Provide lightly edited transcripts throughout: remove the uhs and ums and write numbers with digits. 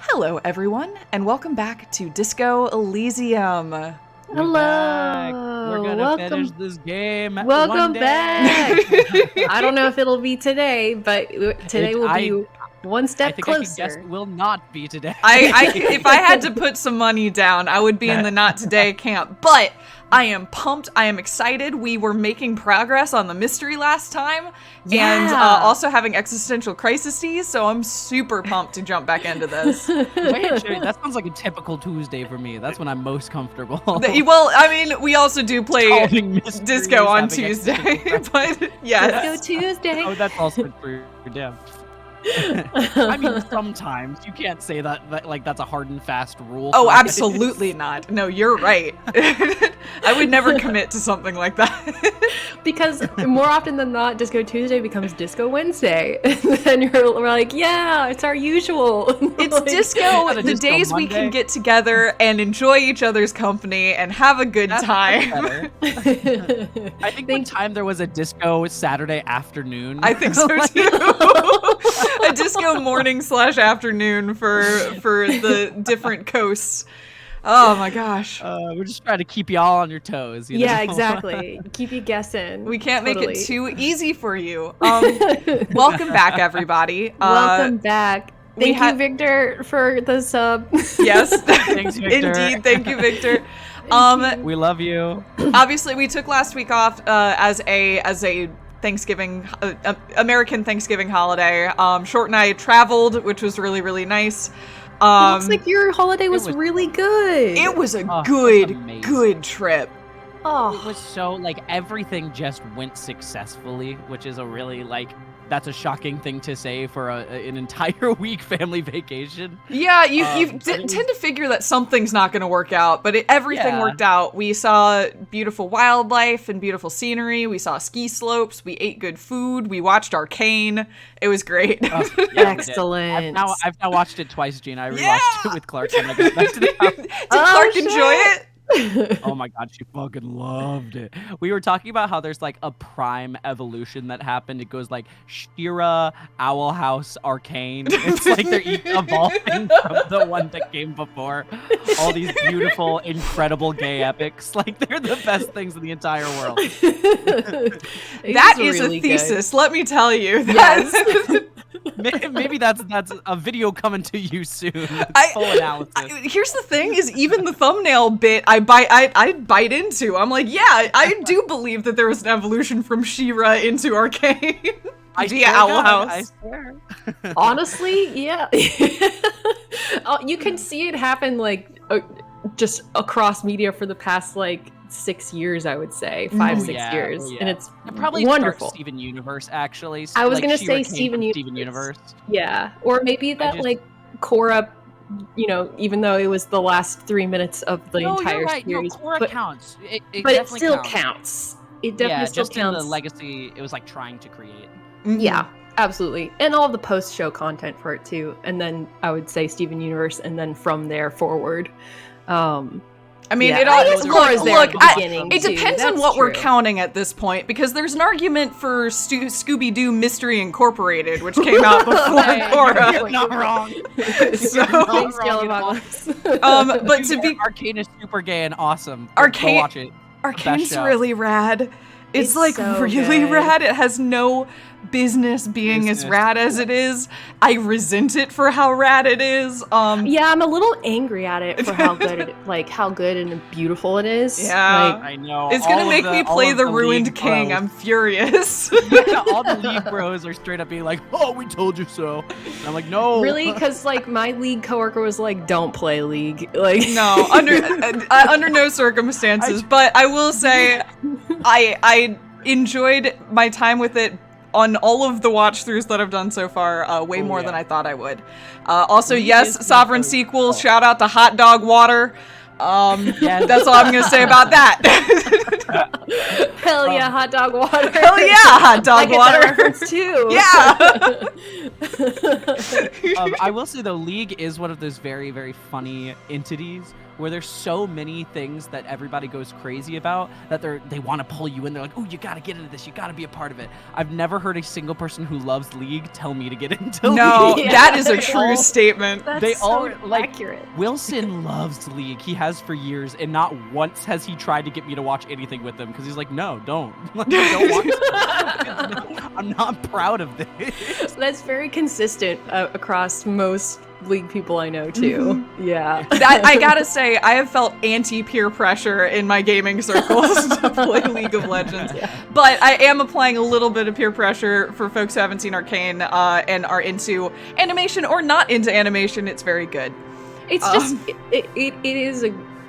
Hello, everyone, and welcome back to Disco Elysium. Hello. We're gonna finish this game. Welcome back. I don't know if it'll be today, but today will be one step closer. I think I can guess it will not be today. If I had to put some money down, I would be in the not today camp. But I am pumped. I am excited. We were making progress on the mystery last time, and also having existential crises. So I'm super pumped to jump back into this. Wait, that sounds like a typical Tuesday for me. That's when I'm most comfortable. Well, I mean, we also do play Disco on Tuesday, but yes. Disco Tuesday. Oh, that's also for damn. I mean, sometimes you can't say that like that's a hard and fast rule. Oh, absolutely not. No, you're right. I would never commit to something like that. Because more often than not, Disco Tuesday becomes Disco Wednesday. And then we're like, yeah, it's our usual. It's like, disco, the Disco days Monday. we can get together and enjoy each other's company and have a good time. I think one time there was a disco Saturday afternoon. I think so too. A disco morning/afternoon for the different coasts. Oh my gosh. We're just trying to keep y'all on your toes. You yeah, know? exactly. Keep you guessing. We can't make it too easy for you. Welcome back, everybody. Welcome back. Thank you, Victor, for the sub. Yes. Thanks, Victor. Indeed. Thank you, Victor. We love you. Obviously, we took last week off as a Thanksgiving, American Thanksgiving holiday. Short and I traveled, which was really, really nice. It looks like your holiday was really good. It was a amazing. good trip. Oh, It was so, like, everything just went successfully, which is a really, like, that's a shocking thing to say for an entire week family vacation. Yeah, you tend to figure that something's not going to work out, but everything worked out. We saw beautiful wildlife and beautiful scenery. We saw ski slopes. We ate good food. We watched Arcane. It was great. excellent. I've now watched it twice, Gina. I rewatched it with Clark when I got back to the house. Did Clark enjoy it? Oh my god, she fucking loved it. We were talking about how there's like a prime evolution that happened. It goes like Shira, Owl House, Arcane. It's like they're each evolving from the one that came before. All these beautiful, incredible gay epics. Like they're the best things in the entire world. That is really a thesis, let me tell you. Yes. Maybe that's a video coming to you soon. Full analysis. Here's the thing: is even the thumbnail bit I bite into. I'm like, yeah, I do believe that there was an evolution from She-Ra into Arcane via Owl House. I swear. Honestly, yeah. You can see it happen like just across media for the past like 6 years, I would say 5-6 years, and it's probably wonderful. Steven Universe, actually. I was like, gonna She-Ra say Steven Universe. Yeah, or maybe that like Korra, you know, even though it was the last 3 minutes of the entire series, No, Korra counts. But it still counts. It definitely still just counts. In the legacy, it was like trying to create. Yeah, absolutely, and all of the post-show content for it too. And then I would say Steven Universe, and then from there forward. I mean, yeah, it all look. It depends on what we're counting at this point, because there's an argument for Scooby-Doo Mystery Incorporated, which came out before Korra. You're not wrong. Thanks, but to be Arcane is super gay and awesome. Arcane, go watch it. Arcane's really rad. It's like so really good. rad. It has no business being as rad as it is. I resent it for how rad it is. Yeah, I'm a little angry at it for how good how good and beautiful it is. Yeah, like, I know. It's gonna make me play the Ruined King. I'm furious. All the League bros are straight up being like, "Oh, we told you so." And I'm like, "No." Really? Because like my League coworker was like, "Don't play League." Like, no, under no circumstances. But I will say, I enjoyed my time with it on all of the watch-throughs that I've done so far, way more than I thought I would. Also, yes, Sovereign sequel, shout out to Hot Dog Water. That's all I'm going to say about that. Hell yeah, Hot Dog Water. Hell yeah, Hot Dog Water. Reference too. Yeah. I will say, though, League is one of those very, very funny entities where there's so many things that everybody goes crazy about that they want to pull you in. They're like, oh, you got to get into this. You got to be a part of it. I've never heard a single person who loves League tell me to get into League. No, that is a true statement. That's so accurate. Wilson loves League. He has for years, and not once has he tried to get me to watch anything with him because he's like, no, don't. Like, I don't want to. I'm not proud of this. That's very consistent across most League people I know too. Yeah. I gotta say, I have felt anti-peer pressure in my gaming circles to play League of Legends. Yeah. But I am applying a little bit of peer pressure for folks who haven't seen Arcane and are into animation or not into animation. It's very good. It's just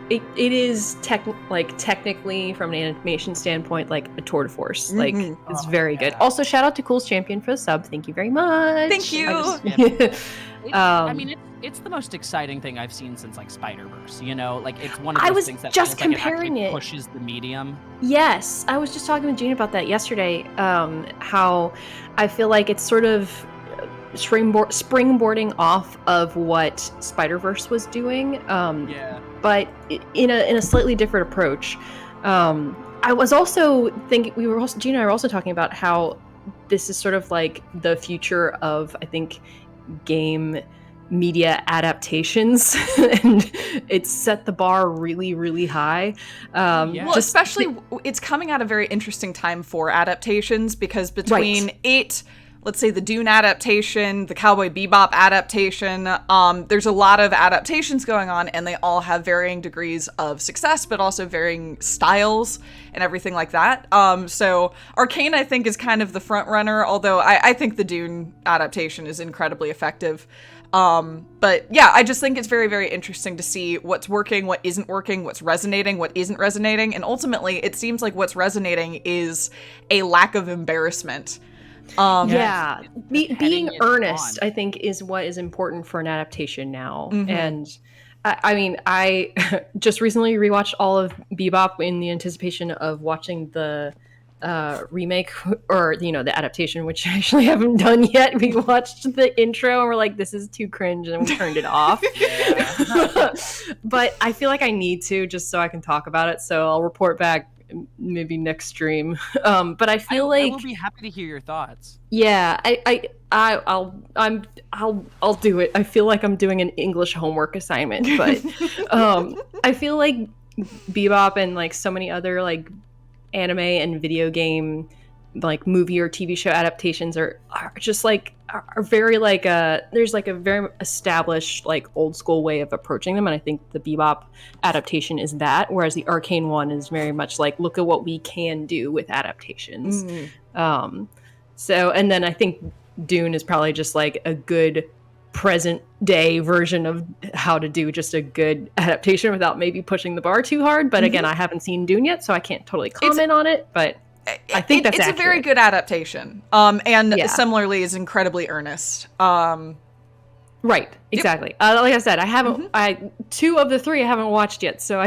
it is technically from an animation standpoint like a tour de force. Like it's very good. Also, shout out to Cool's Champion for the sub. Thank you very much. Thank you. I mean, it's the most exciting thing I've seen since like Spider-Verse. You know, like it's one of those things that just feels comparing like it it. actually pushes the medium. Yes, I was just talking with Gina about that yesterday. How I feel like it's sort of springboarding off of what Spider-Verse was doing. But in a slightly different approach. I was also thinking Gina and I were also talking about how this is sort of like the future of, I think, game media adaptations, and it's set the bar really, really high. Well, especially it's coming at a very interesting time for adaptations because between let's say the Dune adaptation, the Cowboy Bebop adaptation, there's a lot of adaptations going on, and they all have varying degrees of success, but also varying styles and everything like that. So Arcane, I think, is kind of the front runner, although I think the Dune adaptation is incredibly effective. But yeah, I just think it's very, very interesting to see what's working, what isn't working, what's resonating, what isn't resonating, and ultimately, it seems like what's resonating is a lack of embarrassment. Being earnest, I think, is what is important for an adaptation now. And I mean, I just recently rewatched all of Bebop in the anticipation of watching the remake, or the adaptation, which I actually haven't done yet. We watched the intro and we're like, this is too cringe, and we turned it off. But I feel like I need to, just so I can talk about it, so I'll report back maybe next stream. But I feel like I will be happy to hear your thoughts. Yeah, I'll do it. I feel like I'm doing an English homework assignment, but I feel like Bebop and like so many other like anime and video game like movie or TV show adaptations are just like are very like there's like a very established like old school way of approaching them, and I think the Bebop adaptation is that, whereas the Arcane one is very much like, look at what we can do with adaptations. So, and then I think Dune is probably just like a good present day version of how to do just a good adaptation without maybe pushing the bar too hard. But again, I haven't seen Dune yet, so I can't totally comment on it, but I think that's it's accurate. A very good adaptation. And similarly is incredibly earnest. Right, exactly. Like I said, I haven't. Two of the three I haven't watched yet, so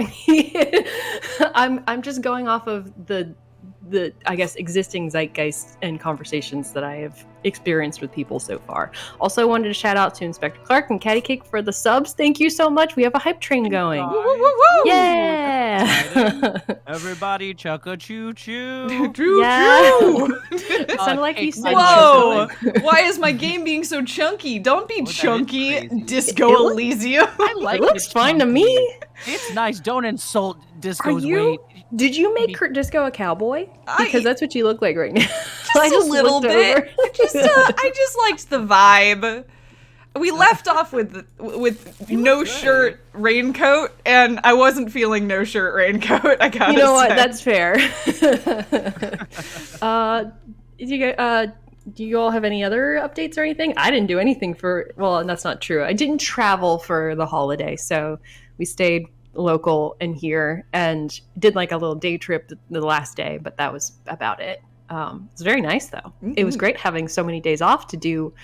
I'm just going off of the I guess existing zeitgeist and conversations that I have experienced with people so far. Also wanted to shout out to Inspector Clark and Catty Cake for the subs. Thank you so much. We have a hype train going. Woo, woo, woo. Yeah. Everybody chucka choo choo. It sounded like you said. Whoa! Why is my game being so chunky? Don't be chunky, Disco Elysium. I like it. Looks fine to me. It's nice. Don't insult Disco's weight. Did you make Disco a cowboy? Because that's what you look like right now. Just a little bit. I just liked the vibe. We left off with no shirt raincoat, and I wasn't feeling no shirt raincoat. I gotta say. You know what? That's fair. Do you all have any other updates or anything? I didn't do anything well, that's not true. I didn't travel for the holiday, so we stayed local and here and did like a little day trip the last day, but that was about it. It was very nice though. It was great having so many days off to do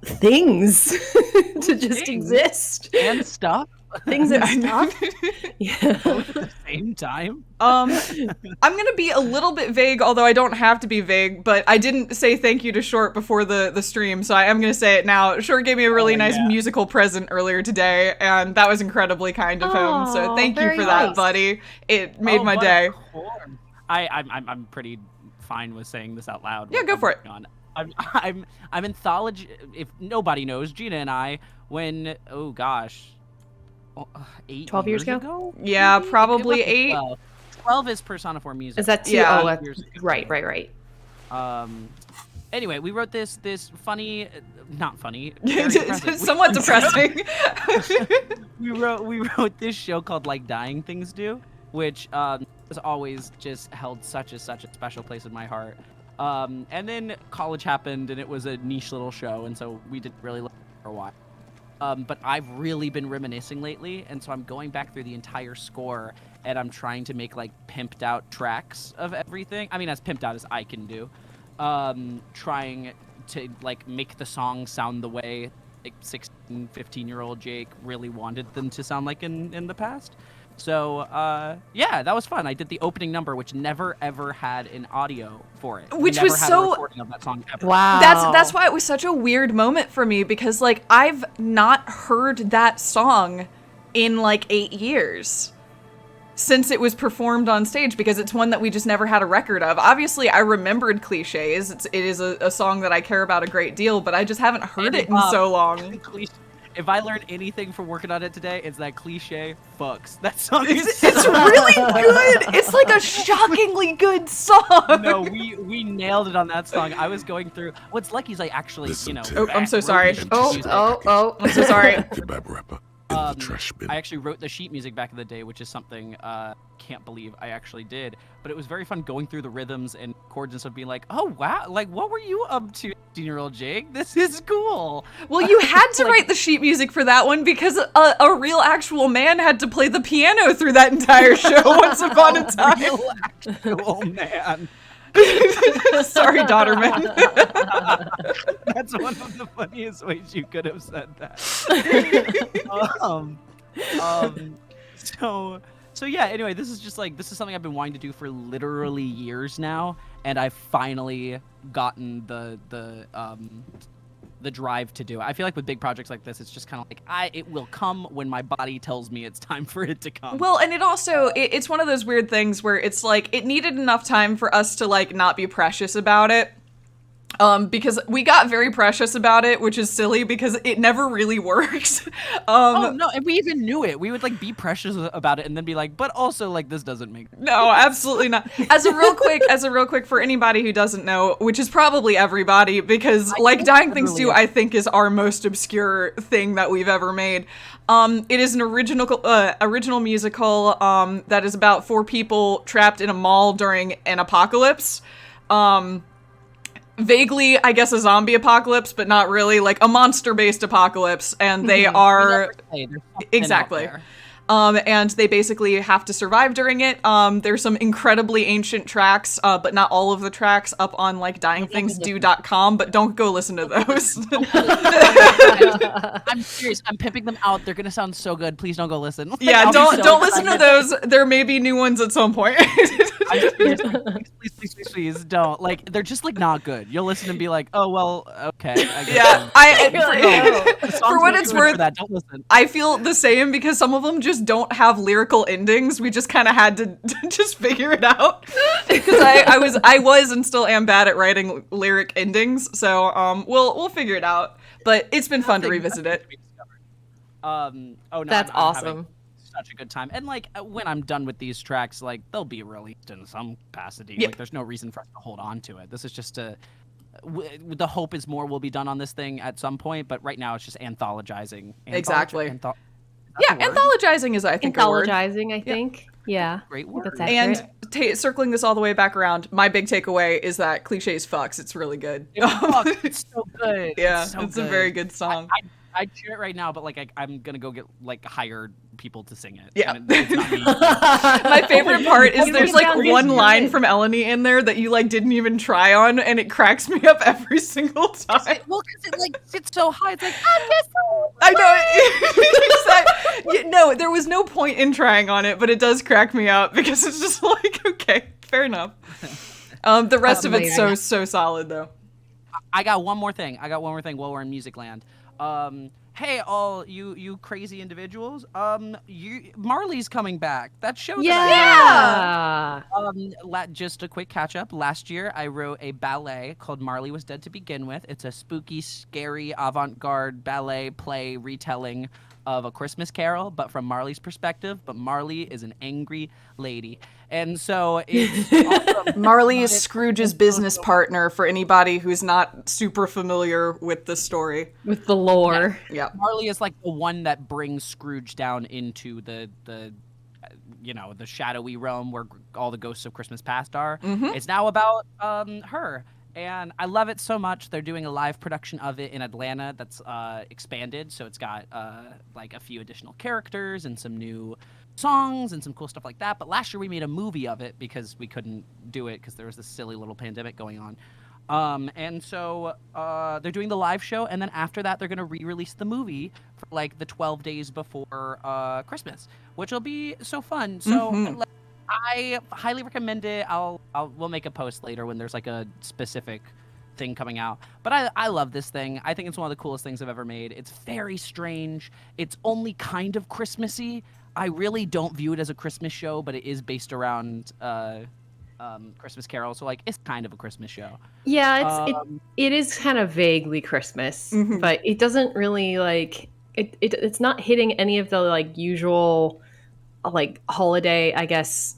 things to just exist and stuff. things and stuff. Yeah. Both at the same time. I'm gonna be a little bit vague, although I don't have to be vague. But I didn't say thank you to Short before the stream, so I am gonna say it now. Short gave me a really nice musical present earlier today, and that was incredibly kind of him. So thank you for that, buddy. It made my day. I'm pretty fine with saying this out loud. Yeah, go for it. I'm anthology. If nobody knows, Gina and I, when 12 years ago? Yeah, probably 8. 12 is Persona 4 music. Is that 2? Yeah. Oh, right. Anyway, we wrote this funny, not funny, somewhat depressing. we wrote this show called Like Dying Things Do, which has always just held such a special place in my heart. And then college happened, and it was a niche little show, and so we didn't really look for a while. But I've really been reminiscing lately, and so I'm going back through the entire score, and I'm trying to make like pimped out tracks of everything. I mean, as pimped out as I can do. Trying to like make the song sound the way like 16, 15-year-old Jake really wanted them to sound like in the past. So, yeah, that was fun. I did the opening number, which never ever had an audio for it. Which never was had so a recording of that song ever. Wow. That's why it was such a weird moment for me, because like I've not heard that song in like 8 years since it was performed on stage, because it's one that we just never had a record of. Obviously, I remembered Cliches. It is a song that I care about a great deal, but I just haven't heard it in so long. If I learned anything from working on it today, it's that Cliche fucks. That song it's really good. It's like a shockingly good song. No, we nailed it on that song. I was going through. What's lucky is I actually, Oh, I'm so sorry. Oh, I'm so sorry. I actually wrote the sheet music back in the day, which is something can't believe I actually did. But it was very fun going through the rhythms and chords and stuff, being like, oh wow, like what were you up to, 15-year-old Jake? This is cool. Well, you had to write the sheet music for that one because a real actual man had to play the piano through that entire show once upon a time. Real actual man. Sorry, Daughterman. That's one of the funniest ways you could have said that. So yeah, anyway, this is something I've been wanting to do for literally years now, and I've finally gotten the drive to do it. I feel like with big projects like this, it's just kind of like it will come when my body tells me it's time for it to come. Well, and it also it's one of those weird things where it's like it needed enough time for us to like not be precious about it. Because we got very precious about it, which is silly because it never really works. Oh no, and we even knew it. We would like be precious about it and then be like, but also like this doesn't make sense. No, absolutely not. As a real quick for anybody who doesn't know, which is probably everybody, because like Dying Things 2, I think is our most obscure thing that we've ever made. It is an original musical that is about 4 people trapped in a mall during an apocalypse. Vaguely, I guess, a zombie apocalypse, but not really, like a monster-based apocalypse, and they are exactly. And they basically have to survive during it. There's some incredibly ancient tracks, but not all of the tracks up on like dyingthingsdo.com, but don't go listen to those. I'm serious. I'm pimping them out. They're gonna sound so good. Please don't go listen. Like, yeah, don't listen to those. There may be new ones at some point. Please don't. Like, they're just like not good. You'll listen and be like, oh well, okay. I guess for what it's worth, don't listen. I feel the same because some of them just don't have lyrical endings. We just kind of had to just figure it out because I was and still am bad at writing lyric endings. So we'll figure it out. But it's been fun to revisit it. That's awesome. Such a good time, and like when I'm done with these tracks, like they'll be released in some capacity. Yeah. Like there's no reason for us to hold on to it. This is just the hope is more will be done on this thing at some point, but right now it's just anthologizing. Exactly. Anthologizing is, I think, anthologizing. I think. Yeah. Great word. And circling this all the way back around, my big takeaway is that Cliches fucks. It's really good. It's so good. Yeah, it's a very good song. I'd share it right now, but like I'm gonna go get like hired people to sing it. Yeah. It's not me. My favorite part is there's like one line from Eleni in there that you like didn't even try on, and it cracks me up every single time. Because it like sits so high. It's like I know. No, was no point in trying on it, but it does crack me up because it's just like, okay, fair enough. The rest of it's so solid though. I got one more thing while we're in music land. Hey, all you crazy individuals. Marley's coming back. That show. Just a quick catch up. Last year, I wrote a ballet called Marley Was Dead to Begin With. It's a spooky, scary, avant-garde ballet play retelling of A Christmas Carol, but from Marley's perspective. But Marley is an angry lady. And so it's awesome. Marley is Scrooge's business partner for anybody who's not super familiar with the story. With the lore. Yeah. Marley is like the one that brings Scrooge down into the shadowy realm where all the ghosts of Christmas past are. Mm-hmm. It's now about her. And I love it so much. They're doing a live production of it in Atlanta that's expanded. So it's got like a few additional characters and some new songs and some cool stuff like that. But last year we made a movie of it because we couldn't do it because there was this silly little pandemic going on. And so they're doing the live show. And then after that, they're going to re-release the movie for like the 12 days before Christmas, which will be so fun. So I highly recommend it. We'll make a post later when there's like a specific thing coming out. But I love this thing. I think it's one of the coolest things I've ever made. It's very strange. It's only kind of Christmassy. I really don't view it as a Christmas show, but it is based around Christmas Carol, so like it's kind of a Christmas show. Yeah, it is kind of vaguely Christmas, but it doesn't really like it's not hitting any of the like usual like holiday, I guess,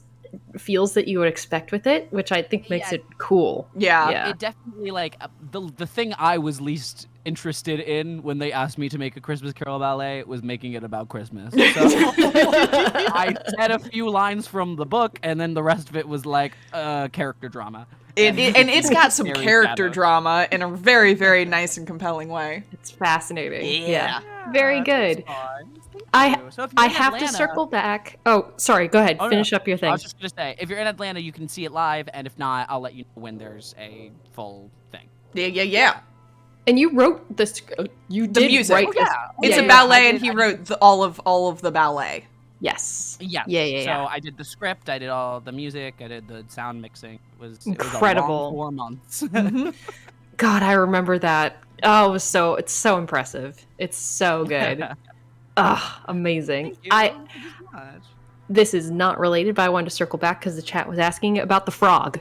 feels that you would expect with it, which I think makes it cool. Yeah. It definitely like the thing I was least interested in when they asked me to make a Christmas Carol ballet was making it about Christmas. So I said a few lines from the book, and then the rest of it was like character drama. And it's got some character drama in a very, very nice and compelling way. It's fascinating. Yeah. Very good. I have to circle back. Oh, sorry. Go ahead. Finish up your thing. I was just going to say, if you're in Atlanta, you can see it live, and if not, I'll let you know when there's a full thing. Yeah. And you wrote this. You did music. write this. It's a ballet, and he wrote all of the ballet. Yes. Yeah. So I did the script. I did all the music. I did the sound mixing. It was incredible. It was a long 4 months. God, I remember that. Oh, it's so impressive. It's so good. Amazing. Thank you so much. This is not related, but I wanted to circle back because the chat was asking about the frog.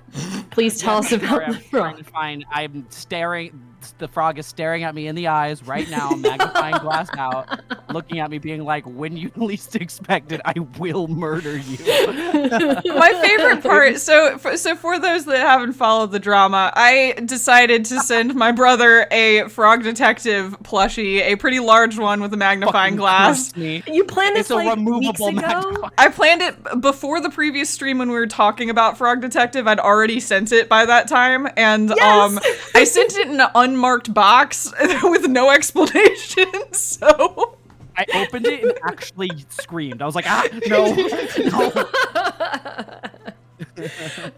Please tell us about the frog. I'm staring. The frog is staring at me in the eyes right now, magnifying glass out, looking at me, being like, "When you least expect it, I will murder you." My favorite part. So for those that haven't followed the drama, I decided to send my brother a frog detective plushie, a pretty large one with a magnifying glass. You planned this like weeks ago? I planned it before the previous stream when we were talking about Frog Detective. I'd already sent it by that time, and I sent it in an unmarked box with no explanation. So I opened it and actually screamed. I was like, no.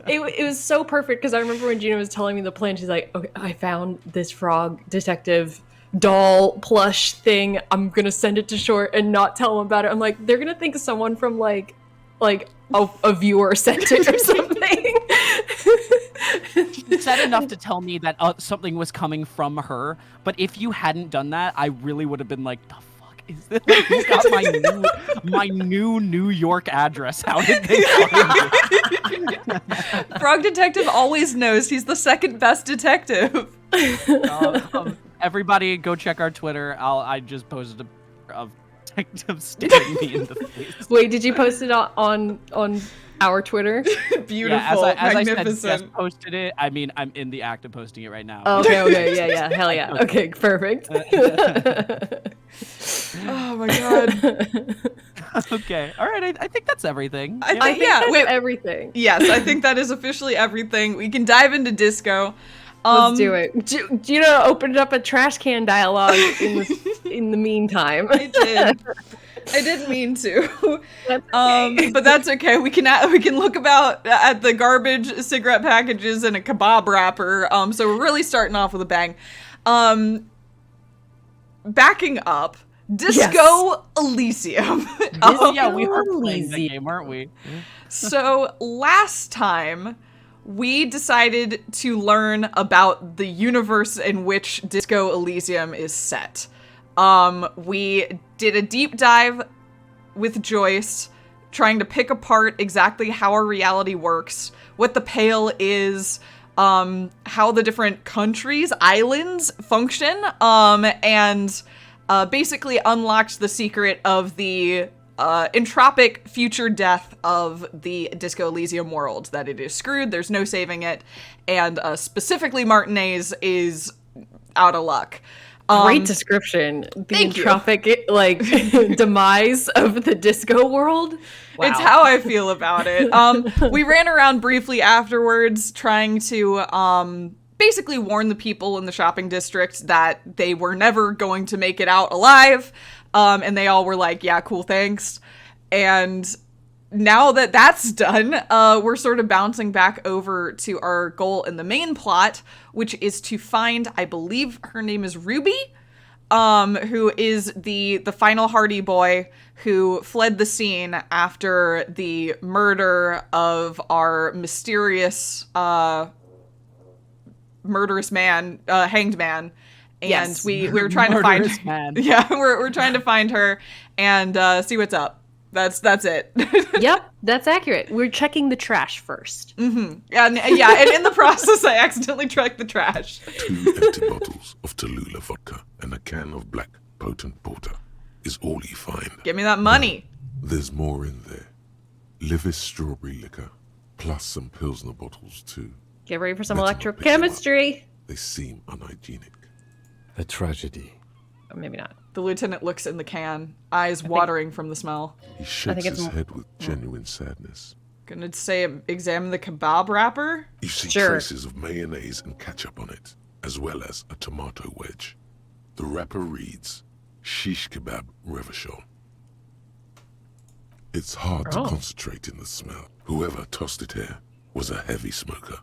It was so perfect because I remember when Gina was telling me the plan, she's like, okay, I found this Frog Detective doll plush thing. I'm gonna send it to Short and not tell him about it. I'm like, they're gonna think someone from like a viewer sent it or something. She said enough to tell me that something was coming from her, but if you hadn't done that, I really would have been like, the fuck is this? Like, who's got my new New York address? How did they find it? Frog Detective always knows he's the second best detective. Everybody go check our Twitter. I just posted a picture of detective staring me in the face. Wait, did you post it on our Twitter? Beautiful, magnificent. I said, just posted it. I mean, I'm in the act of posting it right now. Okay, yeah, hell yeah. Okay, perfect. Oh my god. Okay, all right. I think that's everything. I think that's everything. Yes, I think that is officially everything. We can dive into disco. Let's do it. Gina opened up a trash can dialogue in the meantime. I did. I didn't mean to. That's okay. But that's okay. We can look at the garbage cigarette packages and a kebab wrapper. So we're really starting off with a bang. Backing up, Disco Elysium. Yeah, we were playing the game, weren't we? So last time, we decided to learn about the universe in which Disco Elysium is set. We did a deep dive with Joyce, trying to pick apart exactly how our reality works, what the Pale is, how the different countries, islands function, and basically unlocked the secret of the entropic future death of the Disco Elysium world, that it is screwed, there's no saving it, and specifically Martinez is out of luck. Great description. The entropic, like, demise of the disco world. Wow. It's how I feel about it. We ran around briefly afterwards trying to basically warn the people in the shopping district that they were never going to make it out alive. And they all were like, yeah, cool, thanks. And now that that's done, we're sort of bouncing back over to our goal in the main plot, which is to find, I believe her name is Ruby, who is the final Hardy boy who fled the scene after the murder of our mysterious murderous man, hanged man. And yes. we were trying to find her. Man. Yeah, we're trying to find her and see what's up. That's it. Yep, that's accurate. We're checking the trash first. Mm-hmm. And in the process, I accidentally checked the trash. 2 empty bottles of Tallulah vodka and a can of black potent porter is all you find. Give me that money. There's more in there. Livis strawberry liquor, plus some Pilsner bottles too. Get ready for some Let's not pick electrochemistry. They seem unhygienic. A tragedy. Or maybe not. The lieutenant looks in the can, eyes watering from the smell. He shakes his head with genuine sadness. Gonna say examine the kebab wrapper? You see Sure. traces of mayonnaise and ketchup on it, as well as a tomato wedge. The wrapper reads, Shish Kebab Revachol. It's hard to concentrate in the smell. Whoever tossed it here was a heavy smoker.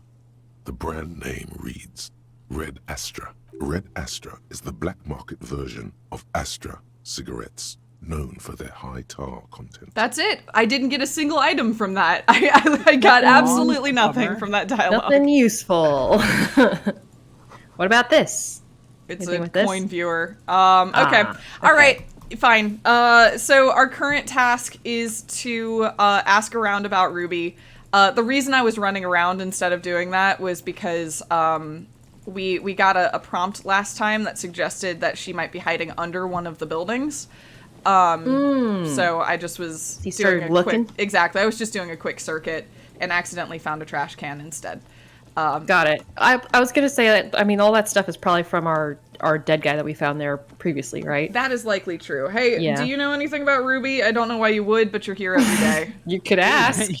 The brand name reads Red Astra. Red Astra is the black market version of Astra cigarettes, known for their high tar content. That's it. I didn't get a single item from that. I got absolutely nothing from that dialogue. Nothing useful. What about this? It's Anything a with this? coin viewer. Okay. All right. Fine. So our current task is to ask around about Ruby. The reason I was running around instead of doing that was because we got a prompt last time that suggested that she might be hiding under one of the buildings. So I just was doing looking? Exactly. I was just doing a quick circuit and accidentally found a trash can instead. Got it. I was gonna say that. I mean, all that stuff is probably from our dead guy that we found there previously, right? That is likely true. Hey, Yeah. do you know anything about Ruby? I don't know why you would, but you're here every day. You could ask.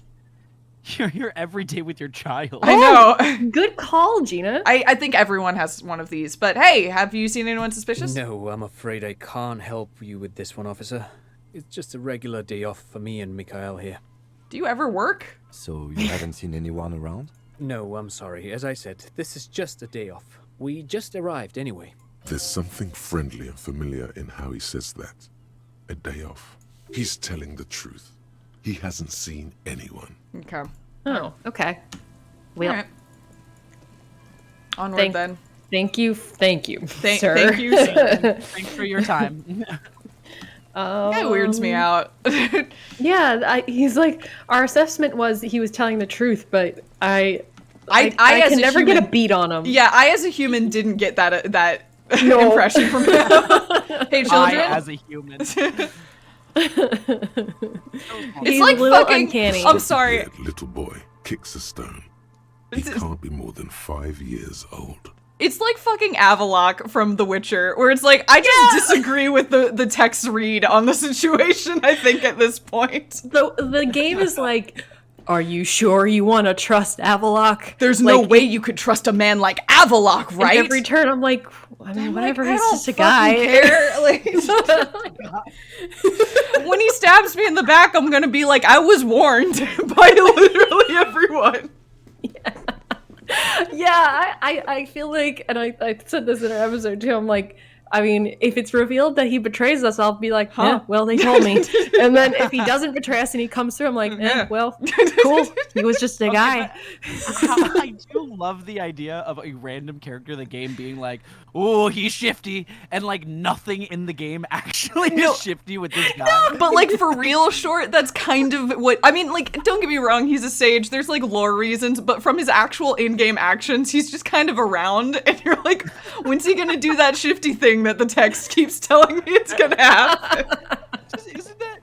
You're here every day with your child. I know. Good call, Gina. I think everyone has one of these. But hey, have you seen anyone suspicious? No, I'm afraid I can't help you with this one, officer. It's just a regular day off for me and Mikhail here. Do you ever work? So you haven't seen anyone around? No, I'm sorry. As I said, this is just a day off. We just arrived anyway. There's something friendly and familiar in how he says that. A day off. He's telling the truth. He hasn't seen anyone. Okay. Oh, okay. Well, All right. Onward then. Thank you, sir. Thank you, sir. Thanks for your time. That weirds me out. Yeah, he's like, our assessment was he was telling the truth, but I as can a never human, get a beat on him. Yeah, I as a human didn't get that No. impression from him. Hey, children. I, as a human. It's He's like a little fucking. uncanny. I'm sorry. That little boy kicks a stone. He can't be more than 5 years old. It's like fucking Avalok from The Witcher, where it's like, I just disagree with the text read on the situation, I think, at this point. The game is like, are you sure you want to trust Avalok? There's no way you could trust a man like Avalok, right? Every turn, I'm like, I mean, whatever, he's just a fucking guy. care. Like, when he stabs me in the back, I'm gonna be like, I was warned by literally everyone. Yeah, I feel like, and I said this in an episode too, I'm like, I mean, if it's revealed that he betrays us, I'll be like, huh? Well, they told me. And then if he doesn't betray us and he comes through, I'm like, well, cool. He was just a guy. I do love the idea of a random character in the game being like, oh, he's shifty, and like nothing in the game actually is shifty with this guy. But like for real, Short, that's kind of what I mean. Like, don't get me wrong, he's a sage. There's like lore reasons, but from his actual in-game actions, he's just kind of around, and you're like, when's he gonna do that shifty thing that the text keeps telling me it's gonna happen?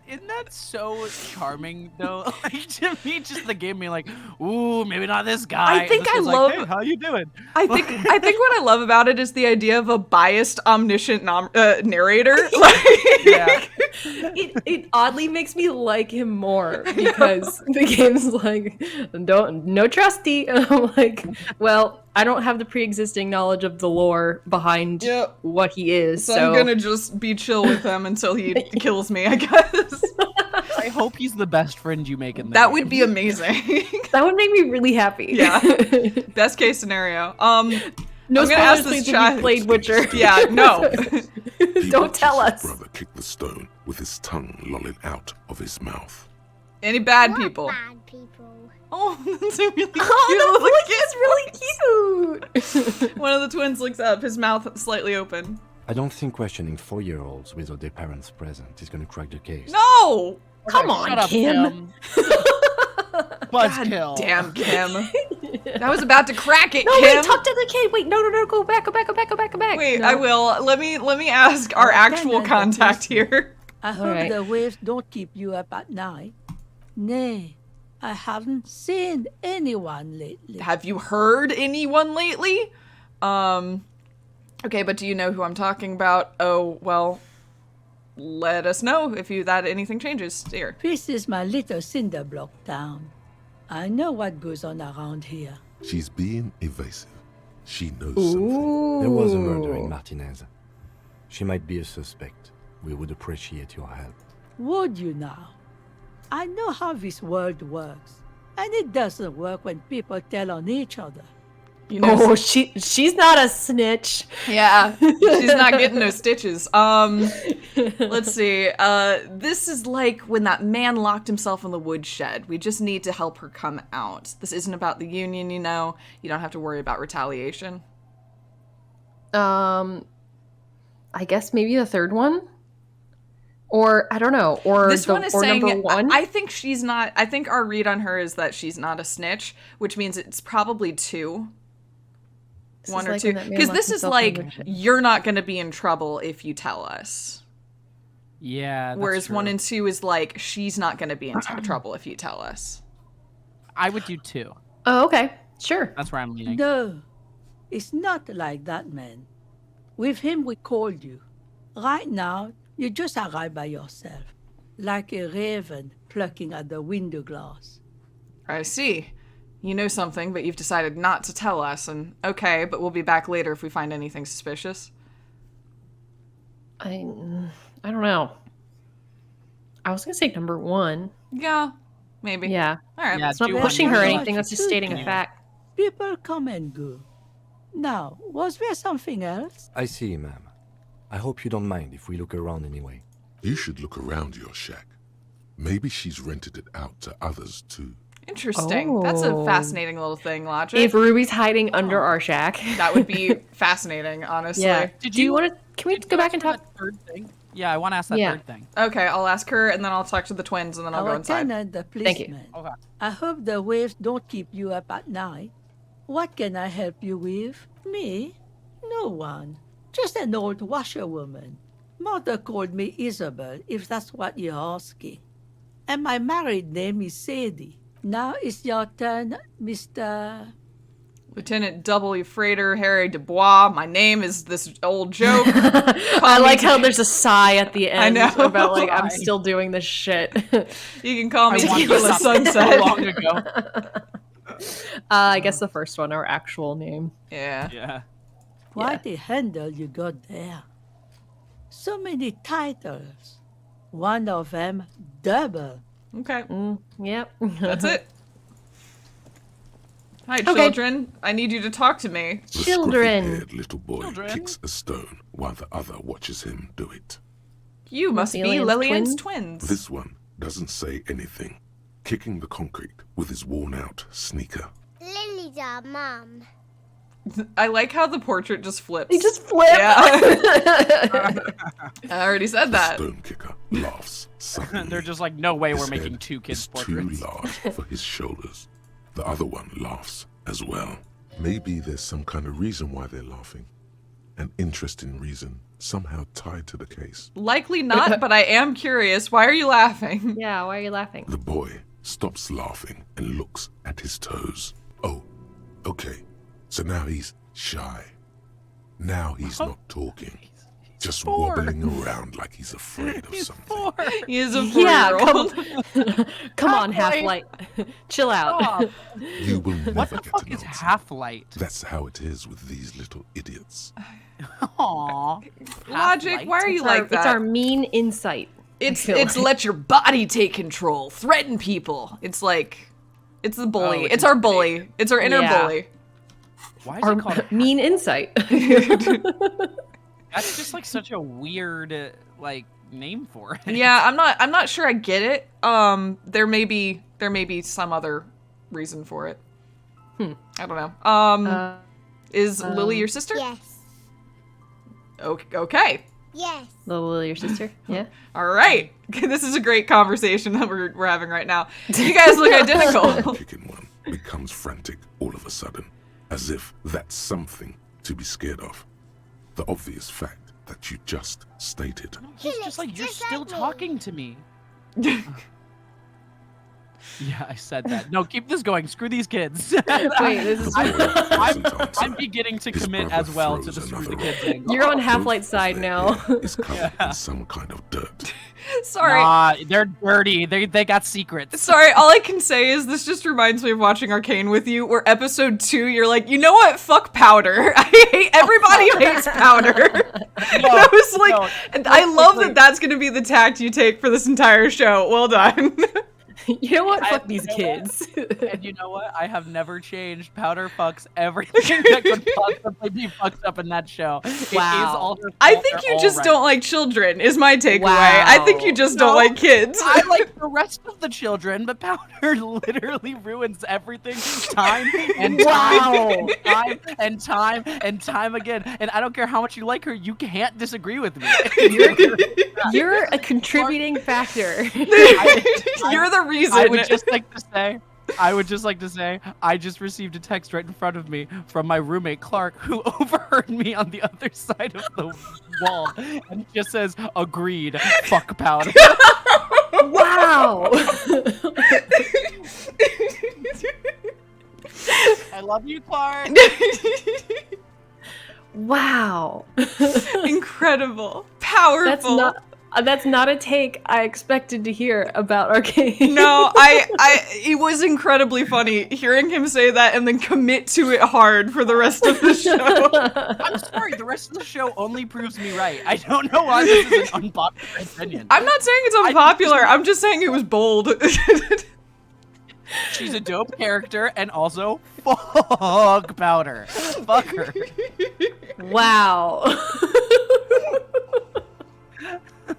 Isn't that so charming though? Like to me, just the game being like, ooh, maybe not this guy. I think I love. Like, hey, how you doing? I think what I love about it is the idea of a biased, omniscient narrator. Like, yeah. It oddly makes me like him more because the game's like, no trusty. And I'm like, well, I don't have the pre-existing knowledge of the lore behind what he is. So I'm gonna just be chill with him until he kills me, I guess. I hope he's the best friend you make in the That game. would be amazing. That would make me really happy. Yeah. Best case scenario. No I'm gonna ask this spoilers, please, if you child. played Witcher. Yeah, no. He Don't tell watches us. his brother kick the stone with his tongue lolling out of his mouth. Any bad people? Bad people. Oh, that's a really cute Oh, the voice is really cute. One of the twins looks up, his mouth slightly open. I don't think questioning 4-year-olds without their parents present is going to crack the case. No! Come Shut on, up, Kim. Buzzkill. Damn, Kim. I was about to crack it, No, Kim. wait, talk to the kid. Wait, no, go back. Wait, No. I will. Let me ask our actual contact here. I hope Alright. the waves don't keep you up at night. Nay, I haven't seen anyone lately. Have you heard anyone lately? Okay, but do you know who I'm talking about? Oh, well, let us know if anything changes here. This is my little cinder block town. I know what goes on around here. She's being evasive. She knows something. There was a murder in Martinez. She might be a suspect. We would appreciate your help. Would you now? I know how this world works. And it doesn't work when people tell on each other. You know, Oh, she's not a snitch. yeah, she's not getting no stitches. Let's see. This is like when that man locked himself in the woodshed. We just need to help her come out. This isn't about the union, you know. You don't have to worry about retaliation. I guess maybe the third one? Or, I don't know. Or This one is saying, number one? I think she's not, I think our read on her is that she's not a snitch, which means it's probably 2. This One is or like 2. when that man Because locked this is himself in the like, woodshed. you're not going to be in trouble if you tell us. Yeah. That's Whereas true. 1 and 2 is like, she's not going to be in trouble if you tell us. I would do 2. Oh, okay. Sure. That's where I'm leaning. No, it's not like that, man. With him, we called you. Right now, you just arrived by yourself, like a raven plucking at the window glass. I see. You know something, but you've decided not to tell us, and okay, but we'll be back later if we find anything suspicious. I don't know. I was gonna say number 1. Yeah, maybe. Yeah. All right. Yeah, It's not do pushing her or one. anything. That's just stating a Yeah. fact. People come and go. Now, was there something else? I see, ma'am. I hope you don't mind if we look around anyway. You should look around your shack. Maybe she's rented it out to others too. Interesting. That's a Oh. fascinating little thing, Logic. If Ruby's hiding under our shack. That would be fascinating, honestly. Yeah. Did Do you you- want to? Can we go back and talk? That third thing? Yeah, I want to ask that Yeah. third thing. Okay, I'll ask her, and then I'll talk to the twins, and then I'll go Our inside. tenant, the Thank you. policeman. Okay. I hope the waves don't keep you up at night. What can I help you with? Me? No one. Just an old washerwoman. Mother called me Isabel, if that's what you're asking. And my married name is Sadie. Now it's your turn, Mr. Lieutenant W. Freighter Harry Dubois. My name is this old joke. I like how there's a sigh at the end know. about like I'm Sigh. still doing this shit. You can call me I wanted to Tequila stop so Sunset. long ago. I guess the first one, our actual name. Yeah. Yeah. Quite a handle you got there. So many titles. One of them double. Okay. Yep. That's it. Hi, Okay. children. I need you to talk to me. The Children. scruffy-haired little boy Children. kicks a stone while the other watches him do it. You must be Lillian's Lillian's twins. This one doesn't say anything, kicking the concrete with his worn-out sneaker. Lily's our mum. I like how the portrait just flips. He just flipped. Yeah. I already said The that. stone kicker laughs suddenly. They're just like, no way His we're making head 2 kids is portraits. too large for his shoulders. The other one laughs as well. Maybe there's some kind of reason why they're laughing. An interesting reason, somehow tied to the case. Likely not, but I am curious. Why are you laughing? Yeah, why are you laughing? The boy stops laughing and looks at his toes. Oh, okay. So now he's shy. Now he's not talking. Just 4. wobbling around like he's afraid of He's something. 4. He is a Yeah, 4-year-old. come on, Half-Light. Half-Light. Chill out. Stop. You will never What the get fuck an is answer. Half-Light? That's how it is with these little idiots. Aww. Logic, why are you like that? It's our mean insight. It's feel like. let your body take control, threaten people. It's like, it's the bully. Oh, it's our bully. It's our inner Yeah. bully. Why is Our it called mean insight. That's just like such a weird like name for it. Yeah, I'm not sure I get it. There may be some other reason for it. I don't know. Is Lily your sister? Yes. Okay. Yes. Little Lily, your sister? Yeah. All right. This is a great conversation that we're having right now. You guys look identical. Kicking one becomes frantic all of a sudden, as if that's something to be scared of. The obvious fact that you just stated. He's He just looks like, you're just still like me." talking to me. Yeah, I said that. No, keep this going. Screw these kids. Wait, this The is. boy doesn't answer. I'm beginning to His commit brother as well to throws the screw the another kids rock. angle. You're on Both Half-Light's of side their now. hair is covered in some kind of dirt. Sorry. They're dirty. They got secrets. Sorry, all I can say is this just reminds me of watching Arcane with you, where episode 2, you're like, you know what? Fuck powder. I hate everybody hates powder. And I was like, no, and I love quickly. that that's gonna be the tact you take for this entire show. Well done. You know what? I- Fuck these you know kids. And you know what? I have never changed. Powder fucks everything that could possibly be fucked up in that show. It is Wow. all her I fault. think They're you all just right. don't like children, is my takeaway. I think you just don't No. like kids. I like the rest of the children, but Powder literally ruins everything time and time, time and time and time again. And I don't care how much you like her, you can't disagree with me. You're a contributing factor. You're the reason. I would just like to say, I just received a text right in front of me from my roommate Clark, who overheard me on the other side of the wall, and just says, "Agreed, fuck Powder." Wow. I love you, Clark. Wow. Incredible. Powerful. That's not a take I expected to hear about Arcane. No, it was incredibly funny hearing him say that and then commit to it hard for the rest of the show. I'm sorry, the rest of the show only proves me right. I don't know why this is an unpopular opinion. I'm not saying it's unpopular, I'm just saying it was bold. She's a dope character, and also, fuck Powder. Fuck her. Wow.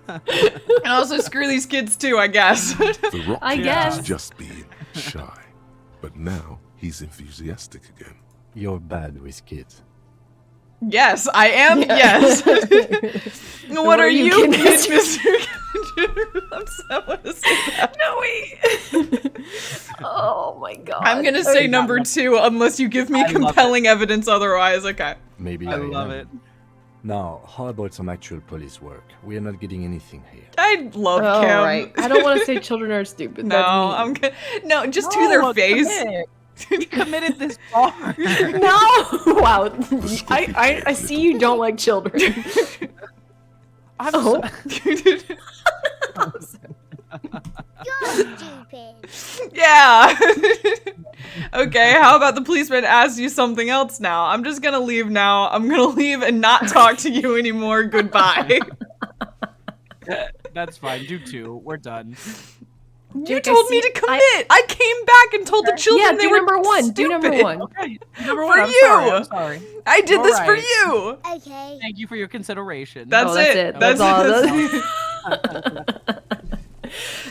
And also screw these kids too, I guess. The rock I kid guess. was just being shy, but now he's enthusiastic again. You're bad with kids. Yes, I am, yes. What are you, Kid Kid Mr. Mr. I'm so gonna say that. No, wait. Oh my god. I'm gonna say number 2 unless you give me I love compelling evidence otherwise, okay. Maybe I love am. it. Now, how about some actual police work? We are not getting anything here. I love All Kim. right. I don't want to say children are stupid. No, That's I'm good. No, just to their face. He committed this bar. mean. No. Wow. I see you don't like children. I'm Oh. You're stupid. Yeah. Okay, how about the policeman asks you something else now? I'm just gonna leave now. I'm gonna leave and not talk to you anymore. Goodbye. That's fine. Do 2. We're done. You told me to commit. I came back and told the children they were number one. stupid. Do number one. Okay, number For one. I'm you. sorry. I'm sorry. I did All this for right. you. Okay. Thank you for your consideration. That's it. That's all.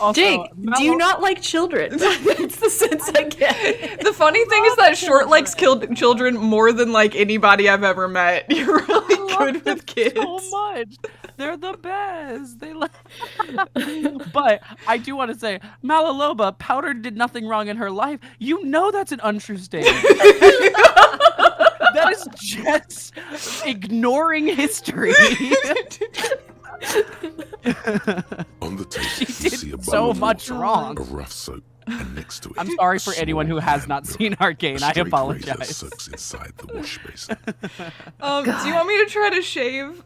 Also, Jake, do you Mallow- not like children? That's the sense I get. The funny thing is that Short likes children more than like anybody I've ever met. You're really good with kids. so much. They're the best. They But I do want to say, Malaloba, Powder did nothing wrong in her life. You know that's an untrue statement. That is just ignoring history. On the table, She you did see a so bottle of much water, wrong. a rough soap, and next to it, I'm sorry for a anyone who small has not hand seen mirror. Arcane. A I straight razor apologize. soaks inside the wash basin. Do you want me to try to shave?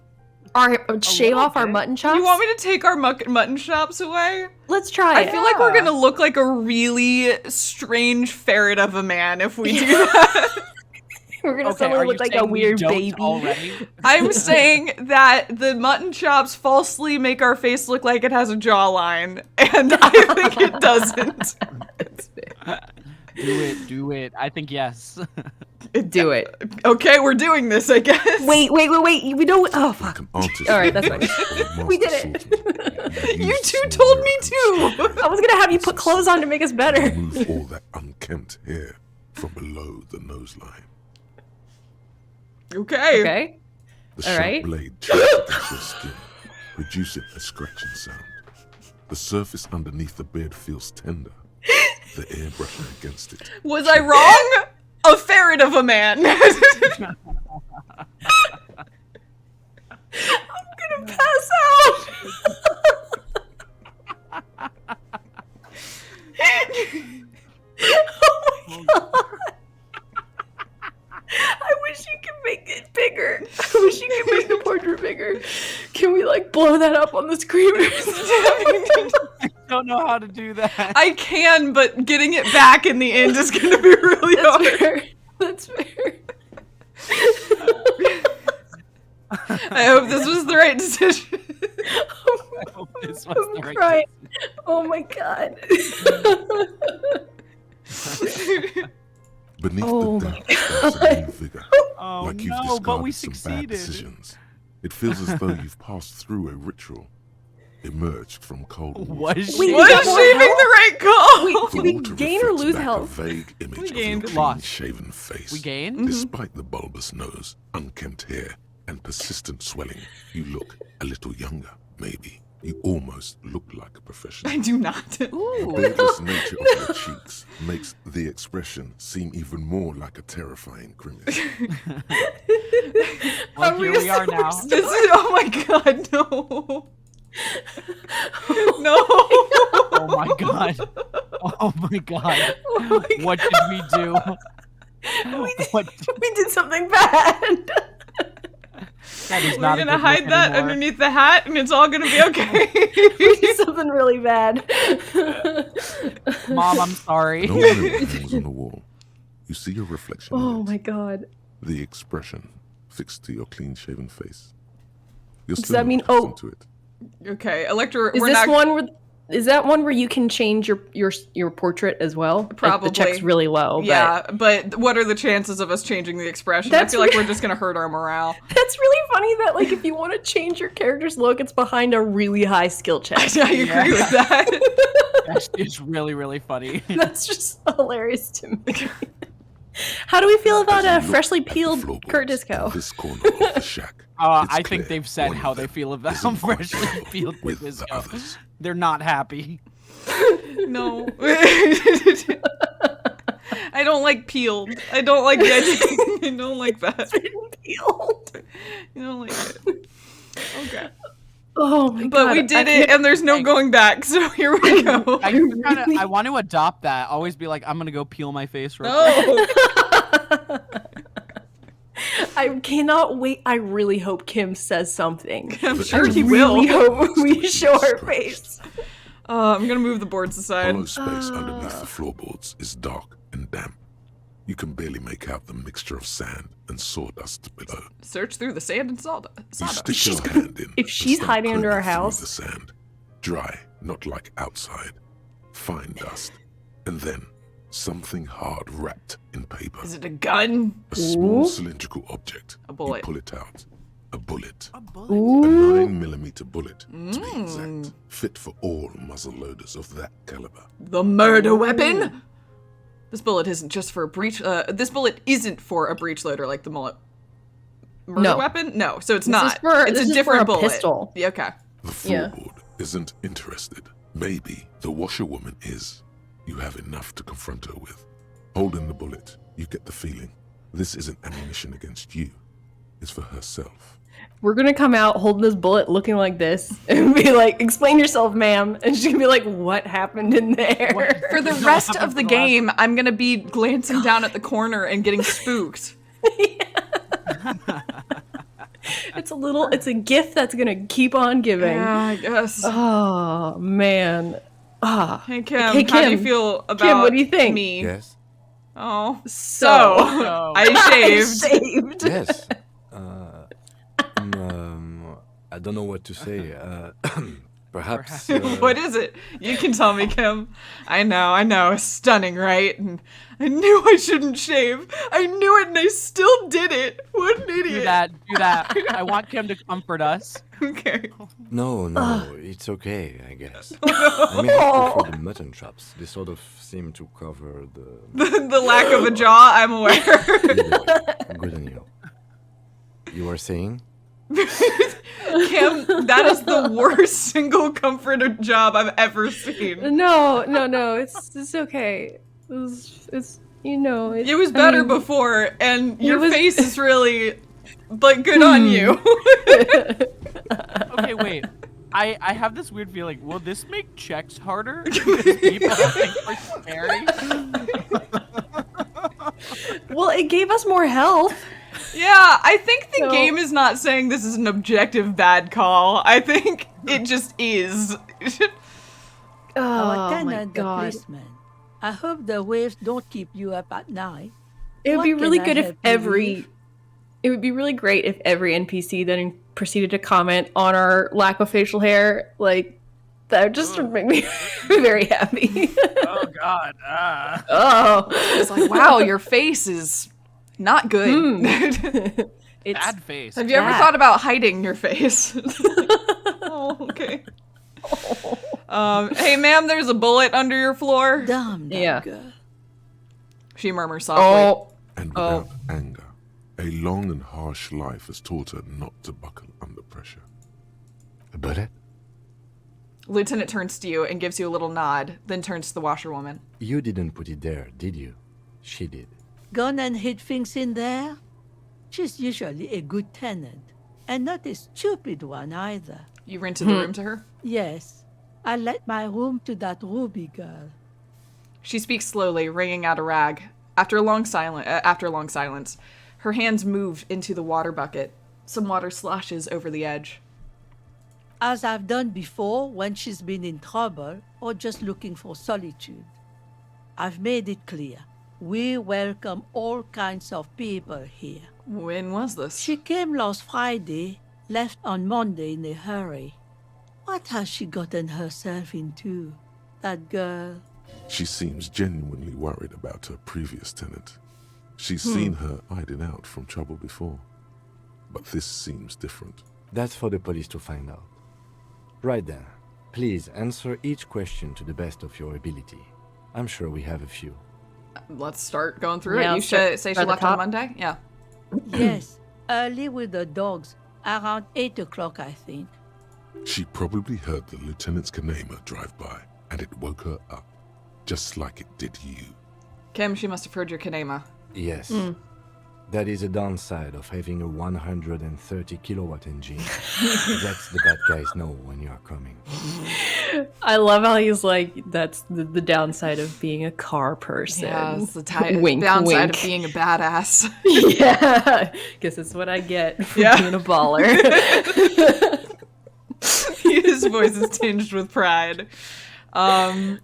Shave little off our bit. mutton chops? You want me to take our mutton chops away? Let's try it. I feel like we're gonna look like a really strange ferret of a man if we do that. We're gonna Okay, suddenly are look you like a saying we weird don't baby. already? I'm saying that the mutton chops falsely make our face look like it has a jawline, and I think it doesn't. Do it. I think yes. Do it. Okay, we're doing this, I guess. Wait. We don't. Oh fuck. Like an artist All right, that's or a We did master it. swordsman, You use two small told me mirror to. I was gonna have you put clothes on to make us better. Remove all that unkempt hair from below the nose line. Okay. Okay. The All sharp right. blade chips against your skin, producing a scratching sound. The surface underneath the beard feels tender. The air brushing against it. Was I wrong? A ferret of a man. I'm gonna pass out. Oh my god. I wish you could make it bigger. I wish you could make the portrait bigger. Can we like blow that up on the screen? I don't know how to do that. I can, but getting it back in the end is gonna be really hard. That's fair. That's fair. I hope this was the right decision. I hope this was the I'm right crying. Oh my god. Beneath Oh the my dirt stands a new vigor. Oh Like you've no, but we discarded some bad succeeded. decisions. It feels as though you've passed through a ritual, emerged from cold water. Was Wait, she? Was What? shaving the right call? Wait, The did we water gain or reflects lose back health? A vague image We of gained. your Lost. clean-shaven face. We gained? Despite the bulbous nose, unkempt hair, and persistent swelling, you look a little younger, maybe. You almost look like a professional. I do not. The beardless nature of your cheeks makes the expression seem even more like a terrifying grimace. Well, here we are now. This is, oh my god, no. No. Oh my god. Oh my god. Oh my What did we do? What? We did something bad. That is We're not a gonna good hide look that anymore. underneath the hat and it's all gonna be okay. We did something really bad. Mom, I'm sorry. No mirror hangs on the wall. You see your reflection. in Oh it. my god. The expression fixed to your clean-shaven face. You're Does still that mean- not oh. accustomed to it. Okay, Electra, Is we're this not one where? Is that one where you can change your portrait as well? Like, Probably. the check's really low. But Yeah, but what are the chances of us changing the expression? That's I feel like re- we're just gonna hurt our morale. That's really funny that like if you want to change your character's look, it's behind a really high skill check. I agree with that. It's really, really funny. That's just hilarious to me. How do we feel about As you a look freshly at the peeled floorboards Kurt in Disco? This corner of the shack. It's I think clear they've said one how of they them feel about isn't quite freshly level peeled with Disco. the others. They're not happy. No. I don't like peeled. I don't like veggie. I don't like that. Peeled. I don't like it. Okay. Oh my god! But we did it, and there's no going back, so here we go. I want to adopt that. Always be like, I'm gonna go peel my face real quick. No. I cannot wait. I really hope Kim says something. I'm The sure edge he of will. really hope we is show her scratched. face. I'm gonna move the boards aside. Hollow space underneath the floorboards is dark and damp. You can barely make out the mixture of sand and sawdust below. Search through the sand and sawdust. You stick She's your hand in. if and she's start hiding under combing our through house- the sand, dry, not like outside. fine dust, and then something hard wrapped in paper. Is it a gun? A small cylindrical object. A bullet. You pull it out. A bullet. A bullet. A 9mm bullet, to be exact. Fit for all muzzle loaders of that caliber. The murder weapon? This bullet isn't just for a breech. This bullet isn't for a breech loader like the murder weapon? No, so it's not. It's a different bullet. Pistol. Yeah, okay. The floorboard isn't interested. Maybe the washerwoman is. You have enough to confront her with. Holding the bullet, you get the feeling this isn't ammunition against you. It's for herself. We're gonna come out holding this bullet looking like this and be like, explain yourself, ma'am. And she's gonna be like, what happened in there? For the rest of the game, I'm gonna be glancing down at the corner and getting spooked. It's a gift that's gonna keep on giving. Yeah, I guess. Oh, man. Hey, Kim, how do you feel about Kim, what do you think? me? Yes. Oh, So. I shaved. Yes. I don't know what to say. Perhaps. What is it? You can tell me, Kim. I know. Stunning, right? And I knew I shouldn't shave. I knew it and I still did it. What an idiot. Do that. I want Kim to comfort us. Okay. No, it's okay, I guess. I mean, I prefer the mutton chops. They sort of seem to cover The lack of a jaw, I'm aware. Good on you. You were saying? Kim, that is the worst single comforter job I've ever seen. No, it's okay. It's you know. It was better before, and your face is really, like, good on you. Okay, wait. I have this weird feeling. Will this make checks harder? Because people think we're scary? Well, it gave us more health. Yeah, I think the game is not saying this is an objective bad call. I think it just is. Our tenant, my the God. policeman. I hope the waves don't keep you up at night. It would What be can really I good if help you with? it would be really great if every NPC then proceeded to comment on our lack of facial hair. Like, that would just make me very happy. Oh, God. Oh. It's like, wow, your face is not good. It's Bad face. Have you ever thought about hiding your face? Oh, okay. Hey, ma'am, there's a bullet under your floor. Damn that Yeah. girl. She murmurs softly. And without anger, a long and harsh life has taught her not to buckle under pressure. A bullet? Lieutenant turns to you and gives you a little nod, then turns to the washerwoman. You didn't put it there, did you? She did. Gone and hid things in there? She's usually a good tenant, and not a stupid one either. You rented the room to her? Yes, I let my room to that Ruby girl. She speaks slowly, wringing out a rag. After a long silence, her hands move into the water bucket. Some water sloshes over the edge. As I've done before when she's been in trouble or just looking for solitude. I've made it clear. We welcome all kinds of people here. When was this? She came last Friday, left on Monday in a hurry. What has she gotten herself into? That girl. She seems genuinely worried about her previous tenant. She's seen her hiding out from trouble before. But this seems different. That's for the police to find out. Right then. Please answer each question to the best of your ability. I'm sure we have a few. Let's start going through Yeah, it. You should say she start at the left on top. Monday? Yeah. Yes, early with the dogs, around 8 o'clock, I think. She probably heard the lieutenant's Kanema drive by, and it woke her up, just like it did you. Kim, she must have heard your Kanema. Yes. That is a downside of having a 130 kilowatt engine. That's the bad guys know when you are coming. I love how he's like, that's the downside of being a car person. Yeah, it's the Wink, downside wink. of being a badass. Yeah, guess that's what I get for being a baller. His voice is tinged with pride.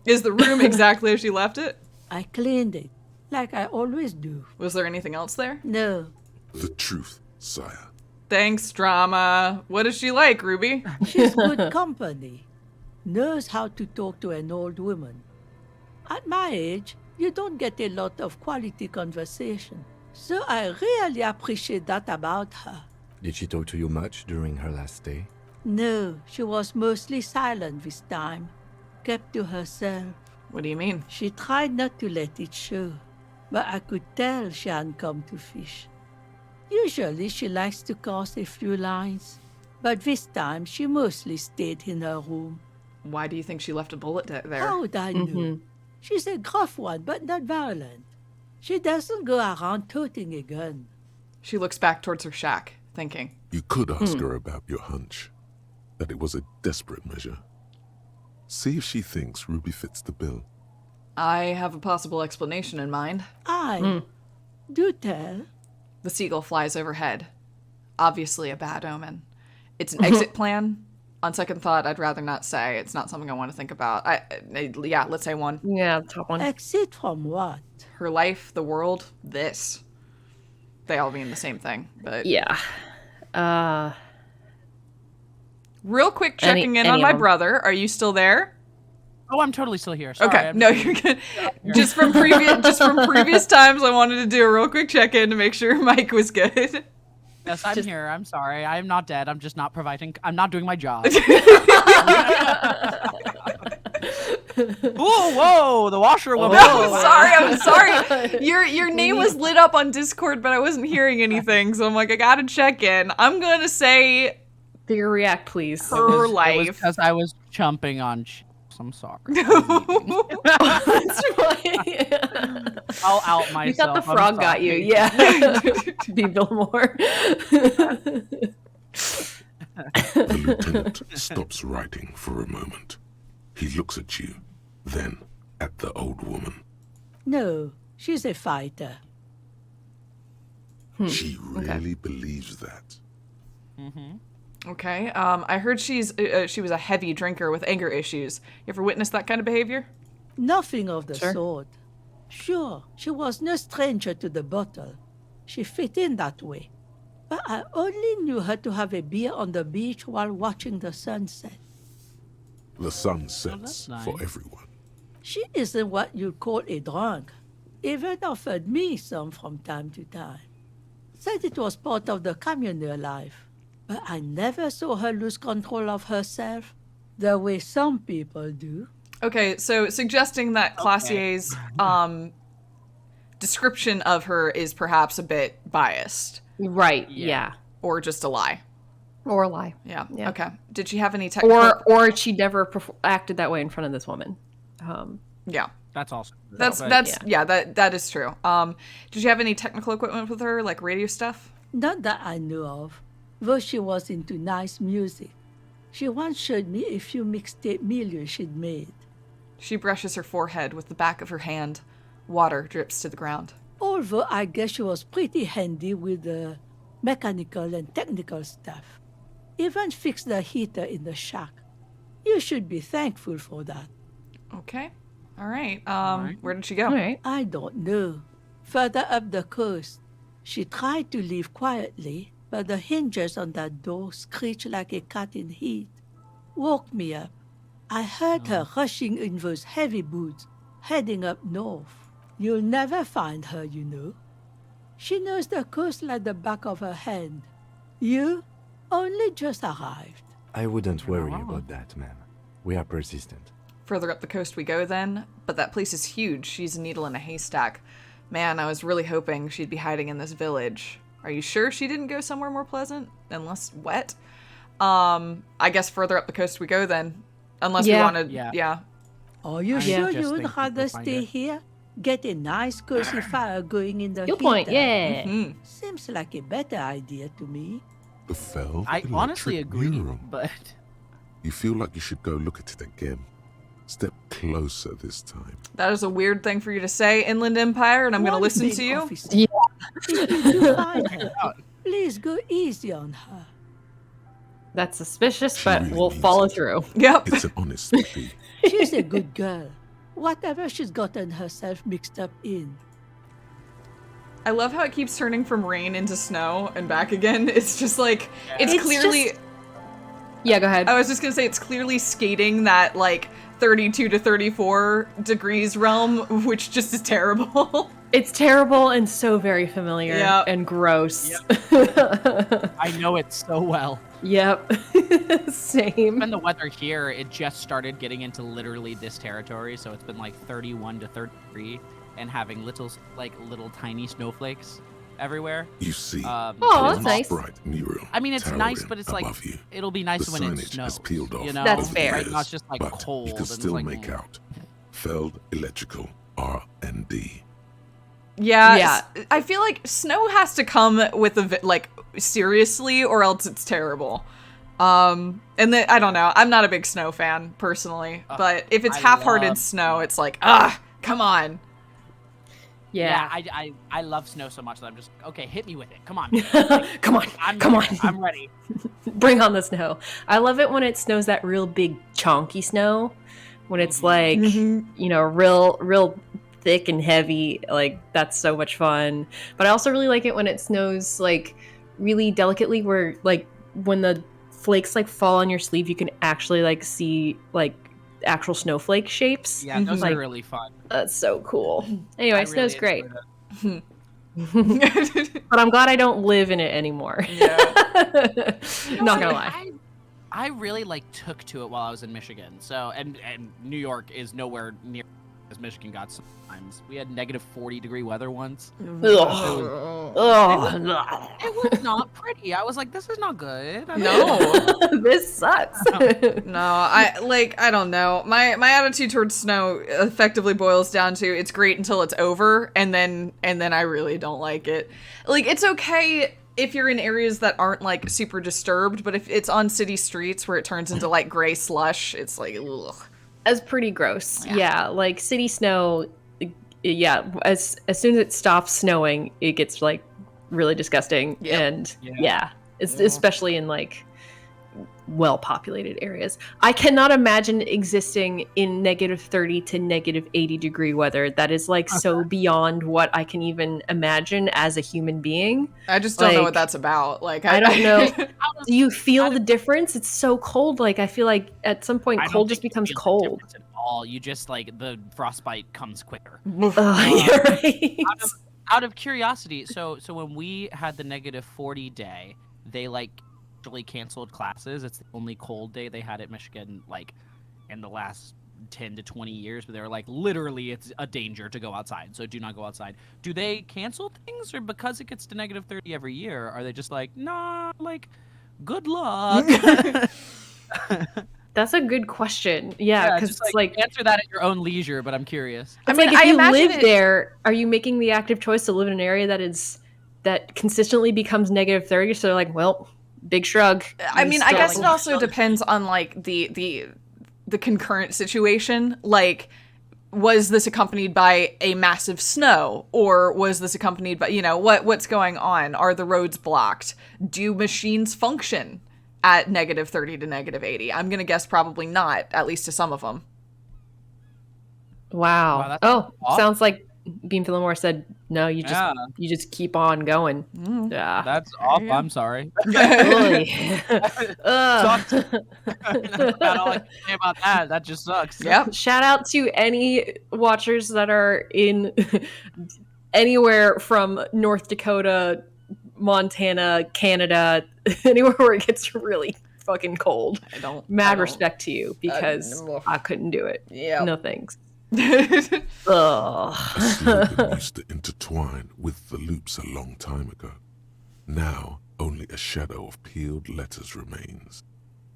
Is the room exactly as she left it? I cleaned it, like I always do. Was there anything else there? No, The truth, sire. Thanks, drama. What is she like, Ruby? she's good company. Knows how to talk to an old woman. At my age, you don't get a lot of quality conversation. So I really appreciate that about her. Did she talk to you much during her last stay? No, she was mostly silent this time. Kept to herself. What do you mean? She tried not to let it show, but I could tell she hadn't come to fish. Usually she likes to cast a few lines, but this time she mostly stayed in her room. Why do you think she left a bullet there? How would I know? She's a gruff one, but not violent. She doesn't go around toting a gun. She looks back towards her shack, thinking. You could ask her about your hunch, that it was a desperate measure. See if she thinks Ruby fits the bill. I have a possible explanation in mind. Do tell. The seagull flies overhead. Obviously a bad omen. It's an exit plan. On second thought, I'd rather not say. It's not something I want to think about. Yeah, let's say one. Yeah, top one. Exit from what? Her life, the world, this. They all mean the same thing, but... Yeah. Real quick checking in on my brother. Are you still there? Oh, I'm totally still here. Sorry, Okay, no, you're good. Just from previous times, I wanted to do a real quick check-in to make sure Mike was good. Yes, I'm here. I'm sorry. I'm not dead. I'm just not providing. I'm not doing my job. Whoa, the washerwoman. I'm sorry. Your name was lit up on Discord, but I wasn't hearing anything, so I'm like, I gotta check in. I'm gonna say Figure react, please. her life. Because I was chumping on. I'm sorry. That's right. I'll out myself. You thought the frog got you, yeah. To be Bill Moore. The lieutenant stops writing for a moment. He looks at you, then at the old woman. No, she's a fighter. She really believes that. Okay. I heard she was a heavy drinker with anger issues. You ever witnessed that kind of behavior? Nothing of the sort. Sure, she was no stranger to the bottle. She fit in that way. But I only knew her to have a beer on the beach while watching the sunset. The sun sets nice. for everyone. She isn't what you'd call a drunk. Even offered me some from time to time. Said it was part of the communal life. But I never saw her lose control of herself the way some people do. Okay, so suggesting that Classier's description of her is perhaps a bit biased. Right, yeah. Or just a lie. Or a lie. Yeah. Okay. Did she have any technical... Or she never acted that way in front of this woman. Yeah. That's awesome. That is true. Did you have any technical equipment with her, like radio stuff? Not that I knew of, though she was into nice music. She once showed me a few mixtape millions she'd made. She brushes her forehead with the back of her hand. Water drips to the ground. Although I guess she was pretty handy with the mechanical and technical stuff. Even fixed the heater in the shack. You should be thankful for that. Okay. All right. Where did she go? All right. I don't know. Further up the coast. She tried to leave quietly, but the hinges on that door screeched like a cat in heat. Woke me up. I heard her rushing in those heavy boots, heading up north. You'll never find her, you know. She knows the coast like the back of her hand. You only just arrived. I wouldn't worry about that, ma'am. We are persistent. Further up the coast we go then, but that place is huge. She's a needle in a haystack. Man, I was really hoping she'd be hiding in this village. Are you sure she didn't go somewhere more pleasant and less wet? I guess further up the coast we go then. Unless we want to, yeah. Are you sure you would rather stay here? Get a nice cozy fire going in the Good heater? point, yeah. Mm-hmm. Seems like a better idea to me. The fell I honestly agree, mural. but... You feel like you should go look at it again. Step closer this time. That is a weird thing for you to say, Inland Empire, and I'm going to listen to you. Yeah. If you do find her, please go easy on her. That's suspicious, She but really we'll means follow it. through. Yep. It's an honest plea. She's a good girl. Whatever she's gotten herself mixed up in. I love how it keeps turning from rain into snow and back again. It's just like, it's clearly... Yeah, go ahead. I was just going to say, it's clearly skating that, like, 32 to 34 degrees realm, which just is terrible. It's terrible and so very familiar and gross. Yep. I know it so well. Yep. Same. When the weather here, it just started getting into literally this territory, so it's been like 31 to 33 and having little tiny snowflakes everywhere. You see, that's nice. bright mural. I mean, it's nice, but it's like you. it'll be nice The when it signage snows. has peeled off You know, That's fair. Right now it's just like but cold. you can and it's still like, make out Feld Electrical R&D. Yeah. I feel like snow has to come with seriously, or else it's terrible. And then I don't know. I'm not a big snow fan personally, but if it's half-hearted snow, it's like, come on. Yeah. I love snow so much that I'm just okay. Hit me with it. Come on. Come on. I'm ready. Bring on the snow. I love it when it snows that real big chonky snow. When it's like, real thick and heavy. Like, that's so much fun. But I also really like it when it snows like really delicately, where like when the flakes like fall on your sleeve, you can actually like see like actual snowflake shapes. Yeah, those are really fun. That's so cool. Anyway, snow's great. it. But I'm glad I don't live in it anymore. Yeah. Not gonna lie. I really took to it while I was in Michigan. So and New York is nowhere near as Michigan got sometimes. We had negative 40-degree weather once. Ugh. It was not pretty. I was like, this is not good. This sucks. No, I don't know. My attitude towards snow effectively boils down to it's great until it's over, and then I really don't like it. Like, it's okay if you're in areas that aren't like super disturbed, but if it's on city streets where it turns into like gray slush, it's like, ugh. That's pretty gross. Yeah, like city snow. Yeah, as soon as it stops snowing, it gets like really disgusting. Yep. And it's especially in like well-populated areas. I cannot imagine existing in negative 30 to negative 80 degree weather. That is like so beyond what I can even imagine as a human being. I just don't know what that's about. Like, I don't know. Do you feel the difference? It's so cold. Like, I feel like at some point cold just becomes cold. At all. You just like the frostbite comes quicker. You're right. Out of curiosity, so when we had the negative 40 day, they actually canceled classes. It's the only cold day they had at Michigan like in the last 10 to 20 years, but they were like, literally it's a danger to go outside, so do not go outside. Do they cancel things, or because it gets to negative 30 every year, are they just like, nah, like, good luck? That's a good question. Yeah, because it's like answer that at your own leisure, but I'm curious. I mean, if you live there, are you making the active choice to live in an area that consistently becomes negative 30? So they're like, well, big shrug. I mean, I guess it also depends on like the concurrent situation. Like, was this accompanied by a massive snow, or was this accompanied by, what's going on? Are the roads blocked? Do machines function at negative 30 to negative 80? I'm gonna guess probably not, at least to some of them. Wow. Sounds like Beam Fillmore said, no, you just keep on going. Yeah. That's off. I'm sorry. Really? Sucks. That's all I can say about that. That just sucks. Yep. Shout out to any watchers that are in anywhere from North Dakota, Montana, Canada, anywhere where it gets really fucking cold. Mad respect to you, because I couldn't do it. Yeah. No thanks. A slogan used to intertwine with the loops a long time ago. Now, only a shadow of peeled letters remains.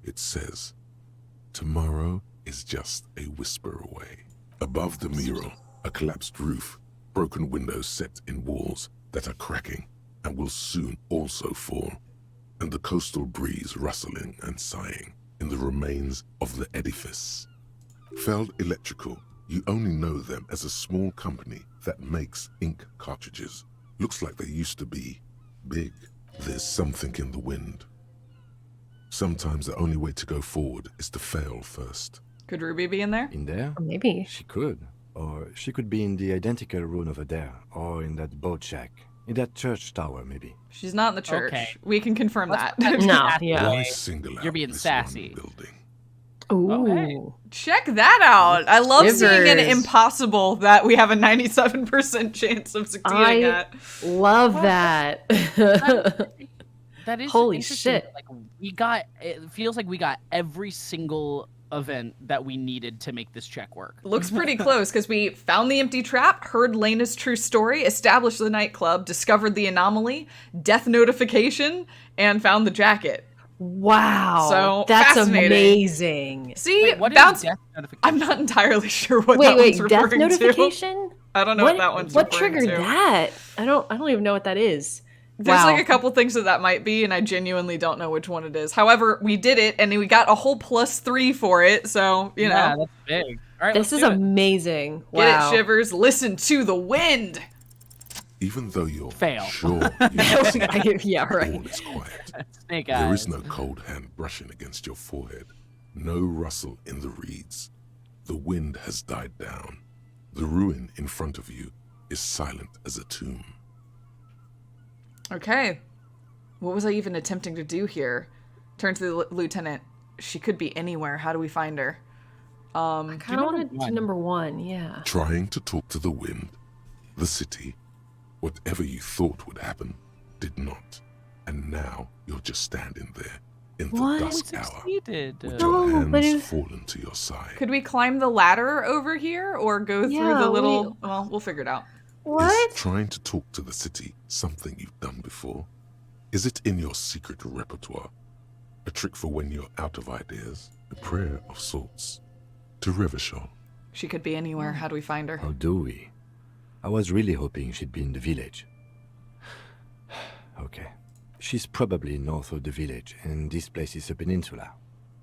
It says, tomorrow is just a whisper away. Above the mural, a collapsed roof, broken windows set in walls that are cracking and will soon also fall, and the coastal breeze rustling and sighing in the remains of the edifice. Feld Electrical, you only know them as a small company that makes ink cartridges. Looks like they used to be big. There's something in the wind. Sometimes the only way to go forward is to fail first. Could Ruby be in there? In there? Maybe. She could. Or she could be in the identical room over there, or in that boat shack. In that church tower, maybe. She's not in the church. Okay. We can confirm that. No, yeah. Why single out You're being this sassy. one building? Ooh. Okay. Check that out. I love seeing an Shivers. impossible that we have a 97% chance of succeeding at. Love that. That is Holy interesting. shit. Like it feels like we got every single event that we needed to make this check work. Looks pretty close because we found the empty trap, heard Lena's true story, established the nightclub, discovered the anomaly, death notification, and found the jacket. Wow. So, that's fascinating. amazing. See, Wait, what is bounce. death notification? I'm not entirely sure what Wait, that one's death referring notification? to. I don't know what that one's What referring triggered to. that? I don't even know what that is. There's Wow. like a couple things that might be, and I genuinely don't know which one it is. However, we did it, and we got a whole +3 for it, so, you know. Yeah, that's big. All right, This is let's do it. amazing. Get Wow. it, Shivers. Listen to the wind. Even though you're Fail. sure you Yeah, right. all is quiet, Snake there eyes. is no cold hand brushing against your forehead, no rustle in the reeds. The wind has died down. The ruin in front of you is silent as a tomb. Okay. What was I even attempting to do here? Turn to the lieutenant. She could be anywhere. How do we find her? I kind of wanted to number 1, yeah. Trying to talk to the wind, the city, whatever you thought would happen, did not. And now you're just standing there in the What? We dusk hour, succeeded. with No, your but hands it- fallen to your side. Could we climb the ladder over here or go through Yeah, the little... Well, we'll figure it out. What? Is trying to talk to the city something you've done before? Is it in your secret repertoire? A trick for when you're out of ideas? A prayer of sorts? To Revachol? She could be anywhere. How do we find her? How do we? I was really hoping she'd be in the village. Okay. She's probably north of the village, and this place is a peninsula.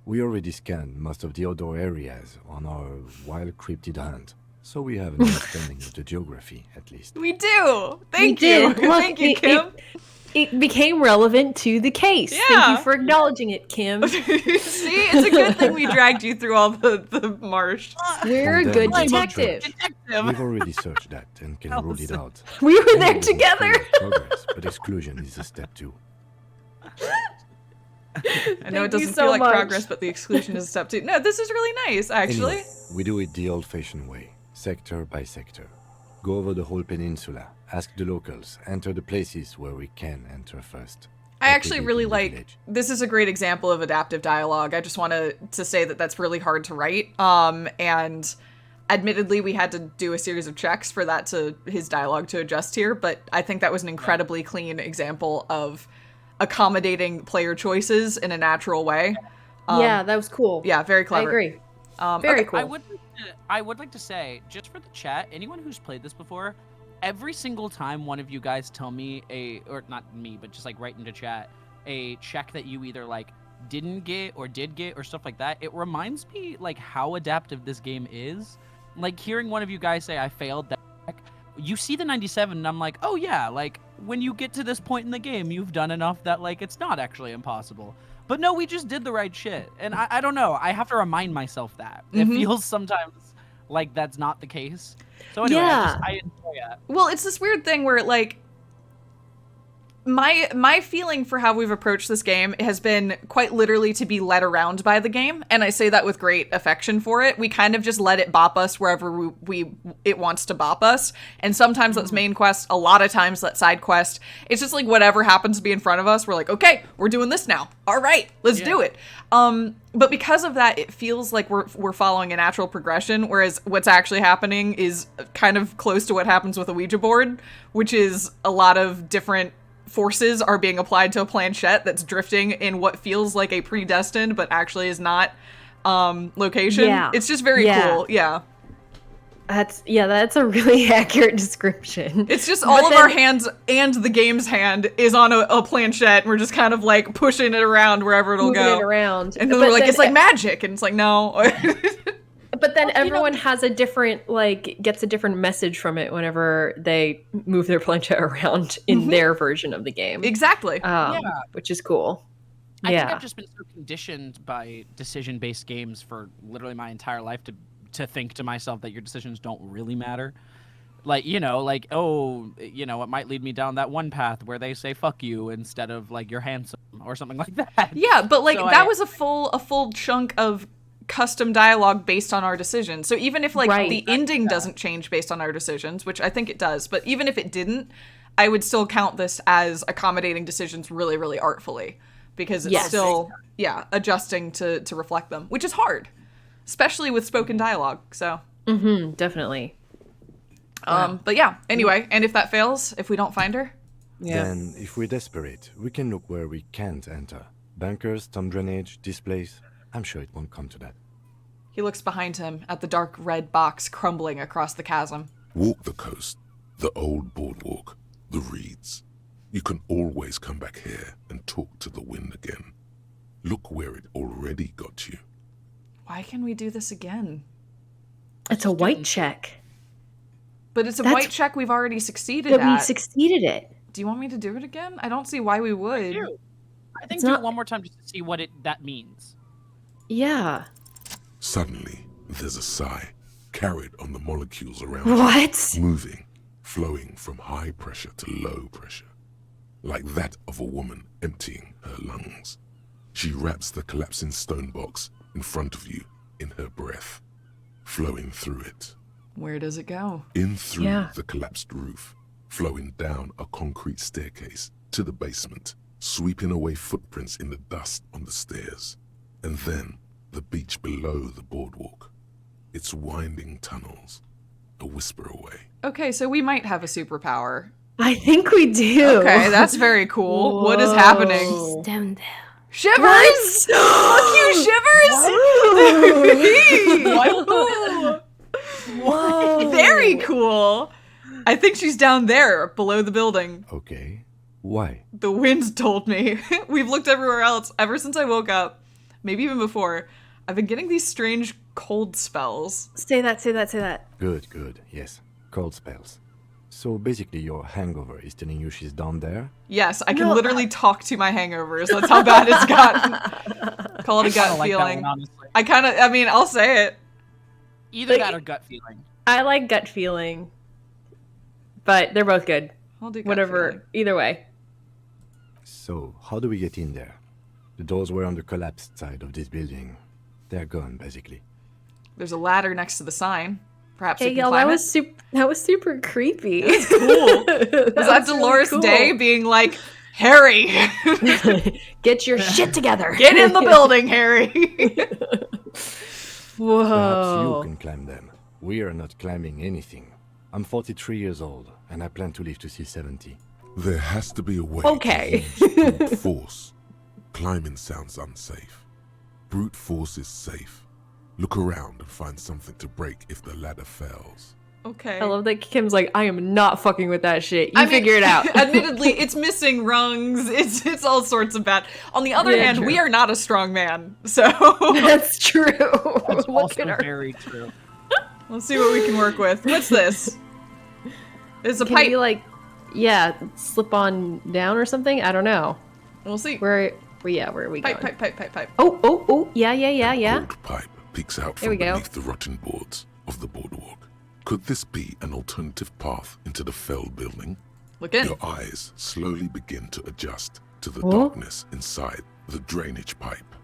We already scanned most of the outdoor areas on our wild cryptid hunt, so we have an understanding of the geography, at least. We do! Thank We you! did. Look, Thank you, Kim! It became relevant to the case. Yeah. Thank you for acknowledging it, Kim. See? It's a good thing we dragged you through all the marsh. We're a From good them to detective. church. We've already searched that and can rule it out. We were there Maybe there's a together. fear of progress, but exclusion is a step 2. I know Thank it you doesn't so feel like much. progress, but the exclusion is step 2. No, this is really nice, actually. Anyway, we do it the old-fashioned way, sector by sector. Go over the whole peninsula, ask the locals, enter the places where we can enter first. I Like we actually did really in the like, village. this is a great example of adaptive dialogue. I just want to say that that's really hard to write. And admittedly, we had to do a series of checks for that his dialogue to adjust here, but I think that was an incredibly clean example of accommodating player choices in a natural way. Yeah, that was cool. Yeah, very I clever. agree. okay. Very cool. I would like to say, just for the chat, anyone who's played this before, every single time one of you guys tell me or not me, but just like write into chat, a check that you either like didn't get or did get or stuff like that, it reminds me like how adaptive this game is. Like hearing one of you guys say I failed that check, you see the 97 and I'm like, oh yeah, like when you get to this point in the game, you've done enough that like it's not actually impossible. But no, we just did the right shit. And I don't know, I have to remind myself that. It feels sometimes like that's not the case. So anyway, Yeah. I enjoy it. Well, it's this weird thing where, like, my feeling for how we've approached this game has been quite literally to be led around by the game, and I say that with great affection for it. We kind of just let it bop us wherever it wants to bop us, and sometimes that's main quest, a lot of times that's side quest. It's just like whatever happens to be in front of us, we're like, okay, we're doing this now. All right, let's do it. But because of that, it feels like we're following a natural progression, whereas what's actually happening is kind of close to what happens with a Ouija board, which is a lot of different forces are being applied to a planchette that's drifting in what feels like a predestined but actually is not location. Yeah. It's just very cool. Yeah. That's a really accurate description. It's just But all of then- our hands and the game's hand is on a planchette, and we're just kind of like pushing it around wherever it'll moving go. it around. And then But we're like, then- it's like magic, and it's like, no. But then everyone has a different, like, gets a different message from it whenever they move their planchette around in their version of the game. Exactly. Which is cool. I think Yeah. I've just been so conditioned by decision-based games for literally my entire life to think to myself that your decisions don't really matter. Like, you know, like, oh, you know, it might lead me down that one path where they say fuck you instead of like you're handsome or something like that. Yeah, but like So that was a full chunk of custom dialogue based on our decisions. So even if like Right. the ending doesn't change based on our decisions, which I think it does, but even if it didn't, I would still count this as accommodating decisions really, really artfully, because it's Yes. still, adjusting to reflect them, which is hard, especially with spoken dialogue. So, Definitely. but yeah, anyway, and if that fails, if we don't find her, Then, if we're desperate, we can look where we can't enter. Bunkers, storm drainage, displays. I'm sure it won't come to that. he looks behind him at the dark red box crumbling across the chasm. Walk the coast, the old boardwalk, the reeds. You can always come back here and talk to the wind again. Look where it already got you. Why can we do this again? It's a white check. But it's a That's- white check we've already succeeded But we at. succeeded it. Do you want me to do it again? I don't see why we would. I think It's do not- it one more time just to see what that means. Yeah. Suddenly, there's a sigh, carried on the molecules around What? you, moving, flowing from high pressure to low pressure, like that of a woman emptying her lungs. She wraps the collapsing stone box in front of you in her breath, flowing through it, Where does it go? in through Yeah. the collapsed roof, flowing down a concrete staircase to the basement, sweeping away footprints in the dust on the stairs, and then the beach below the boardwalk, its winding tunnels, a whisper away. Okay, so we might have a superpower. I think we do. Okay, that's very cool. What is happening? Whoa. Down there. Shivers! Fuck you, Shivers! Whoa. Very cool. I think she's down there, below the building. Okay. Why? The wind told me. We've looked everywhere else ever since I woke up. Maybe even before. I've been getting these strange cold spells. Say that, say that, say that. Good, good. Yes. Cold spells. So basically, your hangover is telling you she's down there? Yes, I can No, literally talk to my hangovers. That's how bad it's gotten. Call it a gut like that feeling. one, honestly. I mean, I'll say it. Either Like- that or gut feeling. I like gut feeling. But they're both good. I'll do gut Whatever. feeling. Either way. So, how do we get in there? The doors were on the collapsed side of this building. They're gone, basically. There's a ladder next to the sign. Perhaps we Hey, can y'all, climb that it. was super creepy. That's cool. Was that Dolores Day being like, Harry, Get your shit together. get in the building, Harry? Perhaps you Whoa. can climb them. We are not climbing anything. I'm 43 years old, and I plan to live to see 70. There has to be a way Okay. to use brute force. Climbing sounds unsafe. Brute force is safe. Look around and find something to break if the ladder fails. Okay. I love that Kim's like, I am not fucking with that shit. You I mean, figure it out. Admittedly, it's missing rungs. It's all sorts of bad. On the other Yeah, hand, true. we are not a strong man, so That's true. That's Look also at her. very true. let's see what we can work with. What's this? It's a Can pipe. we like, yeah, slip on down or something? I don't know. We'll see. Where are we Pipe, going? pipe. Oh, yeah. Old pipe peeks out There from we go. beneath the rotten boards of the boardwalk. Could this be an alternative path into the felled building? Look in. Your eyes slowly begin to adjust to the Oh. darkness inside the drainage pipe.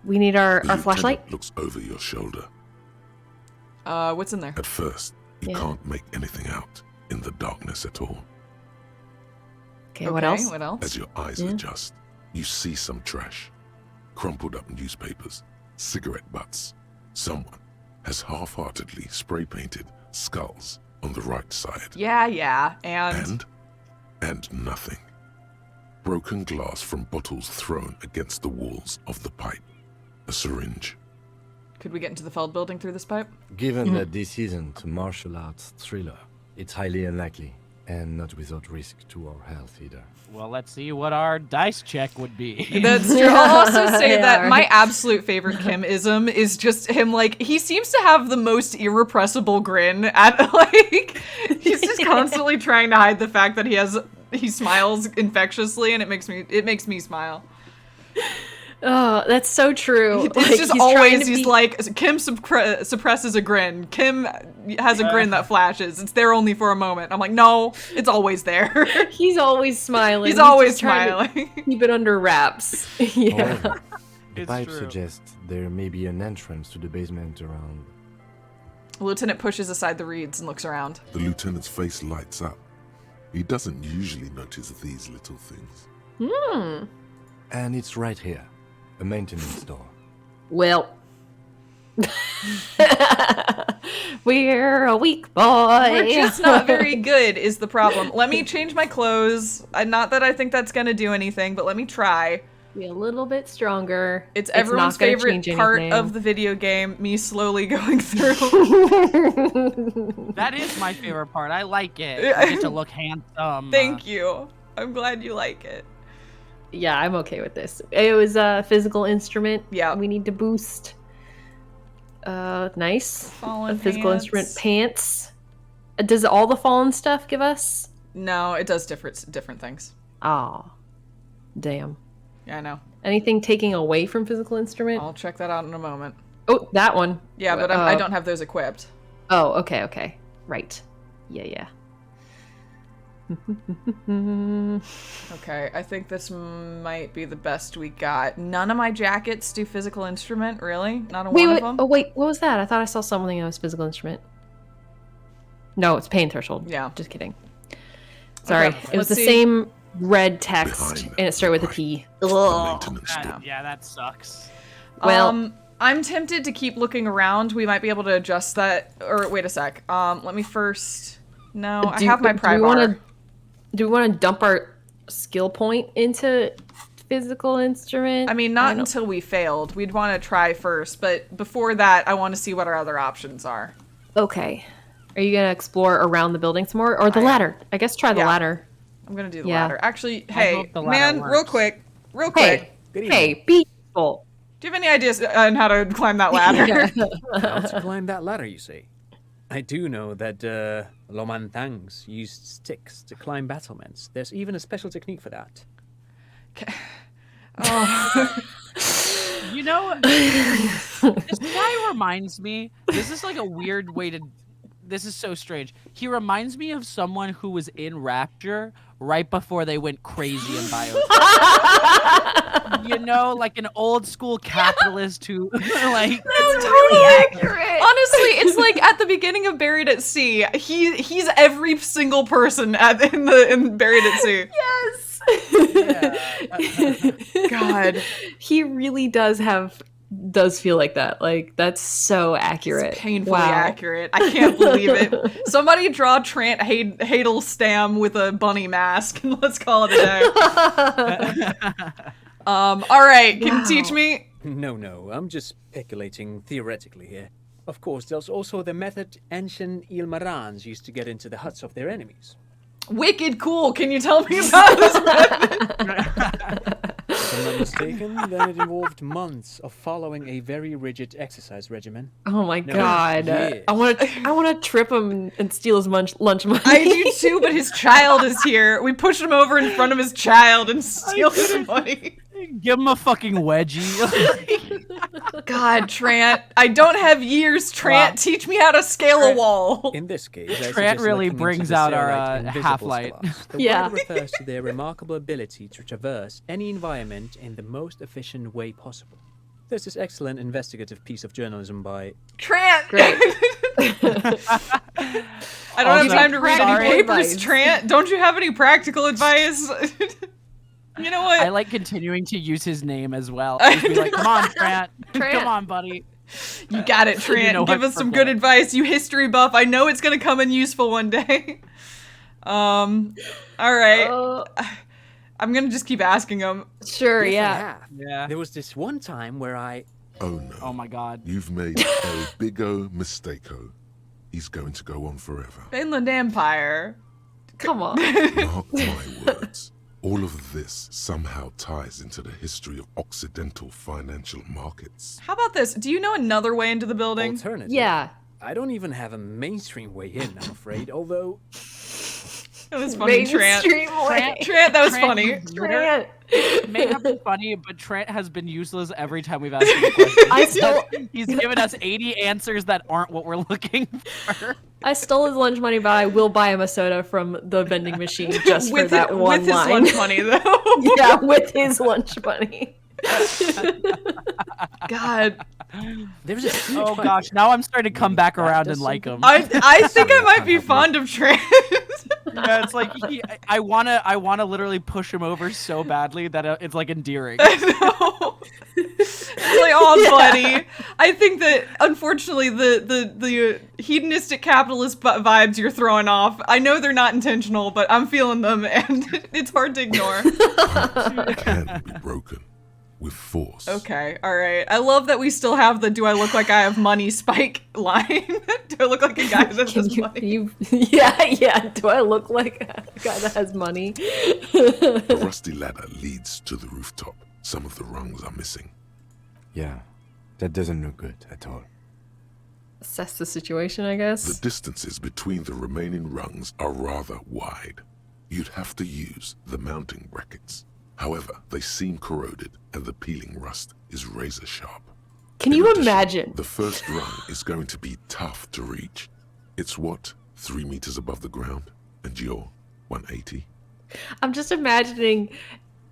We need our The flashlight. lieutenant looks over your shoulder. What's in there? At first, you Yeah. can't make anything out in the darkness at all. Okay, what else? What else? As your eyes Yeah. adjust, you see some trash, crumpled up newspapers, cigarette butts. Someone has half-heartedly spray-painted skulls on the right side. Yeah, and And nothing. Broken glass from bottles thrown against the walls of the pipe. A syringe. could we get into the Feld building through this pipe? Given that this isn't a martial arts thriller, it's highly unlikely, and not without risk to our health either. Well, let's see what our dice check would be. That's true. I'll also say They that are. my absolute favorite Kim-ism is just him, like, he seems to have the most irrepressible grin at, like, he's just constantly trying to hide the fact that he smiles infectiously, and it makes me smile. Oh, that's so true. It's Like, just he's trying always, to he's be- like, Kim suppresses a grin. Kim has a grin that flashes. It's there only for a moment. I'm like, no, it's always there. He's always smiling. He's always just trying to smiling. Keep it under wraps. Yeah. However, The It's pipe true. suggests there may be an entrance to the basement around. The lieutenant pushes aside the reeds and looks around. The lieutenant's face lights up. He doesn't usually notice these little things. And it's right here. A maintenance door. Well. We're a weak boy. We're just not very good is the problem. Let me change my clothes. Not that I think that's going to do anything, but let me try. Be a little bit stronger. It's everyone's not gonna favorite change part anything. of the video game, me slowly going through. That is my favorite part. I like it. I get to look handsome. Thank you. I'm glad you like it. Yeah, I'm okay with this. It was a physical instrument. Yeah. We need to boost. Nice. Fallen a physical pants. instrument pants. Does all the fallen stuff give us? No, it does different things. Oh, damn. Yeah, I know. Anything taking away from physical instrument? I'll check that out in a moment. Oh, that one. Yeah, but I don't have those equipped. Oh, okay. Right. Yeah. Okay, I think this might be the best we got. None of my jackets do physical instrument, really? Not a one of them? Oh, wait, what was that? I thought I saw something that was physical instrument. No, it's pain threshold. Yeah. Just kidding. Sorry. Okay, It was let's the see. same red text, Behind and it started with a right. T. The Ugh. maintenance door. Yeah, that sucks. Well- I'm tempted to keep looking around. We might be able to adjust that. Or wait a sec. Let me first. No, I have my pry bar. Do we want to dump our skill point into physical instrument? I mean, not until we failed. We'd want to try first, but before that, I want to see what our other options are. Okay. Are you gonna explore around the building some more, or the ladder? I guess try the Yeah. ladder. I'm gonna do the Yeah. ladder. Actually, I hey, hope the ladder man, real works. quick. Hey, Good hey, Peephole. Do you have any ideas on how to climb that ladder? How to climb that ladder, you see? I do know that Lomantangs used sticks to climb battlements. There's even a special technique for that. You know, this guy reminds me. This is like a weird way to. This is so strange. He reminds me of someone who was in Rapture right before they went crazy in biotech. You know, like an old school capitalist who, like. Totally accurate. Honestly, it's like at the beginning of Buried at Sea. He's every single person in Buried at Sea. Yes. God, He really does feel like that. Like, that's so accurate. it's painfully Wow. accurate. I can't believe it. Somebody draw Trant Hadelstam with a bunny mask and let's call it a day. All right, can you teach me? No, I'm just speculating theoretically here. Of course, there's also the method ancient Ilmarans used to get into the huts of their enemies. Wicked cool. Can you tell me about this? If I'm not mistaken, then it involved months of following a very rigid exercise regimen. Oh my No, god. yes. I want to trip him and steal his lunch money. I do too, but his child is here. We push him over in front of his child and steal his money. Give him a fucking wedgie. God, Trant. I don't have years, Trant. Wow. Teach me how to scale a wall. In this case, I Trant suggest really looking brings into the out our, Serite Invisible half-light. class. The Yeah. word refers to their remarkable ability to traverse any environment in the most efficient way possible. There's this excellent investigative piece of journalism by... Trant! Great. I don't have time to read any Sorry. papers, Advice. Trant. Don't you have any practical advice? You know what? I like continuing to use his name as well. Just be like, come on, Trant. Trant. Come on, buddy. You got it, Trant. know Give what, us some purple. good advice. You history buff. I know it's gonna come in useful one day. All right. I'm gonna just keep asking him. Sure, Yes, I yeah. have. Yeah. There was this one time where I... Oh no. Oh my god. You've made a big-o mistake-o. He's going to go on forever. Finland Empire. Come on. Mark my words. All of this somehow ties into the history of Occidental financial markets. How about this? Do you know another way into the building? Alternative. Yeah. I don't even have a mainstream way in, I'm afraid, although... That was funny, Trant. Mainstream way. Trant, that was Trant, funny. you Trant. It may not be funny, but Trent has been useless every time we've asked him a question. I stole He's given us 80 answers that aren't what we're looking for. I stole his lunch money, but I will buy him a soda from the vending machine just for that one with his line. lunch money, though. Yeah, with his lunch money. God. There's a huge Oh fight. gosh, now I'm starting to come back around and does like him. I think I might be fond of Trent. Yeah, it's like I wanna literally push him over so badly that it's like endearing. I know. It's like, oh, buddy. I think that unfortunately the hedonistic capitalist vibes you're throwing off, I know they're not intentional, but I'm feeling them, and it's hard to ignore. Can be broken with force. Okay, all right. I love that we still have the "Do I look like I have money?" Spike line. Do I look like a guy that has money? Yeah. Do I look like a guy that has money? The rusty ladder leads to the rooftop. Some of the rungs are missing. Yeah, that doesn't look good at all. Assess the situation, I The guess. distances between the remaining rungs are rather wide. You'd have to use the mounting brackets. However, they seem corroded and the peeling rust is razor sharp. Can In you addition, imagine? The first rung is going to be tough to reach. It's what, 3 meters above the ground? And you're 180? I'm just imagining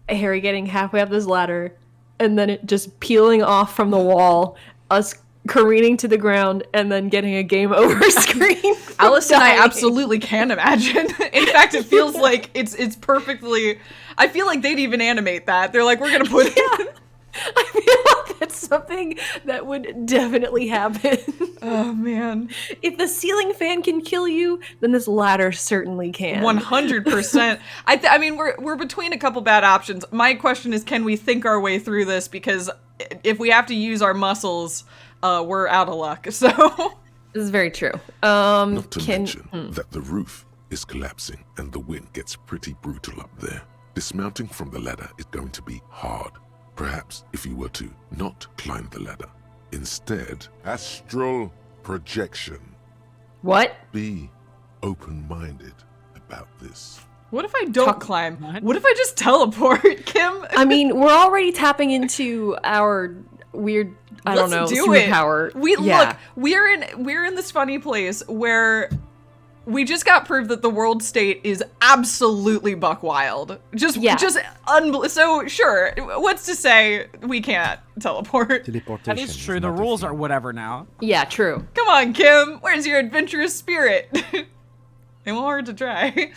Harry getting halfway up this ladder and then it just peeling off from the wall, us careening to the ground, and then getting a game over screen. Allison, I absolutely can imagine. In fact, it feels like it's perfectly. I feel like they'd even animate that. They're like, we're gonna put it. I feel like that's something that would definitely happen. Oh man, If the ceiling fan can kill you, then this ladder certainly can. 100%. I mean, we're between a couple bad options. My question is, can we think our way through this? Because if we have to use our muscles, we're out of luck. So This is very true. Not to mention that the roof is collapsing and the wind gets pretty brutal up there. Dismounting from the ladder is going to be hard. Perhaps if you were to not climb the ladder. Instead, astral projection. What? Be open-minded about this. what if I don't climb? What if I just teleport, Kim? I mean, we're already tapping into our weird, I don't know, Let's do it. superpower. Look, we're in this funny place where we just got proof that the world state is absolutely buck wild. So sure, what's to say we can't teleport? Teleportation That is is true. The not a rules thing. are whatever now. Yeah, true. Come on, Kim. Where's your adventurous spirit? It won't hurt to try.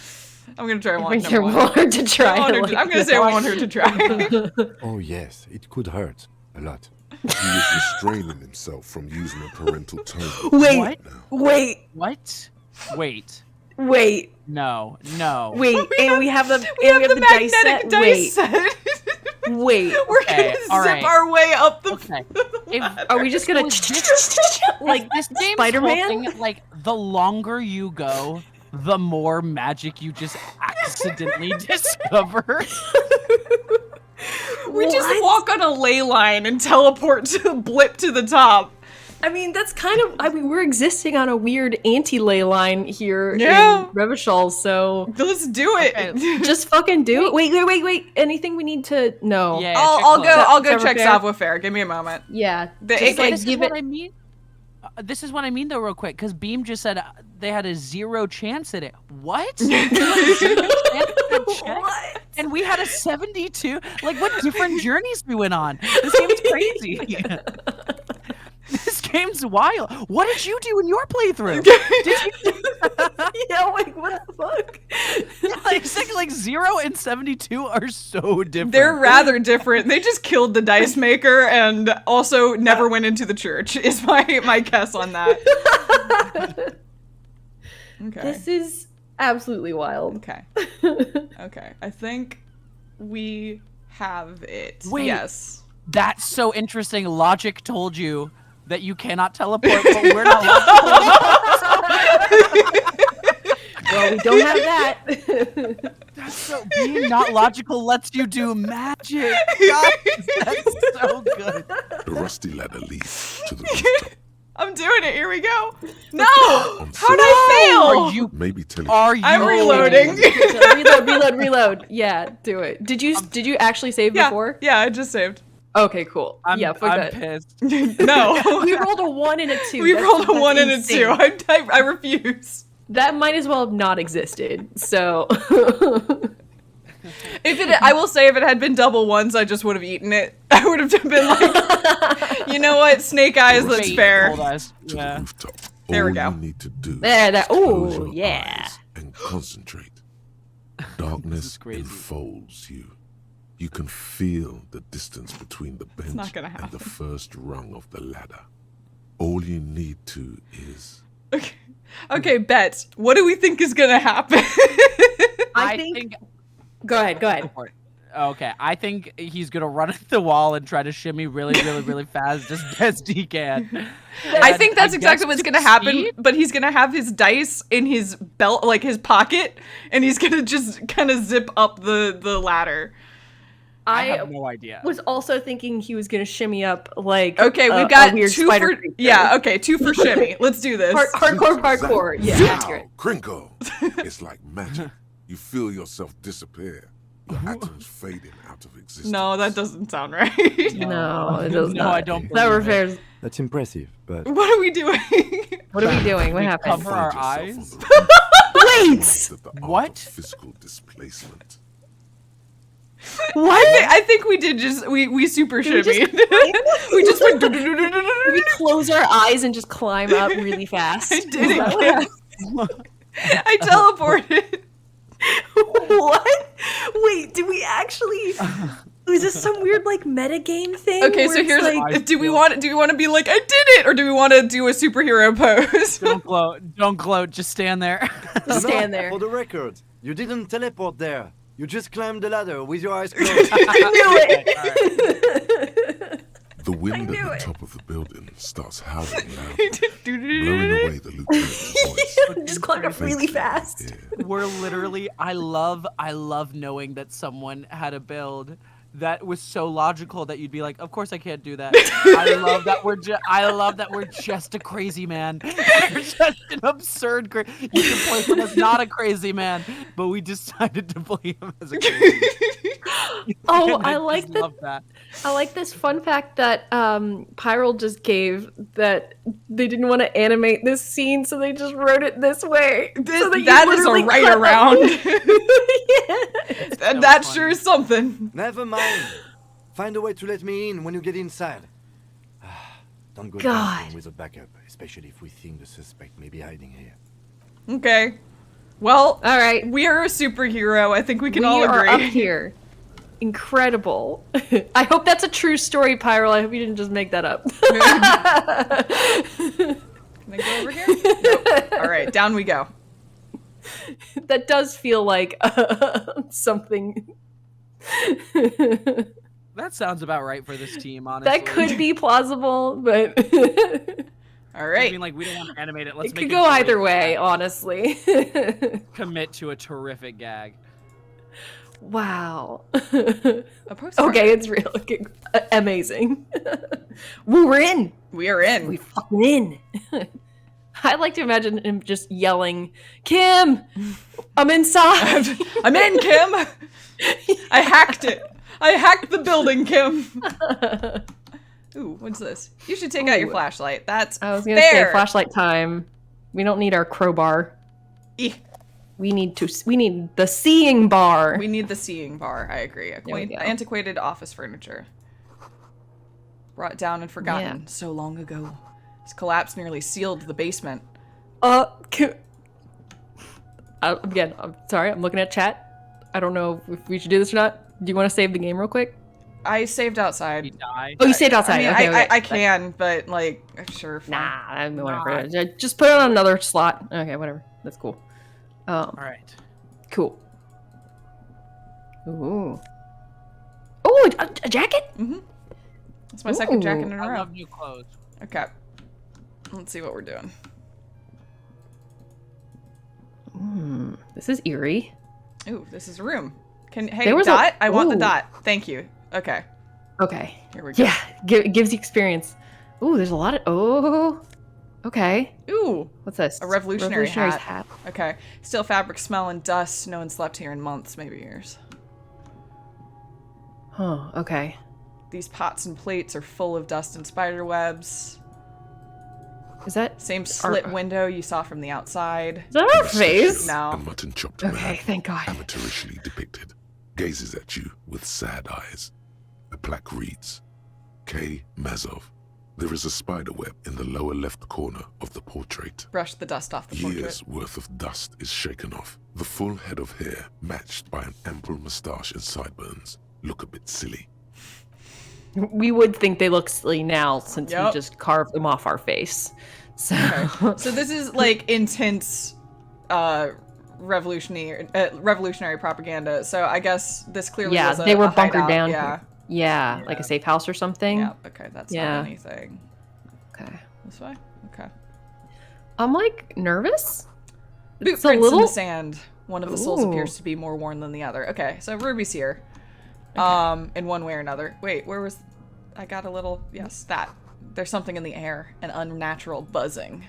I'm gonna try one. You're hard to try. I'm gonna say I want her to try. Oh yes, it could hurt a lot. He is restraining himself from using a parental tone. Wait, right now. wait, What? Wait. wait, No. wait, and we have the we have the dice magnetic set. dice set. Wait, We're Okay, gonna all zip right. our way up the. Okay. If, are we just gonna like this game's Spider-Man? whole thing, like the longer you go, the more magic you just accidentally discover. We just What? walk on a ley line and teleport to blip to the top. I mean, that's kind of. I mean, we're existing on a weird anti-ley line here Yeah. in Revachol, so Let's do it. Okay. just fucking do it. Wait. Anything we need to know? Yeah. I'll go Savoir check faire? savoir faire. Give me a moment. Yeah. The- just, like, This is give what it. I mean. This is what I mean, though, real quick, because Beam just said they had a 0 chance at it. What? What? And we had a 72. Like, what different journeys we went on? This game's crazy. This game's wild. What did you do in your playthrough? Yeah, like what the fuck? like 0 and 72 are so different. They're rather different. They just killed the dice maker and also never went into the church. Is my guess on that. Okay. This is absolutely wild. Okay. Okay. I think we have it. Wait. Yes. That's so interesting. Logic told you that you cannot teleport, but we're not allowed Well, we don't have that. That's so being not logical lets you do magic. God, that's so good. The rusty ladder leads to the rooftop. I'm doing it. Here we go. No! How'd I fail? Are you? Maybe tell Are you? I'm reloading. reload. Yeah, do it. Did you actually save before? Yeah, I just saved. Okay, cool. I'm fuck that. pissed. No. We rolled a 1 and a 2. We rolled a That's 1 and a insane. 2. I refuse. That might as well have not existed. So I will say, if it had been double ones, I just would have eaten it. I would have been like, you know what, snake eyes, that's fair. To the Yeah. rooftop. There we All go. you need to do There, is ooh, close your yeah. eyes and concentrate. Darkness is crazy. enfolds you. You can feel the distance between the bench not gonna and the happen. first rung of the ladder. All you need to is Okay, bets. What do we think is gonna happen? I think. Go ahead. Okay, I think he's gonna run at the wall and try to shimmy really fast, just best he can. I think that's I exactly guess what's gonna happen, succeed? but he's gonna have his dice in his belt, like his pocket, and he's gonna just kind of zip up the ladder. I have no idea. was also thinking he was gonna shimmy up like. Okay, we've a got weird 2 spider for creature. yeah. Okay, 2 for shimmy. Let's do this. Hardcore parkour. Yeah, Zow, accurate. crinkle. It's like magic. You feel yourself disappear. Your atoms fading out of existence. No, that doesn't sound right. No, it does No, not. I don't That believe it. refers. That's impressive, but What are we doing? What are we doing? What happened? cover our Find eyes? yourself on the Wait! master the art What? of physical displacement. I think we did just we super Did we just shimmied. We just went. Did we close our eyes and just climb up really fast? I did it. I teleported. What? Wait, did we actually? Was this some weird like metagame thing? Okay, where so it's here's like, do we want to be like I did it, or do we want to do a superhero pose? Don't gloat, just stand there. just stand there. For the record, you didn't teleport there. You just climbed the ladder with your eyes closed. I knew it. The wind knew at the it. top of the building starts howling loudly, blowing away the lieutenant's voice. Just climbed up really Faintly fast. in the air. We're literally I love knowing that someone had a build that was so logical that you'd be like, of course I can't do that. I love that we're just a crazy man. We're just an absurd you can play him as not a crazy man, but we decided to play him as a crazy man. Oh, And I just like love that. I like this fun fact that Pyrrole just gave that they didn't want to animate this scene, so they just wrote it this way. So that you That is a literally right cut around. Yeah. That funny. sure is something. Never mind. Find a way to let me in when you get inside. Don't go God. dancing with a backup, especially if we think the suspect may be hiding here. Okay. Well, All right, we are a superhero. I think we can we all are agree. up here. Incredible. I hope that's a true story, Pyrrole. I hope you didn't just make that up. Can I go over here? Nope. All right, down we go. That does feel like something. That sounds about right for this team, honestly. That could be plausible, but All I right. mean, like, we don't want to animate it. Let's it make could go either great. way, honestly. Commit to a terrific gag. Wow. A postcard. Okay, it's real. Okay, amazing. Woo, we're in. We are in. We fucking in. I like to imagine him just yelling, "Kim, I'm inside." I'm in, Kim. I hacked it. I hacked the building, Kim. Ooh, what's this? You should take out your Ooh. flashlight. That's I was gonna fair. say flashlight time. We don't need our crowbar. Eh, We need the seeing bar. We need the seeing bar. I agree. we go. Antiquated office furniture. Brought down and forgotten Yeah. so long ago. This collapse nearly sealed the basement. Again, I'm sorry. I'm looking at chat. I don't know if we should do this or not. Do you want to save the game real quick? I saved He outside. died. Oh, you saved outside. I mean, okay, okay. I can, but like, sure. Fine. Nah, I mean, whatever. Just put it on another slot. Okay, whatever. That's cool. All right. Cool. Ooh. Oh, a jacket? It's my second jacket in a I row. love new clothes. Okay. Let's see what we're doing. This is eerie. Ooh, this is a room. Hey, There was dot? a- I want the ooh. dot. Thank you. Okay. Okay. Here we go. Yeah, it gives you experience. Ooh, there's a lot of. Oh. Okay. Ooh. What's this? A revolutionary Revolutionary's hat. Okay. Still fabric smell and dust. No one slept here in months, maybe years. Huh. Okay. These pots and plates are full of dust and spider webs. Is that Same slit window you saw from the outside. our face? A No. mutton chopped Okay, man, thank God. amateurishly depicted. gazes at you with sad eyes. The plaque reads, K. Mazov. There is a spider web in the lower left corner of the portrait. Brush the dust off the portrait. Years' worth of dust is shaken off. The full head of hair, matched by an ample moustache and sideburns, look a bit silly. We would think they look silly now since we Yep. just carved them off our face. So, So this is like intense revolutionary propaganda. So I guess this clearly yeah, was they were a bunkered hideout. down. Yeah. Yeah, like a safe house or something. Yeah. Okay, that's Yeah. not anything. Okay. This way. Okay. I'm like nervous. Boot It's a prints in little- the sand. One of the souls Ooh. appears to be more worn than the other. Okay, so Ruby's here. In one way or another. Wait, where was... I got a little... Yes, that. There's something in the air. An unnatural buzzing.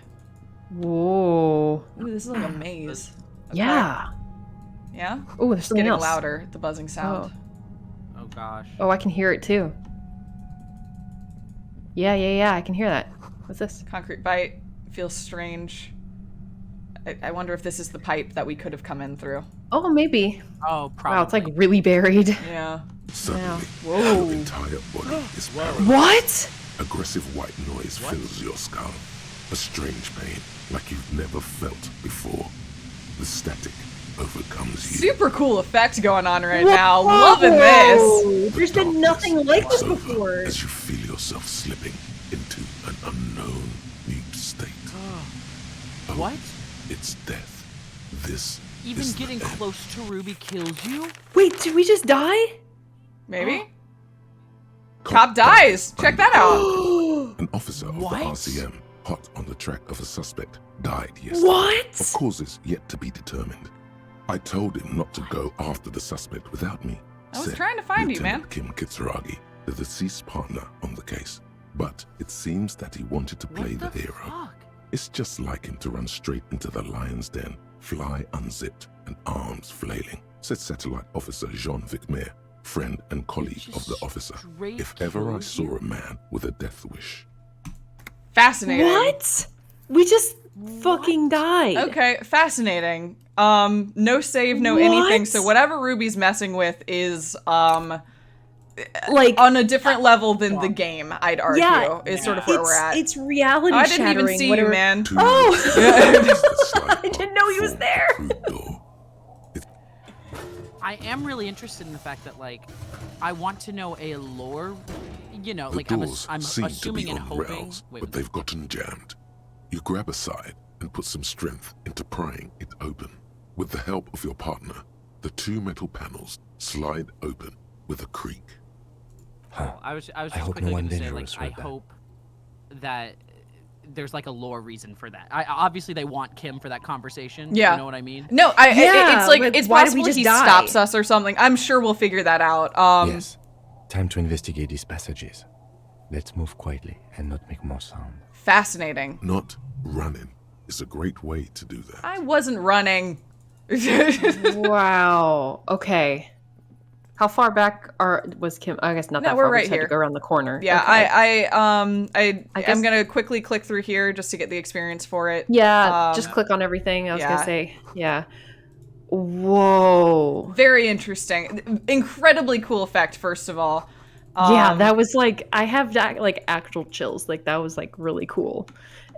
Whoa. Ooh, this is like a maze. Okay. Yeah. Yeah? Oh, there's It's something getting else. louder, the buzzing sound. Oh gosh. Oh, I can hear it too. Yeah, I can hear that. What's this? Concrete bite. Feels strange. I wonder if this is the pipe that we could have come in through. Oh, maybe. Oh, probably. Wow, it's like really buried. Yeah. Suddenly, Whoa. your entire body is paralyzed. What? Aggressive white noise fills your skull. A strange pain like you've never felt before. The static overcomes you. Super cool effect going on right now. Loving this. The There's been nothing darkness like takes this over before. As you feel yourself slipping into an unknown new state. Oh, What? it's death. This Even is the getting end. close to Ruby kills you? Wait, did we just die? Maybe? Cop dies. Check that out. An officer of What? the RCM, hot on the track of a suspect, died yesterday. Of What? causes yet to be determined. I told him not to go after the suspect without me. I was said trying to find you, man. Lieutenant Kim Kitsuragi, the deceased partner on the case. But it seems that he wanted to play What the the hero. fuck? It's just like him to run straight into the lion's den, fly unzipped and arms flailing, said Satellite Officer Jean-Vic Mayer, friend and colleague of the officer. Straight If ever I kills saw you? a man with a death wish. Fascinating. What? We just fucking died. Okay, fascinating. No save, no anything. What? So whatever Ruby's messing with is Like, on a different level than the game, I'd argue, Yeah, is sort of where we're at. it's reality I didn't shattering. even see whatever. you, man. Oh! I I didn't know he was there. I am really interested in the fact that, like, I want to know a lore, you know, The like, I'm doors assuming seem to be and on hoping. rails, Wait, but they've gotten jammed. You grab a side and put some strength into prying it open. With the help of your partner, the two metal panels slide open with a creak. I was I just hope quickly no one going to say, like, dangerous I read that. hope that there's, like, a lore reason for that. Obviously, they want Kim for that conversation. Yeah. You know what I mean? No, Yeah, it's like, like, it's why did we possible just he die? stops us or something. I'm sure we'll figure that out. Yes. Time to investigate these passages. Let's move quietly and not make more sound. Fascinating. Not running is a great way to do that. I wasn't running. Wow. Okay. How far back was Kim? I guess not No, that we're far. right We just had here. to go around the corner. Yeah, Okay. I'm guess- gonna quickly click through here just to get the experience for it. Yeah, just click on everything. I was yeah. gonna say. Yeah. Whoa. Very interesting. Incredibly cool effect, first of all. Yeah, that was like, I have like actual chills. Like, that was like really cool.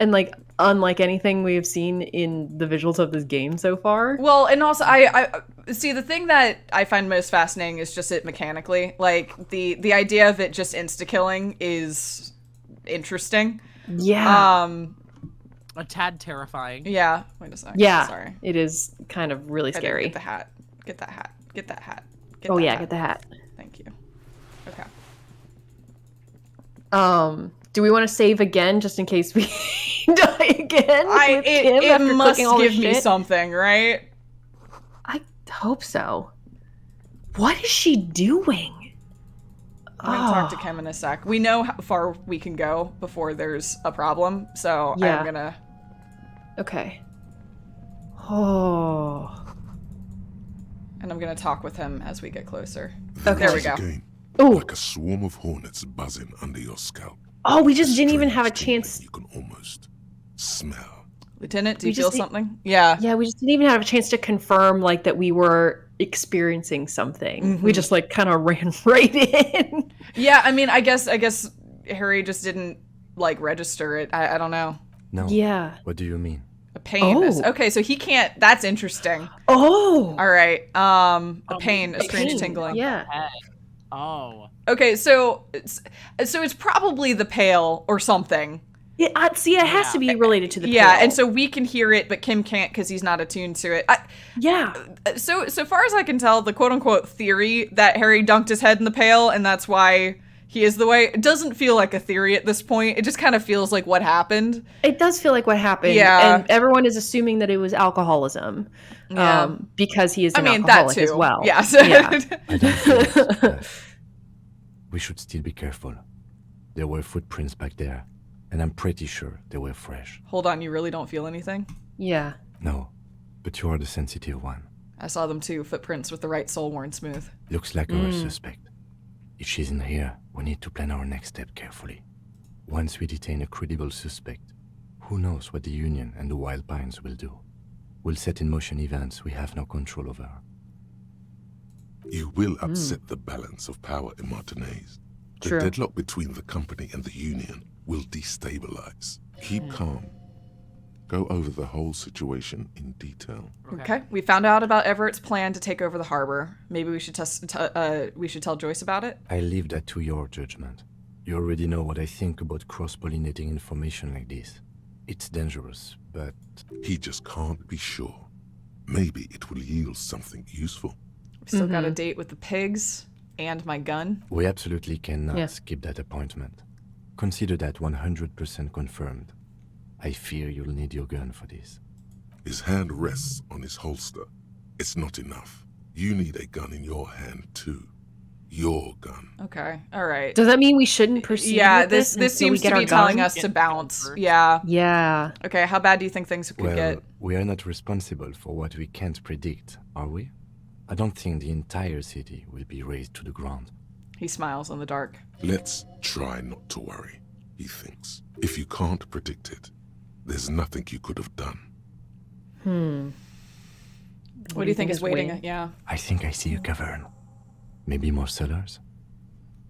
And like, unlike anything we have seen in the visuals of this game so far. Well, and also I see, the thing that I find most fascinating is just it mechanically. Like the idea of it just insta-killing is interesting. Yeah. A tad terrifying. Yeah. Wait a second. Yeah. Sorry. It is kind of really Gotta scary. Get the hat. Get that hat. Get that hat. Oh that yeah, hat. get the hat. Thank you. Okay. Do we want to save again just in case we die again? with Kim It after must clicking all this give me shit? something, right? I hope so. What is she doing? I'm gonna talk to Kim in a sec. We know how far we can go before there's a problem, so Yeah. I'm gonna. Okay. Oh. And I'm gonna talk with him as we get closer. There There we is go. again, Ooh. like a swarm of hornets buzzing under your scalp. Oh, we just didn't even Strange have a tingling chance. You can almost smell. Lieutenant, do We you feel just need- something? Yeah. Yeah, we just didn't even have a chance to confirm like that we were experiencing something. We just like kind of ran right in. Yeah, I mean, I guess Harry just didn't like register it. I don't know. No. Yeah. What do you mean? A pain. Oh. Okay, so he can't. That's interesting. Oh. All right. A pain, a strange pain, tingling. Yeah. Oh. Okay, so it's probably the pail or something. Yeah, see, it has to be related to the Yeah, pail. and so we can hear it, but Kim can't because he's not attuned to it. Yeah. So far as I can tell, the quote unquote theory that Harry dunked his head in the pail and that's why he is the way, it doesn't feel like a theory at this point. It just kind of feels like what happened. It does feel like what happened. Yeah. And everyone is assuming that it was alcoholism. Yeah. Because he is an that alcoholic too. as well. Yes. Yeah. I don't think it's, but we should still be careful. There were footprints back there, and I'm pretty sure they were fresh. Hold on, you really don't feel anything? Yeah. No, but you are the sensitive one. I saw them too, footprints with the right sole worn smooth. Looks like our suspect. If she's in here, we need to plan our next step carefully. Once we detain a credible suspect, who knows what the Union and the Wild Pines will do? We'll set in motion events we have no control over. You will upset the balance of power in Martinez. The True. deadlock between the company and the Union will destabilize. Keep calm. Go over the whole situation in detail. Okay. We found out about Everett's plan to take over the harbor. Maybe we should tell Joyce about it. I leave that to your judgment. You already know what I think about cross-pollinating information like this. It's dangerous, but He just can't be sure. Maybe it will yield something useful. We still got a date with the pigs and my gun. we absolutely cannot Yeah. skip that appointment. Consider that 100% confirmed. I fear you'll need your gun for this. His hand rests on his holster. It's not enough. You need a gun in your hand too. Your gun. Okay. All right. Does that mean we shouldn't proceed Yeah, with this until we seems get to our be telling gun? us to Get bounce. first. Yeah. Yeah. Okay, how bad do you think things could Well, get? we are not responsible for what we can't predict, are we? I don't think the entire city will be razed to the ground. He smiles in the dark. Let's try not to worry, he thinks. If you can't predict it, there's nothing you could have done. What do you think is waiting? Yeah. I think I see a cavern. Maybe more cellars?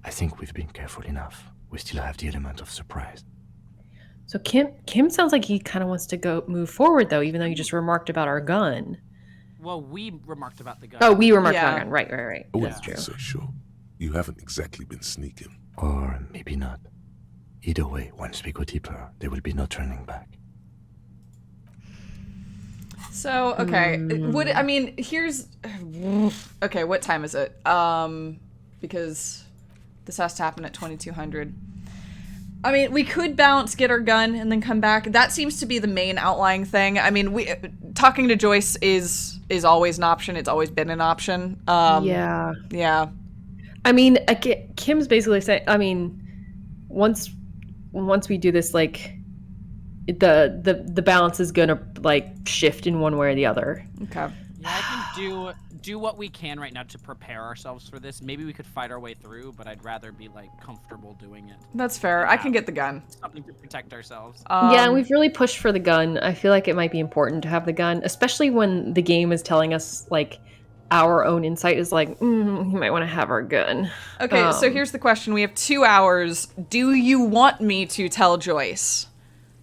I think we've been careful enough. We still have the element of surprise. So Kim sounds like he kind of wants to move forward though, even though you just remarked about our gun. Well, we remarked about the gun. Oh, we remarked Yeah. about our gun. Right. I That's wouldn't true. be so sure. You haven't exactly been sneaking. Or maybe not. Either way, once we go deeper, there will be no turning back. So, okay. Here's okay, what time is it? Because this has to happen at 2200. I mean, we could bounce, get our gun, and then come back. That seems to be the main outlying thing. I mean, talking to Joyce is always an option. It's always been an option. Yeah. Yeah. I mean, Kim's basically saying, I mean, once we do this, like, the balance is gonna like shift in one way or the other. Okay. Yeah, I can do what we can right now to prepare ourselves for this. Maybe we could fight our way through, but I'd rather be like comfortable doing it. That's fair. I can get the gun. Something to protect ourselves. Yeah, and we've really pushed for the gun. I feel like it might be important to have the gun, especially when the game is telling us like our own insight is like, you might want to have our gun. Okay, so here's the question. We have 2 hours. Do you want me to tell Joyce?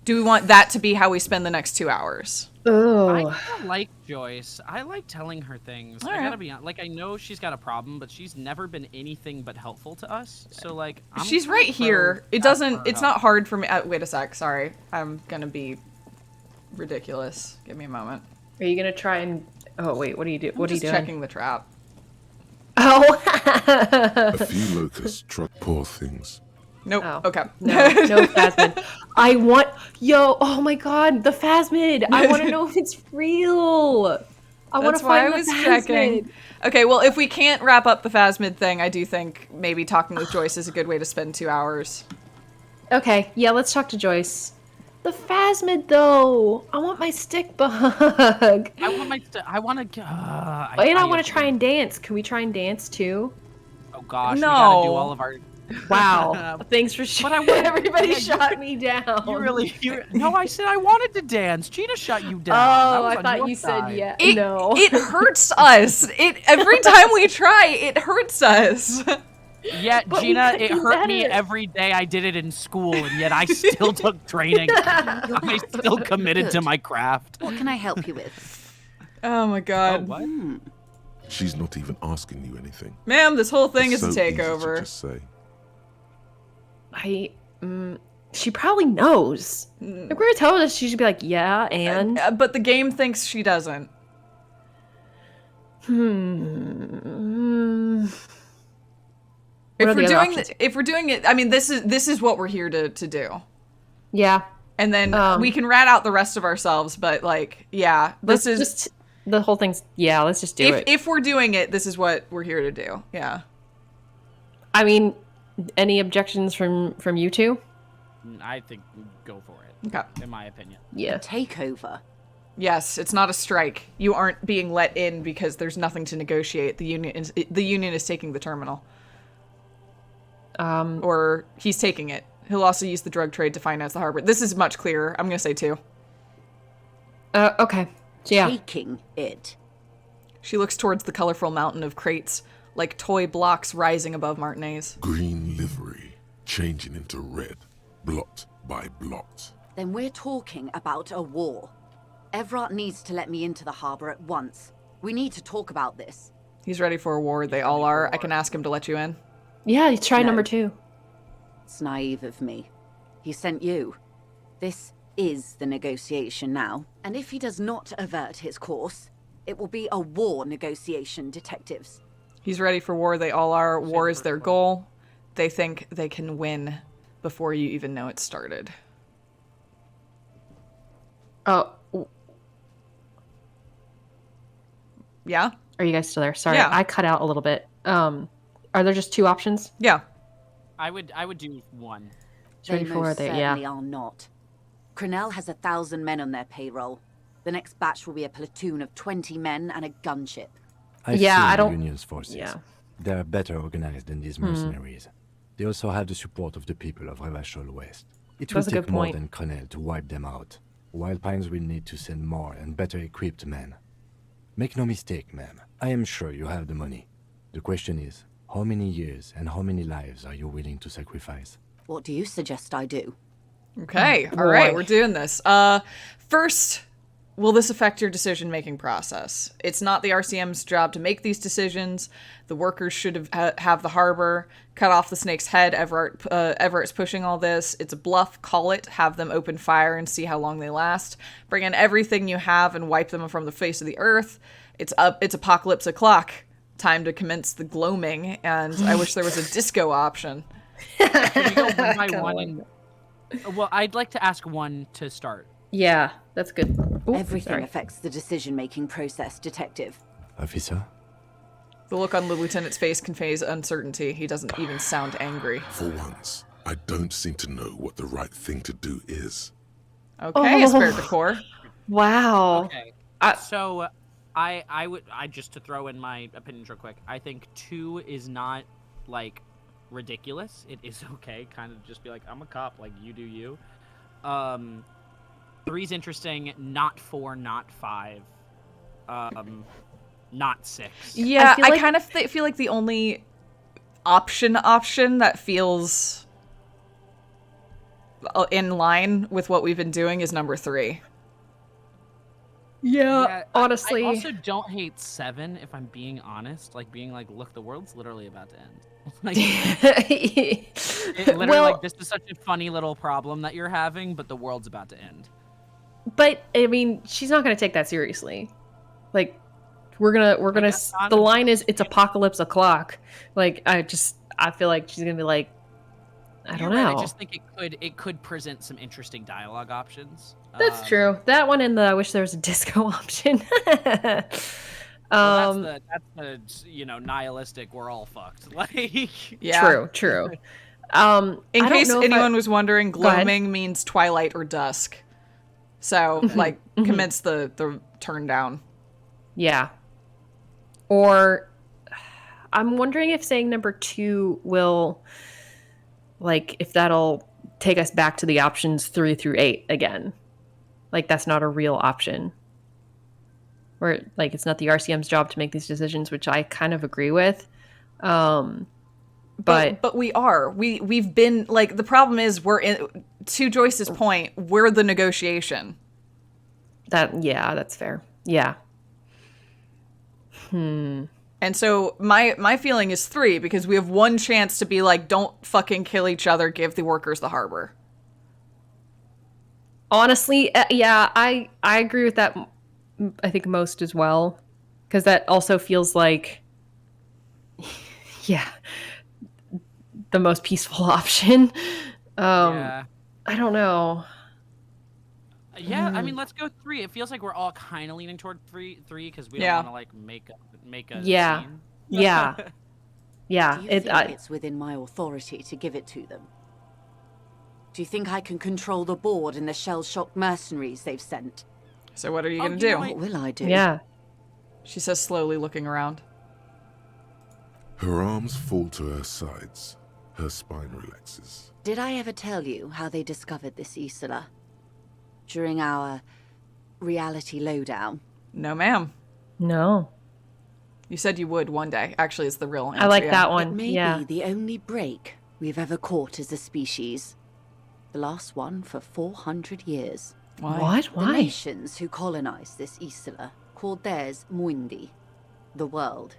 Do we want that to be how we spend the next 2 hours? I Oh, kinda like Joyce. I like telling her things. I Alright. gotta be honest. Like, I know she's got a problem, but she's never been anything but helpful to us. So, like, I'm She's kinda right pro here. It that doesn't. for It's help. not hard for me. Wait a sec. Sorry. I'm gonna be ridiculous. Give me a moment. are you gonna try and? Oh wait, what are you doing? What are you Just doing? checking the trap. Oh. A few locusts truck poor things. Nope. Oh. Okay. No phasmid. I want oh my god, the phasmid. I want to know if it's real. I want That's to why find I the was phasmid. checking. Okay. Well, if we can't wrap up the phasmid thing, I do think maybe talking with Joyce is a good way to spend 2 hours. Okay, yeah, let's talk to Joyce. The phasmid though. I want my stick bug. I want my. I want to. And I want to try and dance. Can we try and dance too? Oh gosh. No. We gotta do all of our. Wow. Thanks for But I wanted- everybody yeah, shot me down. No, I said I wanted to dance. Gina shut you down. Oh, was I on thought your you side. said yeah. It, no. it hurts us. Every time we try, it hurts us. Yeah, But we Gina, could it do hurt me better. every day I did it in school, and yet I still took training. I still committed to my craft. What can I help you with? Oh my god. what? She's not even asking you anything. Ma'am, this whole thing It's is a so easy to takeover. just say. She probably knows. If we're gonna tell her, she should be like, yeah, and But the game thinks she doesn't. What are the other options? If we're doing it, I mean, this is what we're here to do. Yeah. And then we can rat out the rest of ourselves, but like, yeah, Let's just the whole thing's let's just do it. if we're doing it, this is what we're here to do. Yeah. I mean, any objections from you two? I think go for it, Okay. in my opinion. Yeah. Takeover. Yes, it's not a strike. You aren't being let in because there's nothing to negotiate. The union is taking the terminal. Or he's taking it. He'll also use the drug trade to finance the harbor. This is much clearer. I'm gonna say 2. Okay. So, yeah. Taking it. She looks towards the colorful mountain of crates, like toy blocks rising above Martinez. Green livery, changing into red, blot by blot. Then we're talking about a war. Evrart needs to let me into the harbor at once. We need to talk about this. He's ready for a war. They all are. I can ask him to let you in. Yeah, try No. number 2. It's naive of me. He sent you. This is the negotiation now. And if he does not avert his course, it will be a war negotiation, detectives. He's ready for war. They all are. War is their goal. They think they can win before you even know it started. Oh, Yeah? are you guys still there? Sorry, Yeah. I cut out a little bit. Are there just 2 options? Yeah. I would do 1. Ready They for most they- certainly are not. Crenell has 1,000 men on their payroll. The next batch will be a platoon of 20 men and a gunship. I've Yeah, seen I the don't- Union's forces. yeah. They are better organized than these mercenaries. They also have the support of the people of Revachol West. It will That's a good take more point. than Crenell to wipe them out. Wild Pines will need to send more and better equipped men. Make no mistake, ma'am. I am sure you have the money. The question is, how many years and how many lives are you willing to sacrifice? What do you suggest I do? Okay. All right. boy. We're doing this. First, will this affect your decision-making process? It's not the RCM's job to make these decisions. The workers should have the harbor, cut off the snake's head. Everett's pushing all this. It's a bluff. Call it. Have them open fire and see how long they last. Bring in everything you have and wipe them from the face of the earth. It's apocalypse o'clock. Time to commence the gloaming. And I wish there was a disco option. Can we go one by one? Well, I'd like to ask one to start. Yeah, that's good. Ooh, Everything sorry. affects the decision-making process, detective. Officer? The look on the lieutenant's face conveys uncertainty. He doesn't even sound angry. For once, I don't seem to know what the right thing to do is. Okay, Oh. Esprit de Corps. Wow. Okay. I- So, I just to throw in my opinions real quick. I think 2 is not like ridiculous. It is okay. Kind of just be like, I'm a cop. Like you do you. 3's interesting. Not 4. Not 5. Not 6. Yeah, feel I like- kind of feel like the only option that feels in line with what we've been doing is number 3. Yeah, honestly. I also don't hate 7, if I'm being honest. Like, being like, look, the world's literally about to end. Like, it literally, Well- like, this is such a funny little problem that you're having, but the world's about to end. But I mean, she's not gonna take that seriously. Like, we're gonna. guess not. The line is, "It's apocalypse o'clock." Like, I feel like she's gonna be like, I don't You're right, know. I just think it could present some interesting dialogue options. That's true. That one and the I wish there was a disco option. Well, that's the nihilistic. We're all fucked. Like, Yeah. True. In I don't case know if anyone was wondering, Go ahead. gloaming means twilight or dusk. So, like, commence the turn down. Yeah. Or I'm wondering if saying number 2 will like if that'll take us back to the options 3 through 8 again. Like that's not a real option. Where like it's not the RCM's job to make these decisions, which I kind of agree with. But we are. We've been like the problem is we're in, to Joyce's point, we're the negotiation. That's fair. Yeah. And so my feeling is 3 because we have one chance to be like, don't fucking kill each other, give the workers the harbor. Honestly, yeah, I agree with that. I think most as well, because that also feels like, yeah, the most peaceful option. Yeah. I don't know. Yeah, I mean, let's go 3. It feels like we're all kind of leaning toward 3 because we don't want to like make a yeah, scene. yeah. Do you think it's within my authority to give it to them? Do you think I can control the board and the shell-shocked mercenaries they've sent? So what are you going to do? What will I do? Yeah. She says slowly, looking around. Her arms fall to her sides. Her spine relaxes. Did I ever tell you how they discovered this Isola? During our reality lowdown? No, ma'am. No. You said you would one day. Actually, it's the real answer. I like that one. It may be the only break we've ever caught as a species. The last one for 400 years. Why? What? The Why? nations who colonized this Isola called theirs Muindi, the world.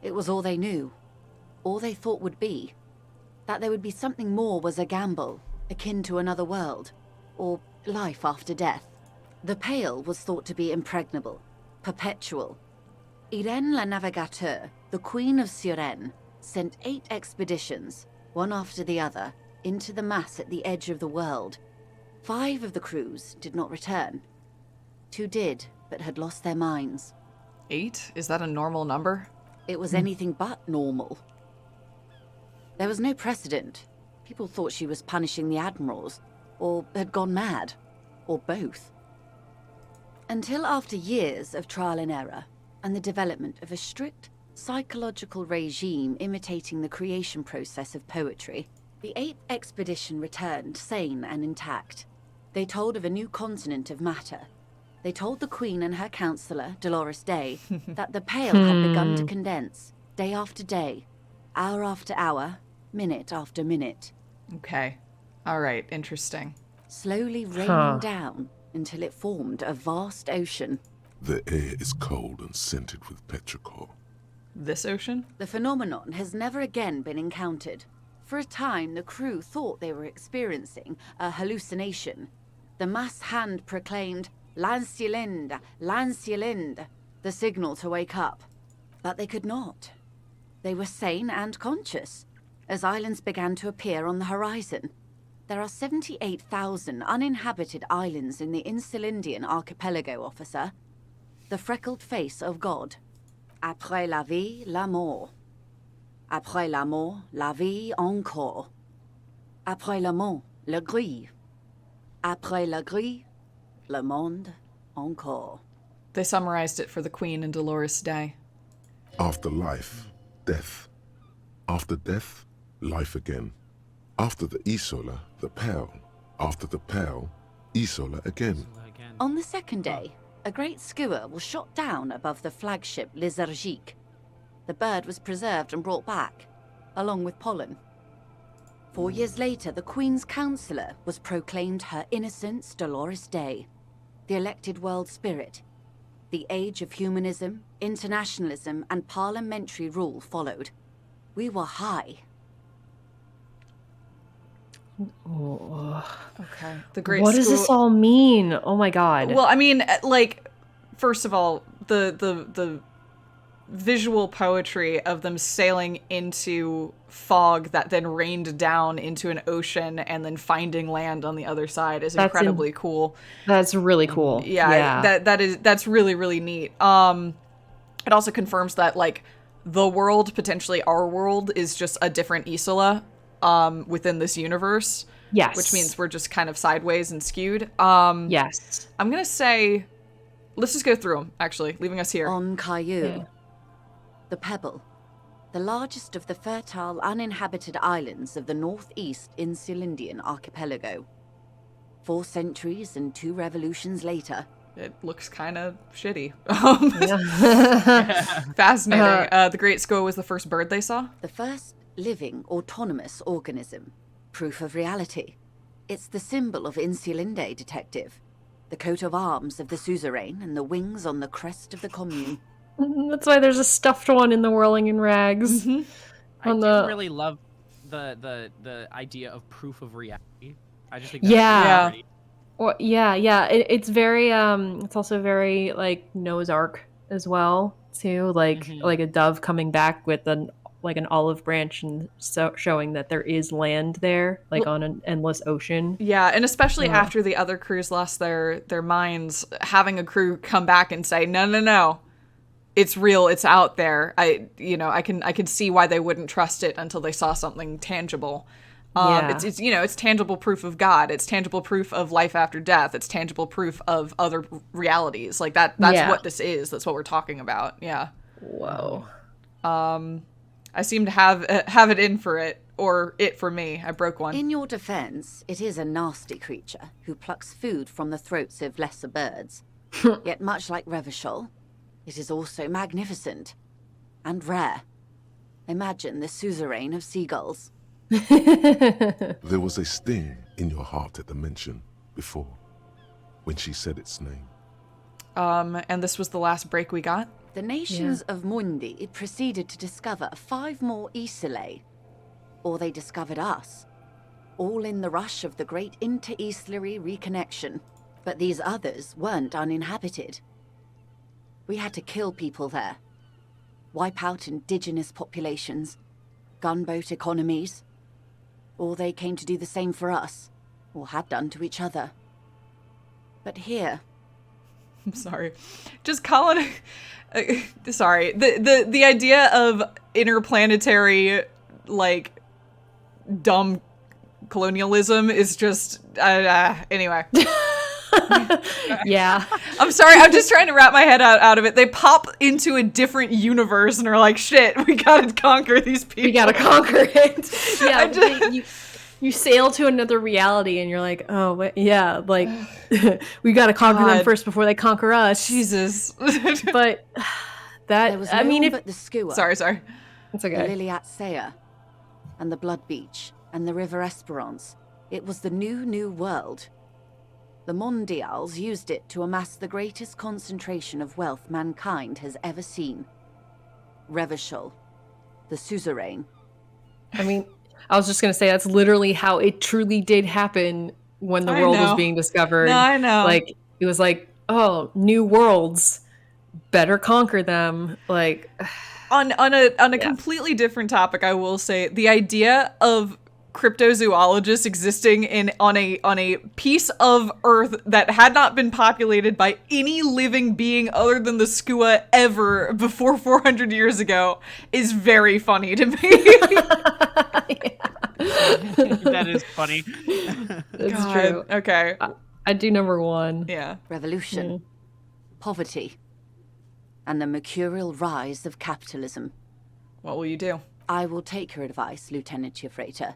It was all they knew, all they thought would be. That there would be something more was a gamble, akin to another world, or life after death. The Pale was thought to be impregnable, perpetual. Irene la Navigateur, the Queen of Suren, sent 8 expeditions, one after the other, into the mass at the edge of the world. 5 of the crews did not return. 2 did, but had lost their minds. 8? Is that a normal number? It was anything but normal. There was no precedent. People thought she was punishing the admirals, or had gone mad, or both. Until after years of trial and error, and the development of a strict psychological regime imitating the creation process of poetry, the 8th expedition returned sane and intact. They told of a new continent of matter. They told the Queen and her counselor, Dolores Day, that the Pale had begun to condense, day after day, hour after hour, minute after minute. Okay. All right. Interesting. Slowly raining down until it formed a vast ocean. The air is cold and scented with petrichor. This ocean? The phenomenon has never again been encountered. For a time, the crew thought they were experiencing a hallucination. The mass hand proclaimed, "Lancielinde, Lancielinde," the signal to wake up. But they could not. They were sane and conscious, as islands began to appear on the horizon. There are 78,000 uninhabited islands in the Insulindian archipelago, officer. The freckled face of God. Après la vie, la mort. Après la mort, la vie encore. Après la mort, le gris. Après la gris, le monde encore. They summarized it for the Queen and Dolores Day. After life, death. After death, life again. After the Isola, the Pale. After the Pale, Isola again. On the second day, a great skua was shot down above the flagship Lysergique. The bird was preserved and brought back, along with pollen. 4 years later, the Queen's Counselor was proclaimed Her Innocence Dolores Day, the elected world spirit. The age of humanism, internationalism, and parliamentary rule followed. We were high. Okay. The great What does school... this all mean? Oh my god. Well, I mean, like, first of all, the visual poetry of them sailing into fog that then rained down into an ocean and then finding land on the other side is incredibly cool. That's really cool. Yeah. That's really, really neat. It also confirms that, like, the world, potentially our world, is just a different Isola within this universe. Yes. Which means we're just kind of sideways and skewed. Yes. I'm going to say, let's just go through them, actually, leaving us here. On Caillou, the Pebble, the largest of the fertile, uninhabited islands of the northeast Insulindian archipelago. 4 centuries and 2 revolutions later. It looks kind of shitty. Fascinating. The Great Skoa was the first bird they saw? The first living, autonomous organism. Proof of reality. It's the symbol of Insulinde, detective. The coat of arms of the suzerain and the wings on the crest of the commune. That's why there's a stuffed one in the Whirling in Rags. I do really love the idea of proof of reality. I just think that's yeah. pretty. Well, yeah. It's very it's also very like Noah's Ark as well too, like a dove coming back with an olive branch and showing that there is land there, like on an endless ocean. Yeah, and especially after the other crews lost their minds, having a crew come back and say, no, it's real, it's out there. I can see why they wouldn't trust it until they saw something tangible. It's tangible proof of God. It's tangible proof of life after death. It's tangible proof of other realities. Like that's what this is. That's what we're talking about. Yeah. Whoa. I seem to have it in for it, or it for me. I broke one. In your defense, it is a nasty creature who plucks food from the throats of lesser birds. Yet much like Revachol, it is also magnificent and rare. Imagine the suzerain of seagulls. There was a sting in your heart at the mention before, when she said its name. And this was the last break we got? The nations of Mundi proceeded to discover 5 more Isolae. Or they discovered us. All in the rush of the great inter-Islary reconnection. But these others weren't uninhabited. We had to kill people there. Wipe out indigenous populations. Gunboat economies. Or they came to do the same for us. Or had done to each other. But here... I'm sorry. Just call it... sorry. The idea of interplanetary, like, dumb colonialism is just... anyway. Yeah. I'm sorry. I'm just trying to wrap my head out of it. They pop into a different universe and are like, shit, we gotta conquer these people. We gotta conquer it. Yeah. You sail to another reality and you're like, oh, wait, yeah, like, we gotta conquer them first before they conquer us. Jesus. But that, there was no one but the Skua. Sorry. It's okay. The Liliat Saya, and the Blood Beach, and the River Esperance. It was the new world. The Mondials used it to amass the greatest concentration of wealth mankind has ever seen. Revachol, the suzerain. I mean, I was just going to say that's literally how it truly did happen when the world was being discovered. No, I know. Like, it was like, oh, new worlds, better conquer them. Like, on a completely different topic, I will say the idea of cryptozoologists existing on a piece of Earth that had not been populated by any living being other than the Skua ever before 400 years ago is very funny to me. That is funny. That's true. Okay. I do number 1. Yeah. Revolution, poverty, and the mercurial rise of capitalism. What will you do? I will take your advice, Lieutenant Chiefrater.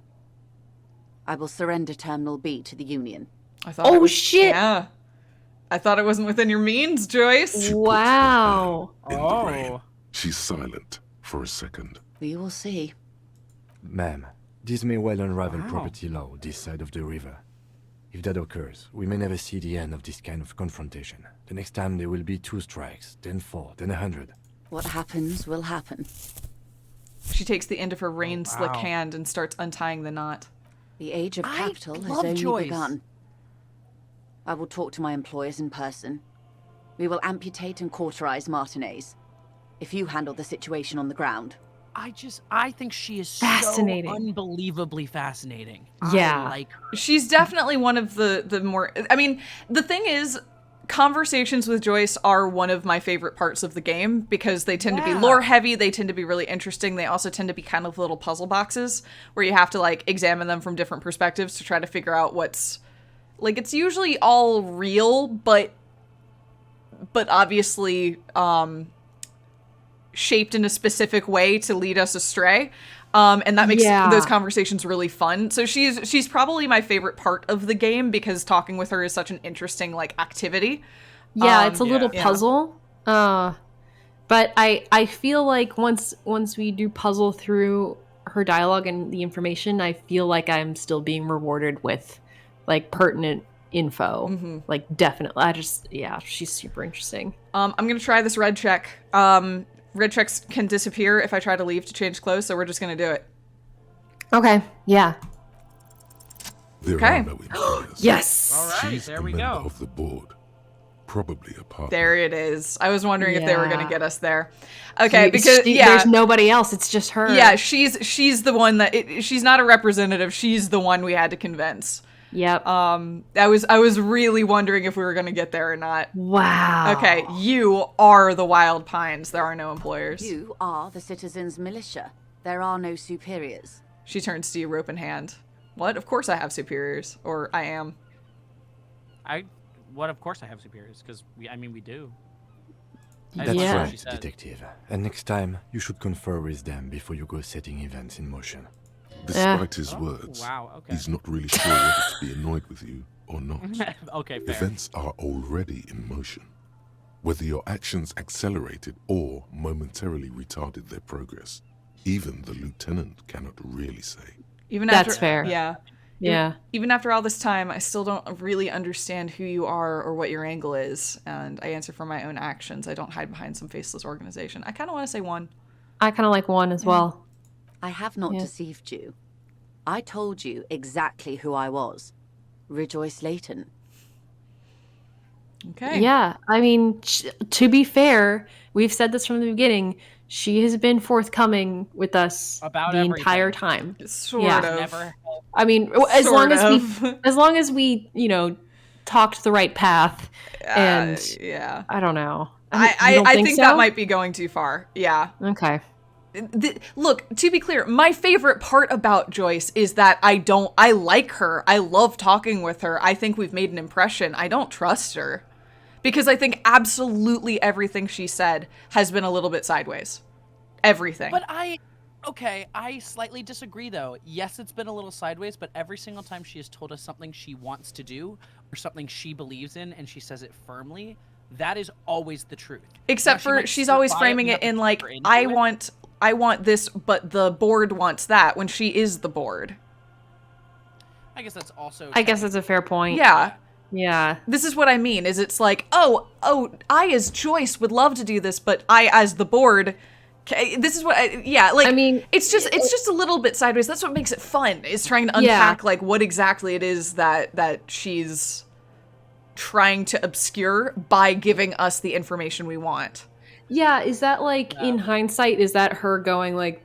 I will surrender Terminal B to the Union. I thought shit! Yeah. I thought it wasn't within your means, Joyce. Wow. In the rain. She's silent for a second. We will see. Ma'am, this may well unravel property law this side of the river. If that occurs, we may never see the end of this kind of confrontation. The next time there will be 2 strikes, then 4, then 100. What happens will happen. She takes the end of her rain-slick hand and starts untying the knot. The age of capital has only begun. I will talk to my employers in person. We will amputate and cauterize Martinez. If you handle the situation on the ground. I think she is fascinating. So unbelievably fascinating. Yeah. I like her. She's definitely one of the more... I mean, the thing is, conversations with Joyce are one of my favorite parts of the game because they tend to be lore heavy, they tend to be really interesting, they also tend to be kind of little puzzle boxes where you have to like examine them from different perspectives to try to figure out what's like. It's usually all real, but obviously shaped in a specific way to lead us astray. And that makes those conversations really fun. So she's probably my favorite part of the game because talking with her is such an interesting like activity. Yeah, it's a little puzzle. But I feel like once we do puzzle through her dialogue and the information, I feel like I'm still being rewarded with like pertinent info. Like definitely. She's super interesting. I'm gonna try this red check. Red checks can disappear if I try to leave to change clothes, so we're just gonna do it. Okay. Yeah. There are no employers. Yes. All right, She's there a we member go. of the board. Probably a partner. There it is. I was wondering if they were gonna get us there. Okay, because there's nobody else. It's just her. Yeah, she's the one that she's not a representative. She's the one we had to convince. Yep. I was really wondering if we were gonna get there or not. Wow. Okay, you are the Wild Pines. There are no employers. You are the citizens' militia. There are no superiors. She turns to you, rope in hand. What? Of course I have superiors, or I am. Of course I have superiors, because we do. That's right, detective. And next time, you should confer with them before you go setting events in motion. Despite his words, okay. he's not really sure whether to be annoyed with you or not. Okay, fair. Events are already in motion. Whether your actions accelerated or momentarily retarded their progress, even the lieutenant cannot really say. That's fair. Yeah. Yeah. Even after all this time, I still don't really understand who you are or what your angle is, and I answer for my own actions. I don't hide behind some faceless organization. I kind of want to say one. I kind of like one as well. I have not deceived you. I told you exactly who I was. Rejoice Layton. Okay. Yeah, I mean, to be fair, we've said this from the beginning. She has been forthcoming with us about the everything. Entire time. Sort of. Never. I mean, as long as we, talked the right path, and I don't know. I think that might be going too far. Yeah. Okay. Look, to be clear, my favorite part about Joyce is that I like her. I love talking with her. I think we've made an impression. I don't trust her. Because I think absolutely everything she said has been a little bit sideways. Everything. But I slightly disagree though. Yes, it's been a little sideways, but every single time she has told us something she wants to do or something she believes in and she says it firmly, that is always the truth. Except for she's always framing it in like, I want this, but the board wants that, when she is the board. I guess that's also... I guess that's a fair point. Yeah. Yeah. This is what I mean, is it's like, oh, I as Joyce would love to do this, but I as the board... This is what I mean, it's just a little bit sideways. That's what makes it fun, is trying to unpack like what exactly it is that she's trying to obscure by giving us the information we want. Yeah, is that like in hindsight, is that her going like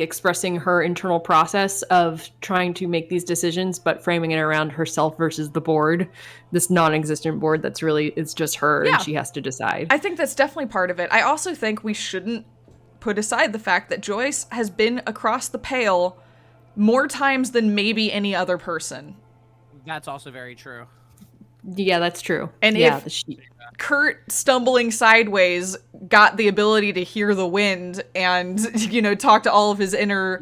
expressing her internal process of trying to make these decisions, but framing it around herself versus the board, this non-existent board that's really, it's just her and she has to decide. I think that's definitely part of it. I also think we shouldn't put aside the fact that Joyce has been across the pale more times than maybe any other person. That's also very true. Yeah, that's true. And if Kurt stumbling sideways got the ability to hear the wind and, talk to all of his inner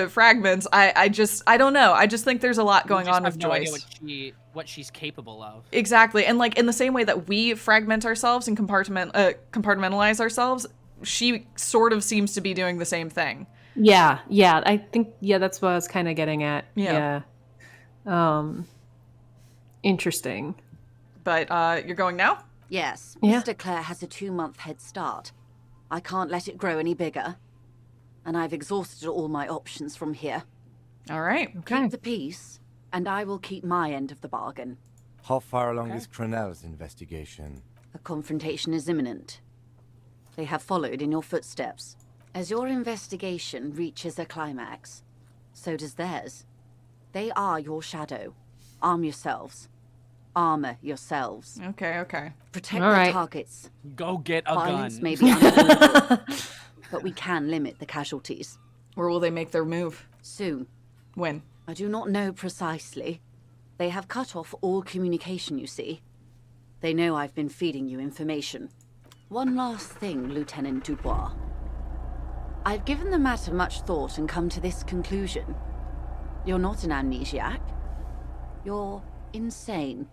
fragments, I don't know. I just think there's a lot going on with Joyce. Idea what she's capable of. Exactly. And like in the same way that we fragment ourselves and compartmentalize ourselves, she sort of seems to be doing the same thing. Yeah. I think, that's what I was kind of getting at. Yeah. Interesting. But you're going now? Yes. Mr. Clare has a 2-month head start. I can't let it grow any bigger. And I've exhausted all my options from here. All right. Okay. Keep the peace, and I will keep my end of the bargain. How far along is Cronell's investigation? A confrontation is imminent. They have followed in your footsteps. As your investigation reaches a climax, so does theirs. They are your shadow. Arm yourselves. Armor yourselves. Okay. Protect their targets. Go get a Violence gun. may be unavoidable, but we can limit the casualties. Where will they make their move? Soon. When? I do not know precisely. They have cut off all communication, you see. They know I've been feeding you information. One last thing, Lieutenant Dubois. I've given the matter much thought and come to this conclusion. You're not an amnesiac. You're insane.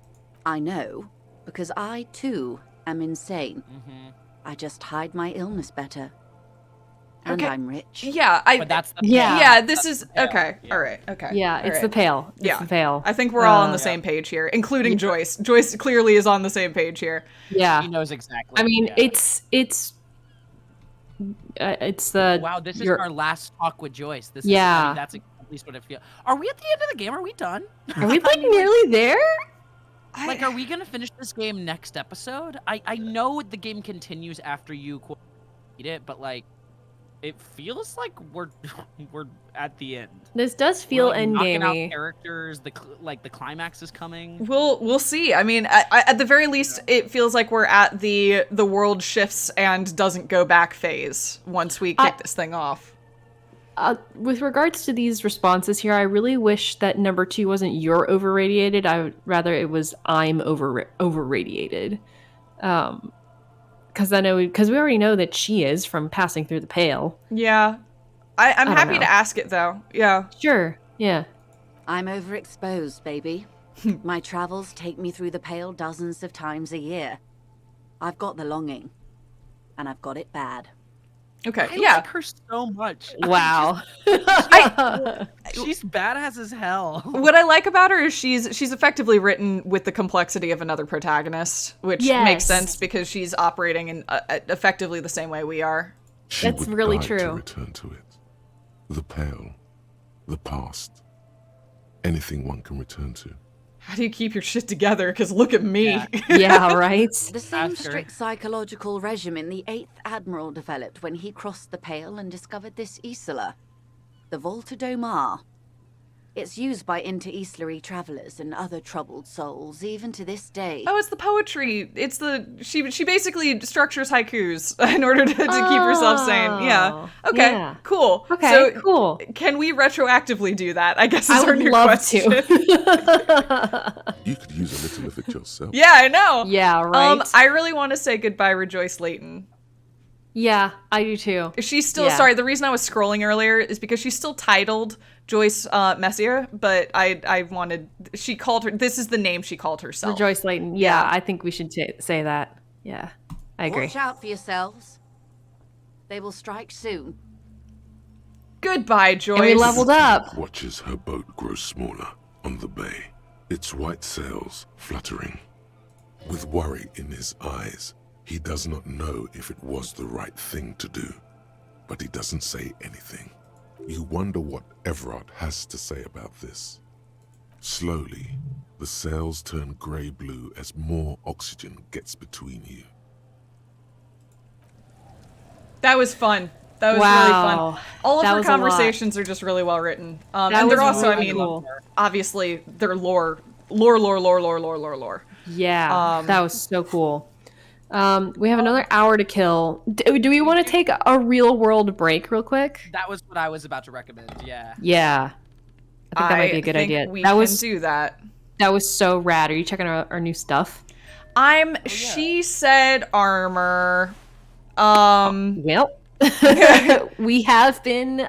I know, because I too am insane. I just hide my illness better. And Okay. I'm rich. Yeah, But that's the yeah, this is okay. Yeah. All right, okay. Yeah, all it's right. the pail. It's Yeah. the pail. I think we're all on the same page here, including Joyce. Joyce clearly is on the same page here. Yeah. He knows exactly. I mean, yeah. it's the Wow, this is your- our last talk with Joyce. This Yeah. is, I mean, that's at least what it feels. Are we at the end of the game? Are we done? Are we like nearly there? Like, are we gonna finish this game next episode? I know the game continues after you beat it, but like, it feels like we're at the end. This does feel We're, like, knocking out endgamey. characters. The climax is coming. We'll see. I mean, at the very least, it feels like we're at the world shifts and doesn't go back phase once we kick this thing off. With regards to these responses here, I really wish that number 2 wasn't "you're overradiated." I would rather it was "I'm overradiated." Because we already know that she is from passing through the pale. Yeah, I'm don't happy know. to ask it though. Yeah. Sure. Yeah. I'm overexposed, baby. My travels take me through the pale dozens of times a year. I've got the longing. And I've got it bad. Okay. I yeah. like her so much. Wow. She's badass as hell. What I like about her is she's effectively written with the complexity of another protagonist, which makes Yes. sense because she's operating in effectively the same way we are. She That's would really die true. To return to it. The pale, the past, anything one can return to. How do you keep your shit together? Because look at me. Yeah. Yeah. Right. The same Ask her. strict psychological regimen the 8th Admiral developed when he crossed the Pale and discovered this Isola, the Volta do Mar. It's used by inter-Islary travelers and other troubled souls, even to this day. Oh, it's the poetry. It's she basically structures haikus in order to keep herself sane. Yeah. Okay. Yeah. Cool. Okay. So Cool. can we retroactively do that? I guess is I our would new love question. to. You could use a little of it yourself. Yeah, I know. Yeah. Right. I really want to say goodbye, Rejoice Layton. Yeah, I do too. She's still Yeah. sorry. The reason I was scrolling earlier is because she's still titled Joyce Messier, but she called her. This is the name she called herself. Joyce Layton. Yeah, I think we should say that. Yeah, I agree. Watch out for yourselves. They will strike soon. Goodbye, Joyce. And we leveled up. Watches her boat grow smaller on the bay, its white sails fluttering. With worry in his eyes, he does not know if it was the right thing to do, but he doesn't say anything. You wonder what Everard has to say about this. Slowly, the sails turn grey-blue as more oxygen gets between you. That was fun. That was Wow. really fun. All of That her was a lot. conversations are just really well written. That And they're was also, really I mean, cool. obviously, they're lore. Yeah, that was so cool. We have another hour to kill. Do we want to take a real world break real quick? That was what I was about to recommend. Yeah. Yeah. I think that might be a good think idea. We That can was do that. that was so rad. Are you checking our new stuff? She said armor. Well, we have been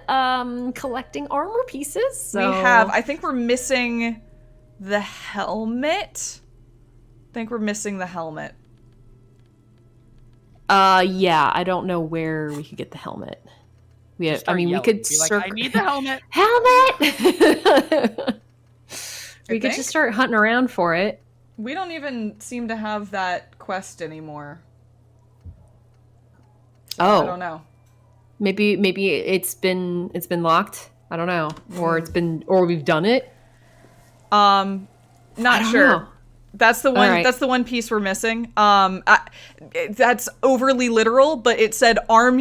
collecting armor pieces. So. We have. I think we're missing the helmet. Yeah, I don't know where we could get the helmet. We have, I mean, we could Be like, I need the helmet. helmet. We could think. just start hunting around for it. We don't even seem to have that quest anymore. So I don't Oh, know. maybe it's been locked. I don't know, or we've done it. Not don't sure. know. That's the one. Alright. That's the one piece we're missing. That's overly literal, but it said armor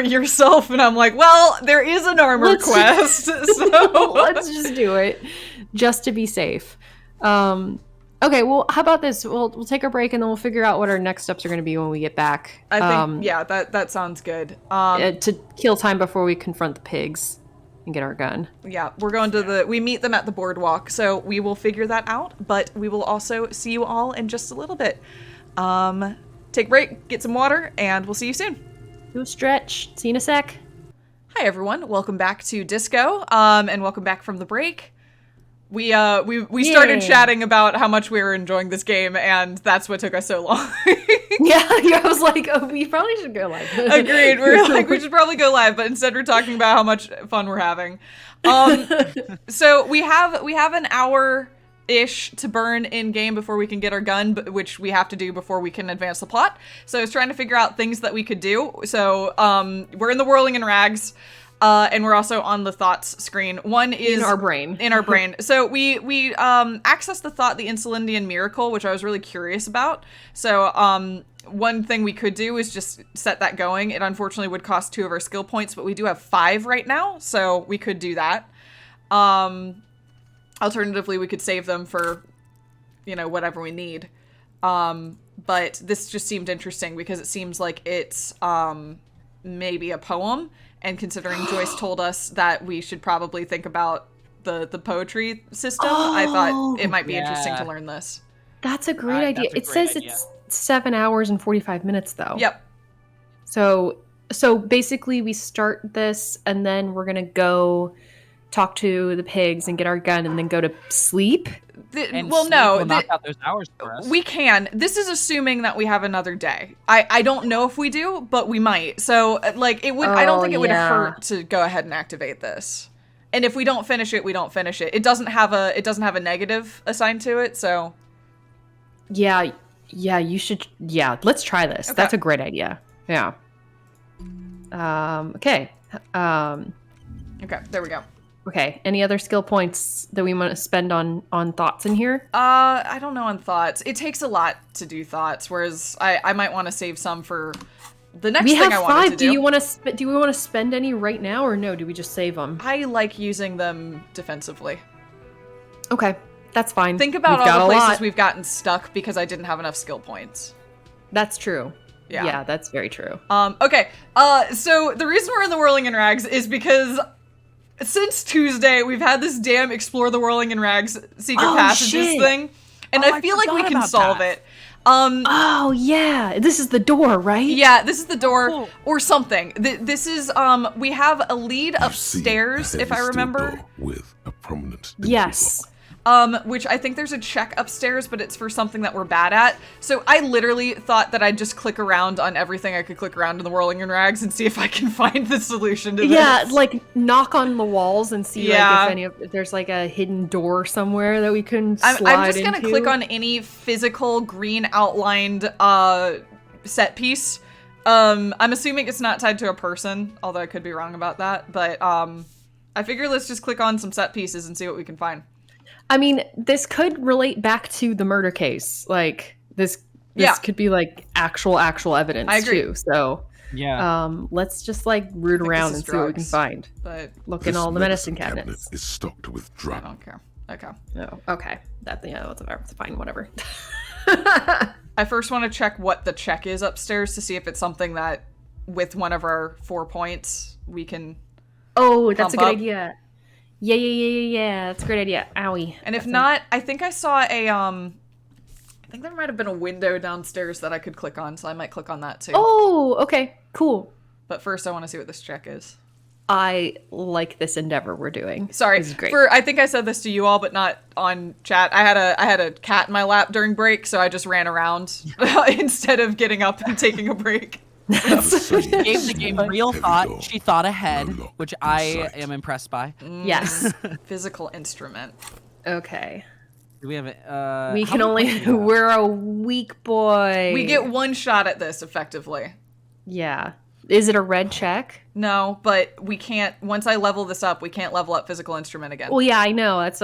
yourself, and I'm like, well, there is an armor quest, so Let's just do it, just to be safe. Okay, well, how about this? We'll take a break and then we'll figure out what our next steps are going to be when we get back. I think that sounds good. To kill time before we confront the pigs and get our gun. Yeah, we're going to we meet them at the boardwalk, so we will figure that out, but we will also see you all in just a little bit. take a break, get some water, and we'll see you soon. Do a stretch. See you in a sec. Hi everyone, welcome back to Disco, and welcome back from the break. We started chatting about how much we were enjoying this game, and that's what took us so long. Yeah, I was like, oh, we probably should go live. Agreed. We were like, we should probably go live, but instead we're talking about how much fun we're having. So we have an hour-ish to burn in game before we can get our gun, which we have to do before we can advance the plot. So I was trying to figure out things that we could do. So we're in the Whirling in Rags. And we're also on the thoughts screen. One is in our brain. So we accessed the thought, the Insulindian miracle, which I was really curious about. So one thing we could do is just set that going. It unfortunately would cost 2 of our skill points, but we do have 5 right now, so we could do that. Alternatively, we could save them for, whatever we need. But this just seemed interesting because it seems like it's maybe a poem. And considering Joyce told us that we should probably think about the poetry system, I thought it might be interesting to learn this. That's a great idea. It says it's 7 hours and 45 minutes, though. Yep. So basically we start this, and then we're going to go talk to the pigs and get our gun and then go to sleep. Knock out those hours for us. We can. This is assuming that we have another day. I don't know if we do, but we might. So it would. I don't think it would hurt to go ahead and activate this. And if we don't finish it, we don't finish it. It doesn't have a negative assigned to it. So yeah, you should. Yeah, let's try this. Okay. That's a great idea. Yeah. Okay. Okay. There we go. Okay, any other skill points that we want to spend on thoughts in here? I don't know on thoughts. It takes a lot to do thoughts, whereas I might want to save some for the next thing I wanted to do. Do we want to spend any right now, or no? Do we just save them? I like using them defensively. Okay, that's fine. Think about all the places we've gotten stuck because I didn't have enough skill points. That's true. Yeah. Yeah, that's very true. Okay. So the reason we're in the Whirling in Rags is because since Tuesday, we've had this damn Explore the Whirling in Rags secret passages thing, and I feel like we can solve it. Oh, yeah. This is the door, right? Yeah, this is the door, or something. This is, we have a lead upstairs, if I remember. With a prominent yes. Which I think there's a check upstairs, but it's for something that we're bad at. So I literally thought that I'd just click around on everything I could click around in the Whirling in Rags and see if I can find the solution to this. Yeah, knock on the walls and see if there's a hidden door somewhere that we can slide into. I'm just gonna click on any physical green outlined set piece. I'm assuming it's not tied to a person, although I could be wrong about that. But I figure let's just click on some set pieces and see what we can find. I mean, this could relate back to the murder case. This could be actual evidence. I agree. Too. So let's just root around and see what we can find. But look in all the medicine cabinets. Is stocked with drugs. I don't care. Okay. No. Okay. That's fine. Whatever. I first want to check what the check is upstairs to see if it's something that, with one of our 4 points, we can. Oh, that's a good idea. Yeah. That's a great idea. Owie. And if not, I think I saw I think there might have been a window downstairs that I could click on, so I might click on that too. Oh, okay. Cool. But first I want to see what this check is. I like this endeavor we're doing. Sorry. This is great. I think I said this to you all, but not on chat. I had a cat in my lap during break, so I just ran around instead of getting up and taking a break. Gave the game real thought. She thought ahead, which I am impressed by. Yes. Physical instrument. Okay. Do we have it? We can only. We're a weak boy. We get 1 shot at this effectively. Yeah. Is it a red check? No, but we can't. Once I level this up, we can't level up physical instrument again. Well, yeah, I know. That's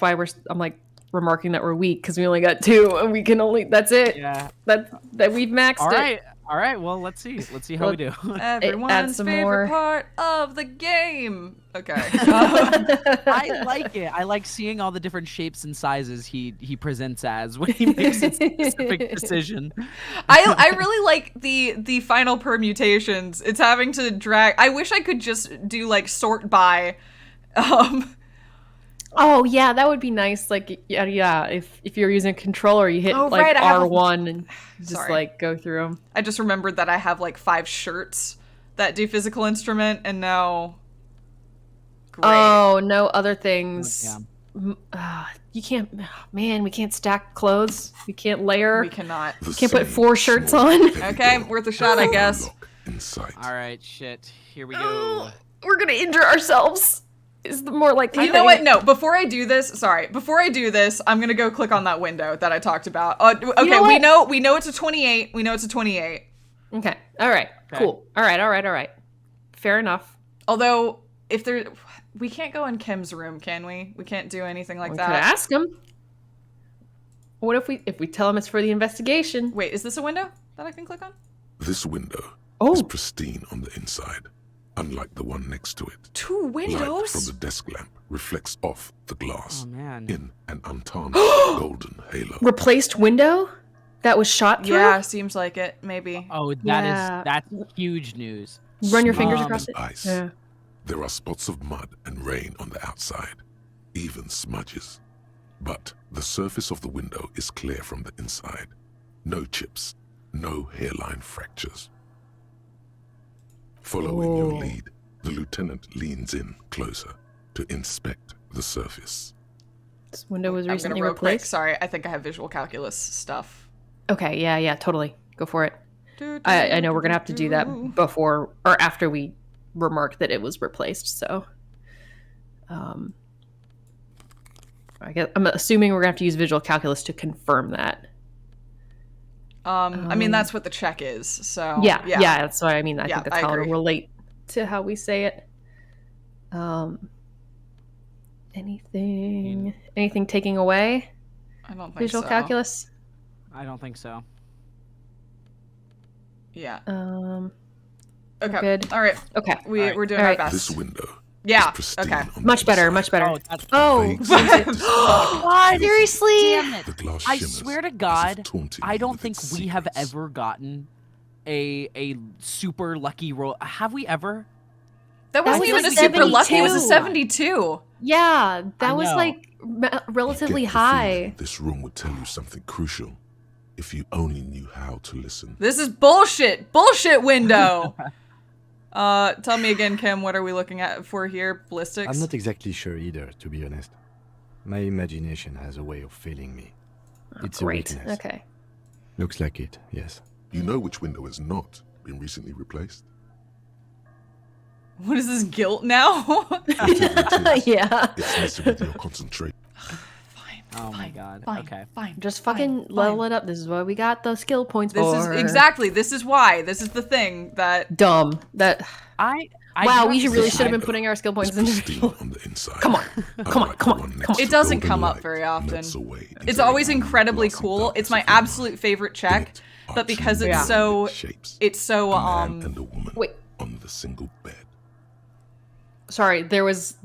why I'm remarking that we're weak because we only got 2 and we can only. That's it. Yeah. That we've maxed it. All right. Well, let's see how we do. Everyone's favorite part of the game. Okay. I like it. I like seeing all the different shapes and sizes he presents as when he makes a specific decision. I really like the final permutations. It's having to drag. I wish I could just do sort by. Oh yeah, that would be nice. Like yeah. If you're using a controller, you hit like R1 and just Sorry. like go through them. I just remembered that I have like 5 shirts that do physical instrument, and now. Great. Oh, no other things. Yeah. You can't. Man, we can't stack clothes. We can't layer. We cannot. You can't put 4 shirts on. Okay, worth a shot, I guess. All right, shit. Here we go. We're gonna injure ourselves. Is the more like You know what? No, before I do this, I'm gonna go click on that window that I talked about. Okay, know we know it's a 28. We know it's a 28. Okay. All right. Okay. Cool. All right. Fair enough. Although, if there, we can't go in Kim's room, can we? We can't do anything like We that. could ask him. What if we tell him it's for the investigation? Wait, is this a window that I can click on? This window is pristine on the inside, unlike the one next to it. 2 Light windows? from the desk lamp reflects off the glass Oh man. in an untarnished golden halo. Replaced window that was shot through? Yeah, seems like it. Maybe. Oh, Yeah. that's huge news. Run your Smooth fingers as across it. ice. Yeah. There are spots of mud and rain on the outside, even smudges. But the surface of the window is clear from the inside. No chips, no hairline fractures. Following your lead, the lieutenant leans in closer to inspect the surface. This window was I'm gonna recently real quick. replaced. Sorry, I think I have visual calculus stuff. Okay, yeah, totally. Go for it. I know we're gonna have to do that before or after we remark that it was replaced. So, I guess I'm assuming we're gonna have to use visual calculus to confirm that. I mean, that's what the check is. So Yeah. That's what I mean. I Yeah, think that's I how agree. it'll relate to how we say it. Anything taking away I don't think visual so. calculus? I don't think so. Yeah. Okay. Good. All right. Okay. We're doing All our right. best. This window Yeah, is pristine okay. on the Much better. inside. Much better. Oh, that's Oh, Vague sense of God, discomfort. Damn it. The glass I shimmers swear to as if God, taunting I you don't with think its we have secrets. ever gotten a super lucky roll. Have we ever? That wasn't was even a a super lucky. It was a 72. 72. yeah, that I was know. like relatively You get the high. feeling this room would tell you something crucial if you only knew how to listen. This is bullshit. Bullshit window. Tell me again, Kim. What are we looking at for here? Ballistics. I'm not exactly sure either, to be honest. My imagination has a way of failing me. It's a Great. weakness. Okay. Looks like it, yes. You know which window has not been recently replaced? What is this guilt now? Whatever it is, Yeah. it's messing with your concentration. Fine. Oh my fine, God. Fine. Okay. Fine. Just fine, fucking fine. level it up. This is why we got the skill points This for. is exactly. This is why. This is the thing that. dumb. That I wow, do we have to really say, should have I- been putting our skill points It's into pristine visual. on the inside. Come on. Unlike come the on, one come next on. to It the doesn't golden come up light very often. melts away into It's the always round incredibly glassy cool. darkness It's my of your mind. absolute favorite In check, it but are because two it's so, shapes, it's so a man and a woman Wait. on the single bed. Sorry, there's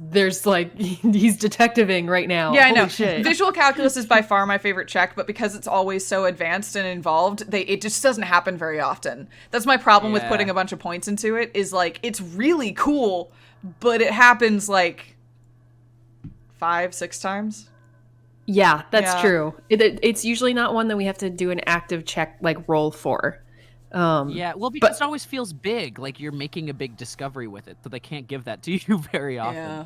like he's detectiving right now. Yeah, I Holy know. Shit. Visual calculus is by far my favorite check, but because it's always so advanced and involved, it just doesn't happen very often. That's my problem with Yeah. putting a bunch of points into it, is like, it's really cool, but it happens like 5-6 times. Yeah, that's Yeah. true. It's usually not one that we have to do an active check like roll for. Yeah, well, because it always feels big, like you're making a big discovery with it, so they can't give that to you very often. Yeah.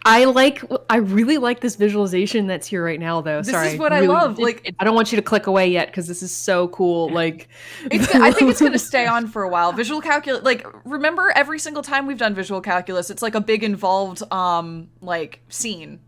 I really like this visualization that's here right now, though. This Sorry, is what I really, love, like- I don't want you to click away yet because this is so cool. Like, I think it's going to stay on for a while. Visual calculus, like, remember every single time we've done visual calculus, it's like a big involved, like, scene.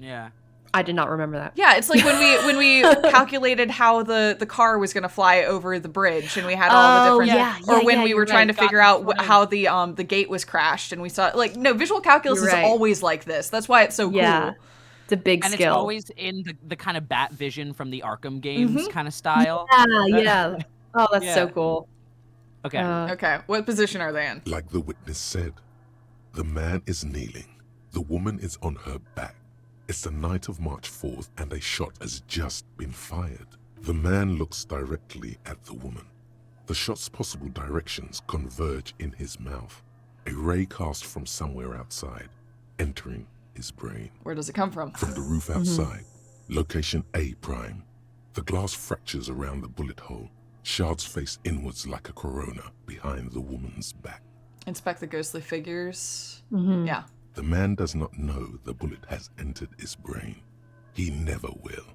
Yeah. I did not remember that. Yeah, it's like when we calculated how the car was gonna fly over the bridge, and we had all the different. yeah, or when we you're were trying right. to figure out how the gate was crashed, and we saw like no visual calculus You're is right. always like this. That's why it's so Yeah. cool. It's a big And skill. it's always in the kind of bat vision from the Arkham games kind of style. Yeah. Oh, that's so Yeah. cool. Okay. Okay, what position are they in? Like the witness said, the man is kneeling, the woman is on her back. It's the night of March 4th and a shot has just been fired. The man looks directly at the woman. The shot's possible directions converge in his mouth. A ray cast from somewhere outside, entering his brain. Where does it come from? From the roof outside, location A prime. The glass fractures around the bullet hole. Shards face inwards like a corona behind the woman's back. Inspect the ghostly figures. Mm-hmm. Yeah. The man does not know the bullet has entered his brain. He never will.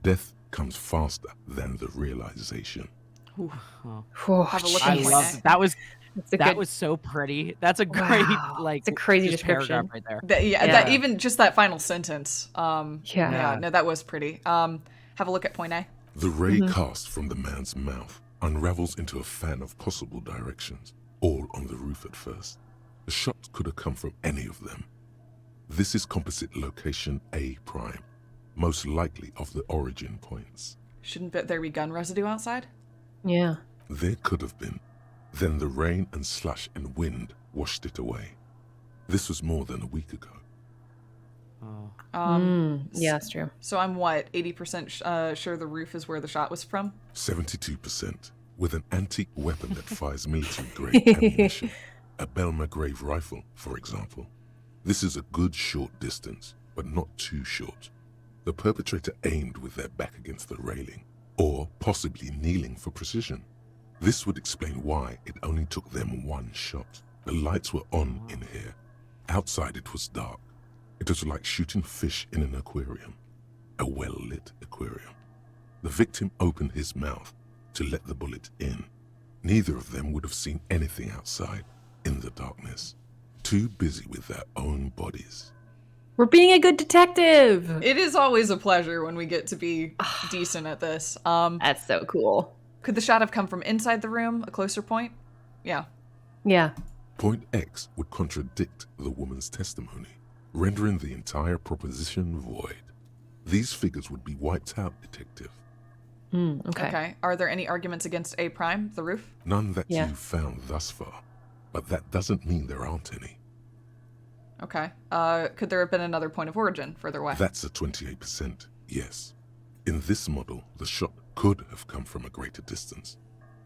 Death comes faster than the realization. Ooh. Oh, Have a look I at love point A. that. Was That's a that good- was so pretty. That's a great Wow. like. It's a crazy just description. paragraph right there. That even just that final sentence. Yeah. No, that was pretty. Have a look at point A. The ray cast from the man's mouth unravels into a fan of possible directions, all on the roof at first. The shot could have come from any of them. This is composite location A prime, most likely of the origin points. Shouldn't there be gun residue outside? Yeah. There could have been. Then the rain and slush and wind washed it away. This was more than a week ago. Oh. Yeah, that's true. So I'm what, 80% sure the roof is where the shot was from? 72%, with an antique weapon that fires military-grade ammunition. A Belmagrave rifle, for example. This is a good short distance, but not too short. The perpetrator aimed with their back against the railing, or possibly kneeling for precision. This would explain why it only took them one shot. The lights were on in here. Outside it was dark. It was like shooting fish in an aquarium, a well-lit aquarium. The victim opened his mouth to let the bullet in. Neither of them would have seen anything outside in the darkness, too busy with their own bodies. We're being a good detective. It is always a pleasure when we get to be decent at this. That's so cool. Could the shot have come from inside the room, a closer point? Yeah. Yeah. Point X would contradict the woman's testimony, rendering the entire proposition void. These figures would be wiped out, detective. Okay. Are there any arguments against A prime, the roof? None that Yeah. you've found thus far, but that doesn't mean there aren't any. Okay. Could there have been another point of origin further away? That's a 28%, yes. In this model, the shot could have come from a greater distance.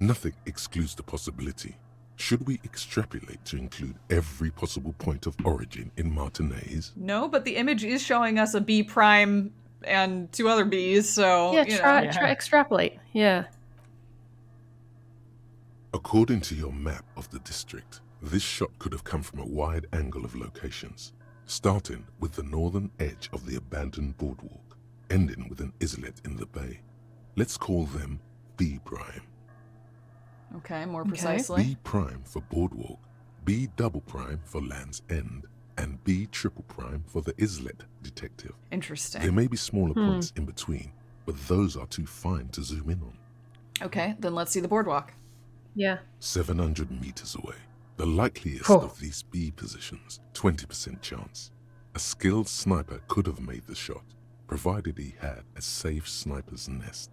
Nothing excludes the possibility. Should we extrapolate to include every possible point of origin in Martinez? No, but the image is showing us a B prime and two other Bs, so Yeah, you try know. extrapolate. Yeah. According to your map of the district, this shot could have come from a wide angle of locations, starting with the northern edge of the abandoned boardwalk, ending with an islet in the bay. Let's call them B prime. Okay, more precisely. B prime for boardwalk, B double prime for Land's End, and B triple prime for the islet, detective. Interesting. There may be smaller points in between, but those are too fine to zoom in on. Okay, then let's see the boardwalk. Yeah. 700 meters away. The likeliest of these B positions, 20% chance. A skilled sniper could have made the shot, provided he had a safe sniper's nest.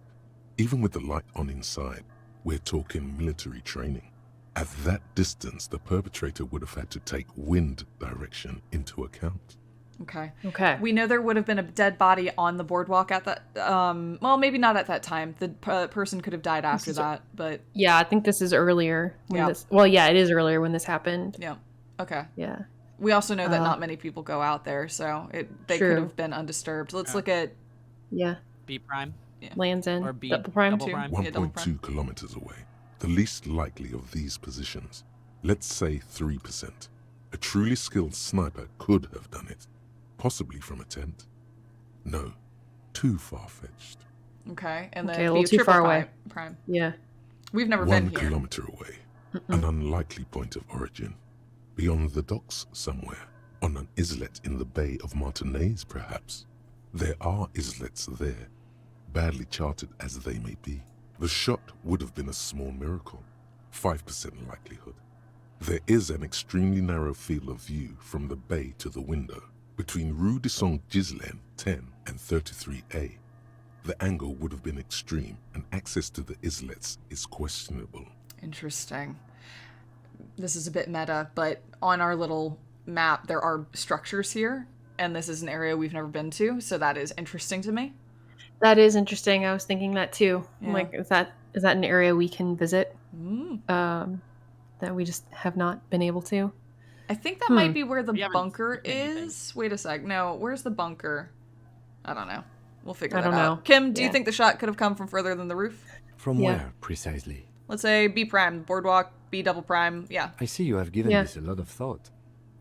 Even with the light on inside, we're talking military training. At that distance, the perpetrator would have had to take wind direction into account. Okay. Okay. We know there would have been a dead body on the boardwalk at that, well, maybe not at that time. The person could have died after that, but Yeah, I think this is earlier. Yeah. It is earlier when this happened. yeah. Okay. Yeah. We also know that not many people go out there, so they True. could have been undisturbed. Let's look at Yeah. B prime Lands End. or B Double prime double too. prime. Yeah, double 1.2 kilometers away. The least likely of these positions. Let's say 3%. A truly skilled sniper could have done it. Possibly from a tent. No, too far-fetched. Okay, and then Okay, a be little too triple far away. Prime. Yeah. We've never 1 been here. kilometer away. An unlikely point of origin. Beyond the docks somewhere. On an islet in the Bay of Martinez, perhaps. There are islets there, badly charted as they may be. The shot would have been a small miracle. 5% likelihood. There is an extremely narrow field of view from the bay to the window, between Rue de Saint-Ghislain 10 and 33A. The angle would have been extreme, and access to the islets is questionable. Interesting. This is a bit meta, but on our little map, there are structures here, and this is an area we've never been to, so that is interesting to me. That is interesting. I was thinking that too. Yeah. Like, is that an area we can visit? Mm. That we just have not been able to? I think that might be where the We haven't bunker seen anything. is. Wait a sec. No, where's the bunker? I don't know. We'll figure that don't out. know. Kim, do you Yeah. think the shot could have come from further than the roof? From Yeah. where, precisely? Let's say B prime, boardwalk, B double prime. Yeah. I see you have given Yeah. this a lot of thought.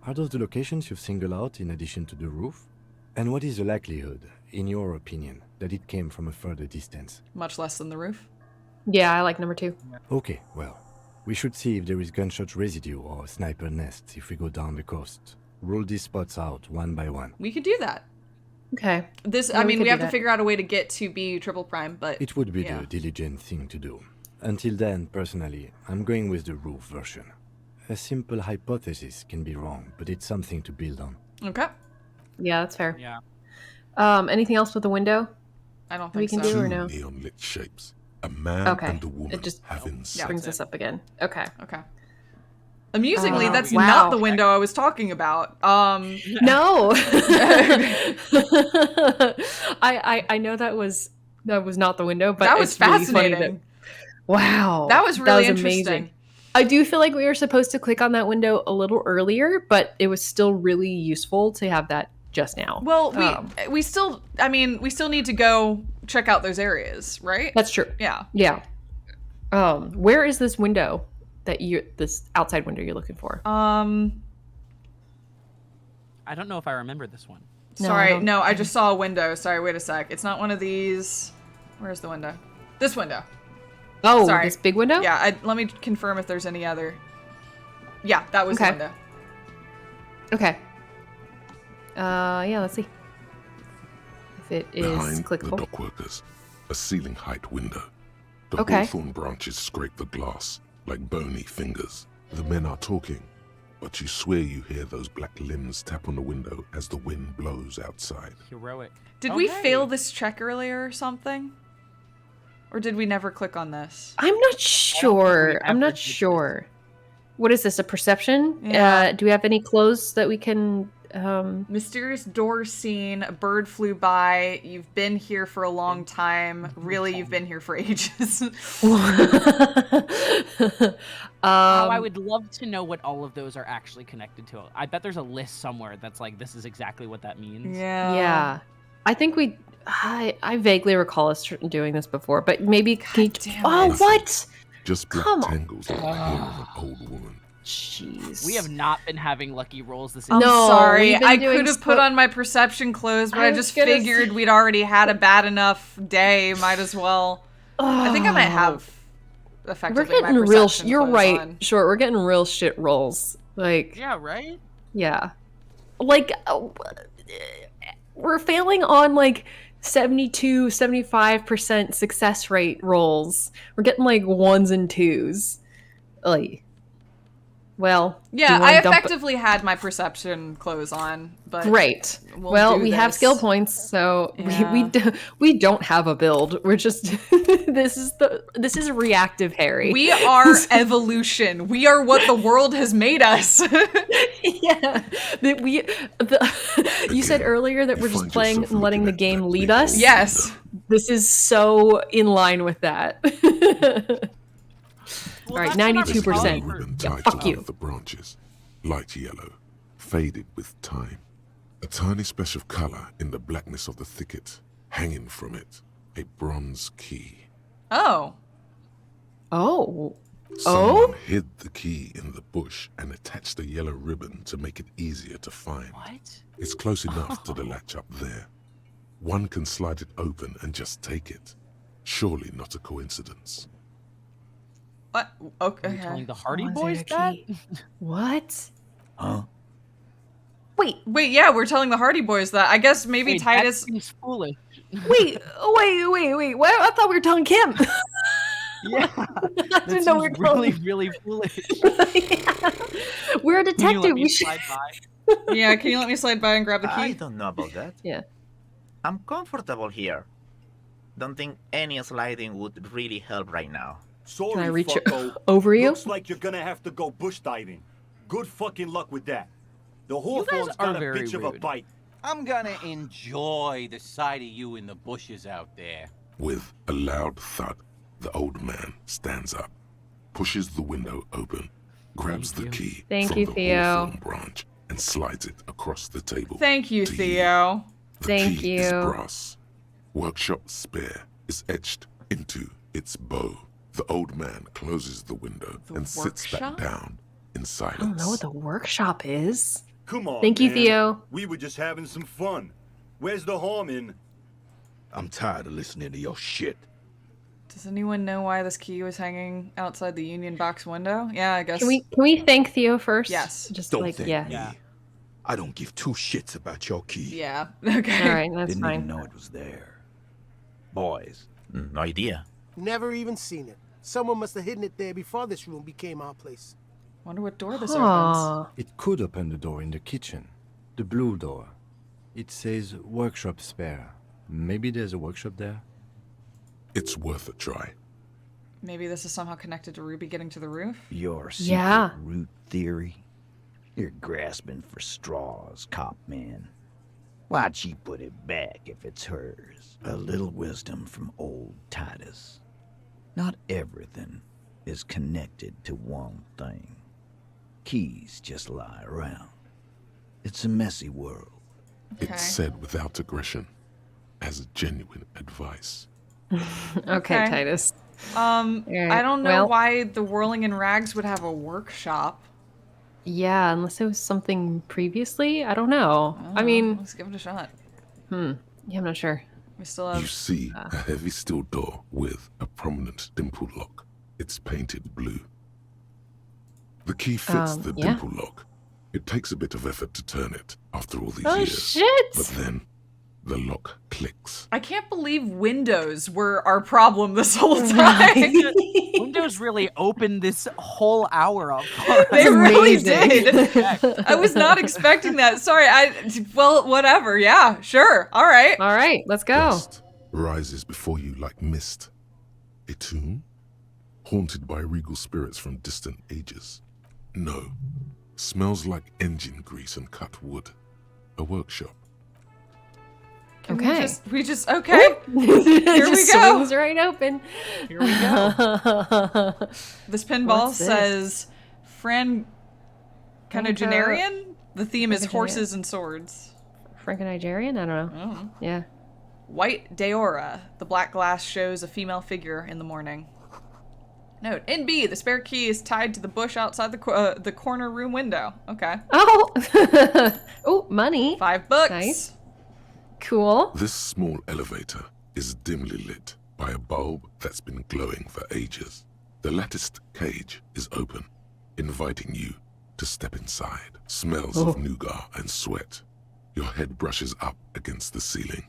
Are those the locations you've singled out in addition to the roof? And what is the likelihood, in your opinion, that it came from a further distance? Much less than the roof. Yeah, I like number 2. Okay, well, we should see if there is gunshot residue or sniper nests if we go down the coast. Rule these spots out one by one. We could do that. Okay. This, Yeah, I we mean, could we do have to that. figure out a way to get to B triple prime, but It would be yeah. the diligent thing to do. Until then, personally, I'm going with the roof version. A simple hypothesis can be wrong, but it's something to build on. Okay. Yeah, that's fair. Yeah. Anything else with the window? I don't We think can so. do or Two no? neon-lit shapes. A man Okay. and a woman It just having sex. brings us up again. Okay. Okay. Amusingly, that's wow. not the window I was talking about. No. I know that was not the window, but that was it's really fascinating. funny wow. That was really amazing. interesting. I do feel like we were supposed to click on that window a little earlier, but it was still really useful to have that just now. Well, we still, I mean, we still need to go check out those areas, right? That's true. Yeah. Yeah. Where is this window this outside window you're looking for? I don't know if I remember this one. Sorry, no, I just saw a window. Sorry, wait a sec. It's not one of these. Where's the window? This window. Oh, Sorry. this big window? Yeah, let me confirm if there's any other. Yeah, that was the Okay. window. Okay. Yeah, let's see. If it is Behind the clickable. dock workers, a ceiling height window. The Okay. hawthorn branches scrape the glass like bony fingers. The men are talking, but you swear you hear those black limbs tap on the window as the wind blows outside. Heroic. Did we fail this check earlier or something? Or did we never click on this? I'm not sure. I'm ever not did this. sure. What is this? A perception? Yeah. Do we have any clues that we can? Mysterious door seen, a bird flew by, you've been here for a long time. Really, you've been here for ages. I would love to know what all of those are actually connected to. I bet there's a list somewhere that's like, this is exactly what that means. Yeah. I think I vaguely recall us doing this before, but maybe. damn Oh, it. what? Just black Come on. tangles like the hair of an old woman. Jeez. We have not been having lucky rolls this I'm No, sorry. we've been I doing could have put on my perception clothes, but I was just gonna figured say- we'd already had a bad enough day. Might as well. I think I might have We're effectively getting my real. perception You're clothes right. on. Short. We're getting real shit rolls. Like, Yeah, right? yeah, like we're failing on like 72, 75% success rate rolls. We're getting like 1s and 2s. Like, well, do Yeah, you wanna I dump it? effectively had my perception clothes on, but Great. we'll Well, do we have this. skill points, so Yeah. we don't have a build. We're just this is reactive Harry. We are evolution. We are what the world has made us. Yeah, you said earlier that we're just find playing yourself and letting the looking at game that lead big us. old Yes. This is so in line with that. All right, that's what I was 92%. calling Ribbon Yeah, tied fuck to you. one of the branches, light yellow, faded with time. A tiny splash of color in the blackness of the thicket, hanging from it, a bronze key. Oh. Oh. Someone hid the key in the bush and attached a yellow ribbon to make it easier to find. What? It's close enough to the latch up there. One can slide it open and just take it. Surely not a coincidence. What? Are you Okay. telling the Hardy Oh, is Boys there a that? key? What? Huh? Wait, yeah, we're telling the Hardy Boys that. I guess maybe Wait, Titus. That seems foolish. Wait. What? I thought we were telling Kim. Yeah. I didn't That know we were seems really, telling. really foolish. Yeah. We're a Can you detective. let me We should. slide by? Yeah, can you let me slide by and grab the I key? don't know about that. Yeah. I'm comfortable here. Don't think any sliding would really help right now. Sorry, Can I reach fucko. over you? Looks like you're gonna have to go bush diving. Good fucking luck with that. The guys Hawthorn's are got a very bitch of a rude. bite. I'm gonna enjoy the sight of you in the bushes out there. With a loud thud, the old man stands up, pushes the window open, grabs the key Thank from you, the Theo. hawthorn branch and slides it across the table. Thank you, to Theo. The Thank key is you. brass. Workshop spare is etched into its bow. The old man closes the window and sits back workshop? down in silence. I don't know what the workshop is. Come on, Thank you, man. Theo. We were just having some fun. Where's the harm in... I'm tired of listening to your shit. Does anyone know why this key was hanging outside the Union box window? Yeah, I guess. Can we thank Theo first? Yes. Just Don't like thank yeah. me. I don't give two shits about your key. Yeah. Okay. All right, that's Didn't fine. even know it was there. Boys. No idea. Never even seen it. Someone must have hidden it there before this room became our place. Wonder what door this Huh. opens. It could open the door in the kitchen. The blue door. It says workshop spare. Maybe there's a workshop there? It's worth a try. Maybe this is somehow connected to Ruby getting to the roof? Your secret Yeah. root theory? You're grasping for straws, cop man. Why'd she put it back if it's hers? A little wisdom from old Titus. Not everything is connected to one thing. Keys just lie around. It's a messy world. Okay. It's said without aggression, as genuine advice. Okay, Titus. I don't know well- why the Whirling in Rags would have a workshop. Yeah, unless it was something previously. I don't know. I mean, Let's give it a shot. yeah, I'm not sure. We still You have. see a heavy steel door with a prominent dimple lock. It's painted blue. The key fits the yeah. dimple lock. It takes a bit of effort to turn it after all these Oh years. shit! But then the lock clicks. I can't believe windows were our problem this whole time. Windows really opened this whole hour up. They really amazing. did. I was not expecting that. Sorry. Well, whatever. Yeah, sure. All right. All right, let's go. Dust rises before you like mist. A tomb? Haunted by regal spirits from distant ages. No. Smells like engine grease and cut wood. A workshop. Can Okay. We just okay. Here we go. Swings right open. Here we go. This pinball What's this? says Fran Canagenarian? The theme is Franco- horses and swords. Franco-Nigerian? I don't know. Oh. Yeah. White Deora. The black glass shows a female figure in the morning. Note, in B, the spare key is tied to the bush outside the corner room window. Okay. Oh! Oh, money. $5. Nice. Cool. This small elevator is dimly lit by a bulb that's been glowing for ages. The latticed cage is open, inviting you to step inside. Smells of nougat and sweat. Your head brushes up against the ceiling.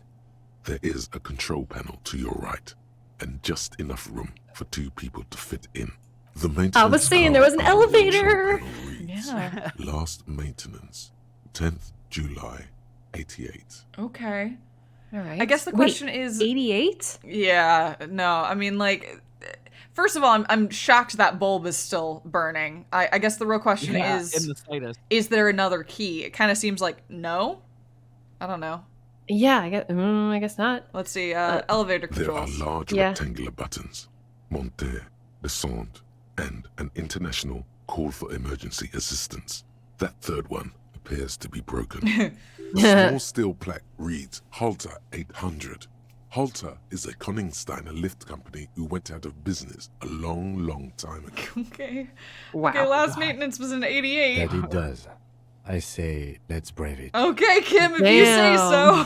There is a control panel to your right, and just enough room for two people to fit in. The maintenance I was saying there was an card on the control elevator. panel reads, Yeah. Last maintenance, 10th July, 88. Okay. All right. I guess the question is 88? Yeah, no, I mean, like, first of all, I'm shocked that bulb is still burning. I guess the real question Yeah, is, in the slightest. is there another key? It kind of seems like no. I don't know. Yeah, I guess not. Let's see, elevator There are controls. large Yeah. rectangular buttons, monter, descend, and an international call for emergency assistance. That third one appears to be broken. A small steel plaque reads Halter 800. Halter is a Koningsteiner lift company who went out of business a long, long time ago. Okay. Wow. Okay, last maintenance was in 88. That it does. I say, let's brave it. Okay, Kim, if you say so.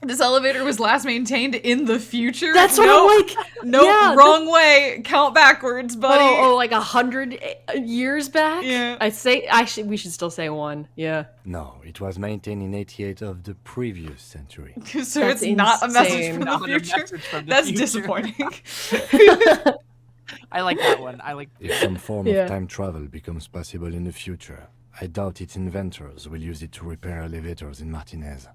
This elevator was last maintained in the future. That's what Nope. I'm like. Nope, yeah, wrong way. Count backwards, buddy. Oh, like 100 years back? Yeah. We should still say one. Yeah. No, it was maintained in 88 of the previous century. So That's it's not a message insane. from the Not a future. message from the That's future. disappointing. I like that one. I like. If some form Yeah. of time travel becomes possible in the future, I doubt its inventors will use it to repair elevators in Martinez.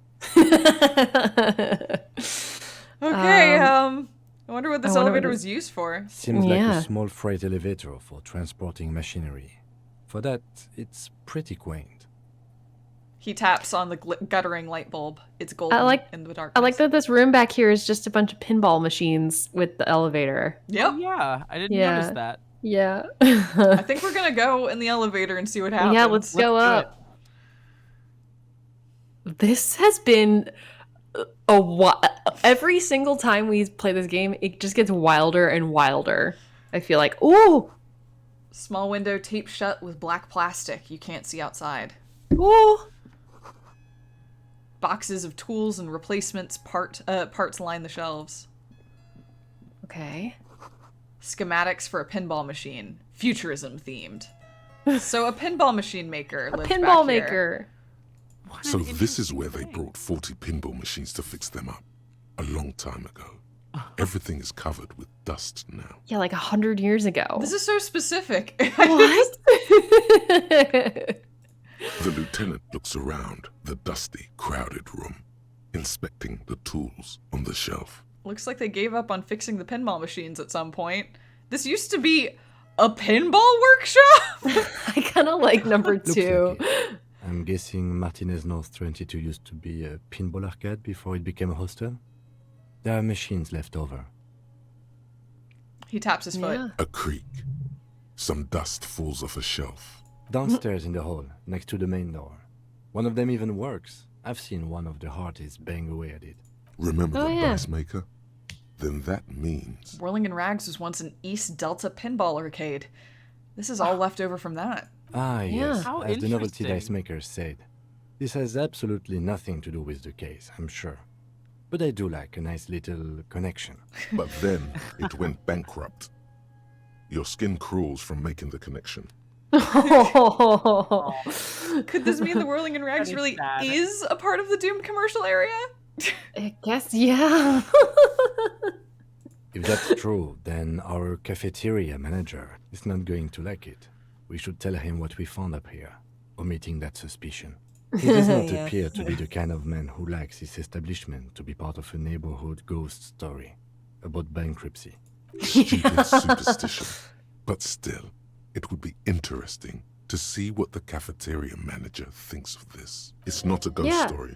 Okay, I wonder what this I wonder elevator what was used for. Seems like Yeah. a small freight elevator for transporting machinery. For that, it's pretty quaint. He taps on the guttering light bulb. It's golden in the darkness. I like that this room back here is just a bunch of pinball machines with the elevator. Yep. Oh, yeah, I didn't Yeah. notice that. Yeah. I think we're gonna go in the elevator and see what happens. Yeah, let's go up. This has been a every single time we play this game, it just gets wilder and wilder. I feel like, ooh, small window taped shut with black plastic. You can't see outside. Ooh. Boxes of tools and replacements parts line the shelves. Okay. Schematics for a pinball machine, futurism themed. So a pinball machine maker lives Pinball back here. maker. So this is where they brought 40 pinball machines to fix them up. A long time ago. Everything is covered with dust now. Yeah, like 100 years ago. This is so specific. What? The lieutenant looks around the dusty, crowded room, inspecting the tools on the shelf. Looks like they gave up on fixing the pinball machines at some point. This used to be a pinball workshop? I kind of like number Looks 2. like it. I'm guessing Martinez North 22 used to be a pinball arcade before it became a hostel. There are machines left over. He taps his foot. A creak. Some dust falls off a shelf. Downstairs in the hall, next to the main door. One of them even works. I've seen one of the hearties bang away at it. Remember Oh, the yeah. dice maker? Then that means... Whirling and Rags was once an East Delta pinball arcade. This is all left over from that. Ah, yes, How as the novelty dice interesting. maker said. This has absolutely nothing to do with the case, I'm sure. But I do like a nice little connection. But then it went bankrupt. Your skin crawls from making the connection. Could this mean the Whirling and Rags That is really sad. is a part of the Doom commercial area? I guess, yeah. If that's true, then our cafeteria manager is not going to like it. We should tell him what we found up here, omitting that suspicion. He does not Yes. appear to be the kind of man who likes his establishment to be part of a neighborhood ghost story about bankruptcy. Stupid superstition. But still, it would be interesting to see what the cafeteria manager thinks of this. It's not a ghost Yeah. story.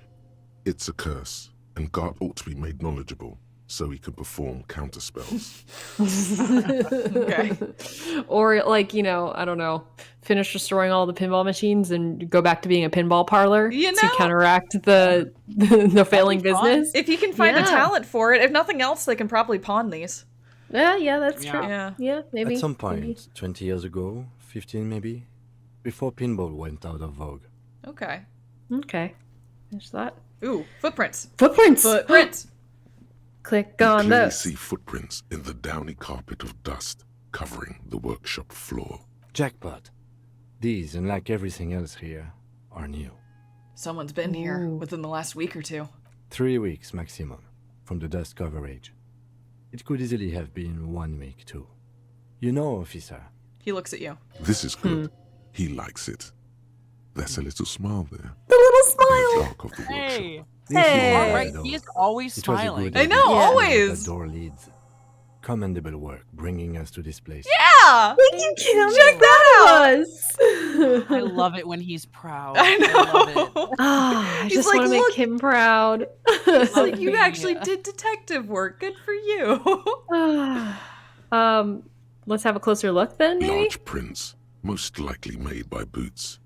It's a curse, and God ought to be made knowledgeable so he can perform counterspells. Okay. Or like, you know, I don't know, finish destroying all the pinball machines and go back to being a pinball parlor You to know? counteract the failing fun. business. If he can find a Yeah. talent for it, if nothing else, they can probably pawn these. Yeah, that's Yeah. true. Yeah. Yeah, maybe. At some point, maybe. 20 years ago, 15 maybe, before pinball went out of vogue. Okay. Okay. There's that. Ooh, footprints. Footprints! Footprints. Click You on clearly those. see footprints in the downy carpet of dust covering the workshop floor. Jackpot. These, unlike everything else here, are new. Someone's been here Ooh. within the last week or two. 3 weeks maximum from the dust coverage. It could easily have been 1 week too. You know, officer. He looks at you. This is good. He likes it. There's a little smile there. The little In the smile! dark of the workshop. Hey, This Hey. is all all right. though. He is always It was a smiling. good I know, idea. always. The door leads. Commendable work bringing us to this place. Yeah! Thank you, Kim. Check that out! Us. I love it when he's proud. I love it. know. Ah, I He's just like, want to make "Look." Kim proud. It's like, you me. actually did detective work. Good for you. Let's have a closer look then, maybe? Large prints, most likely made by Boots.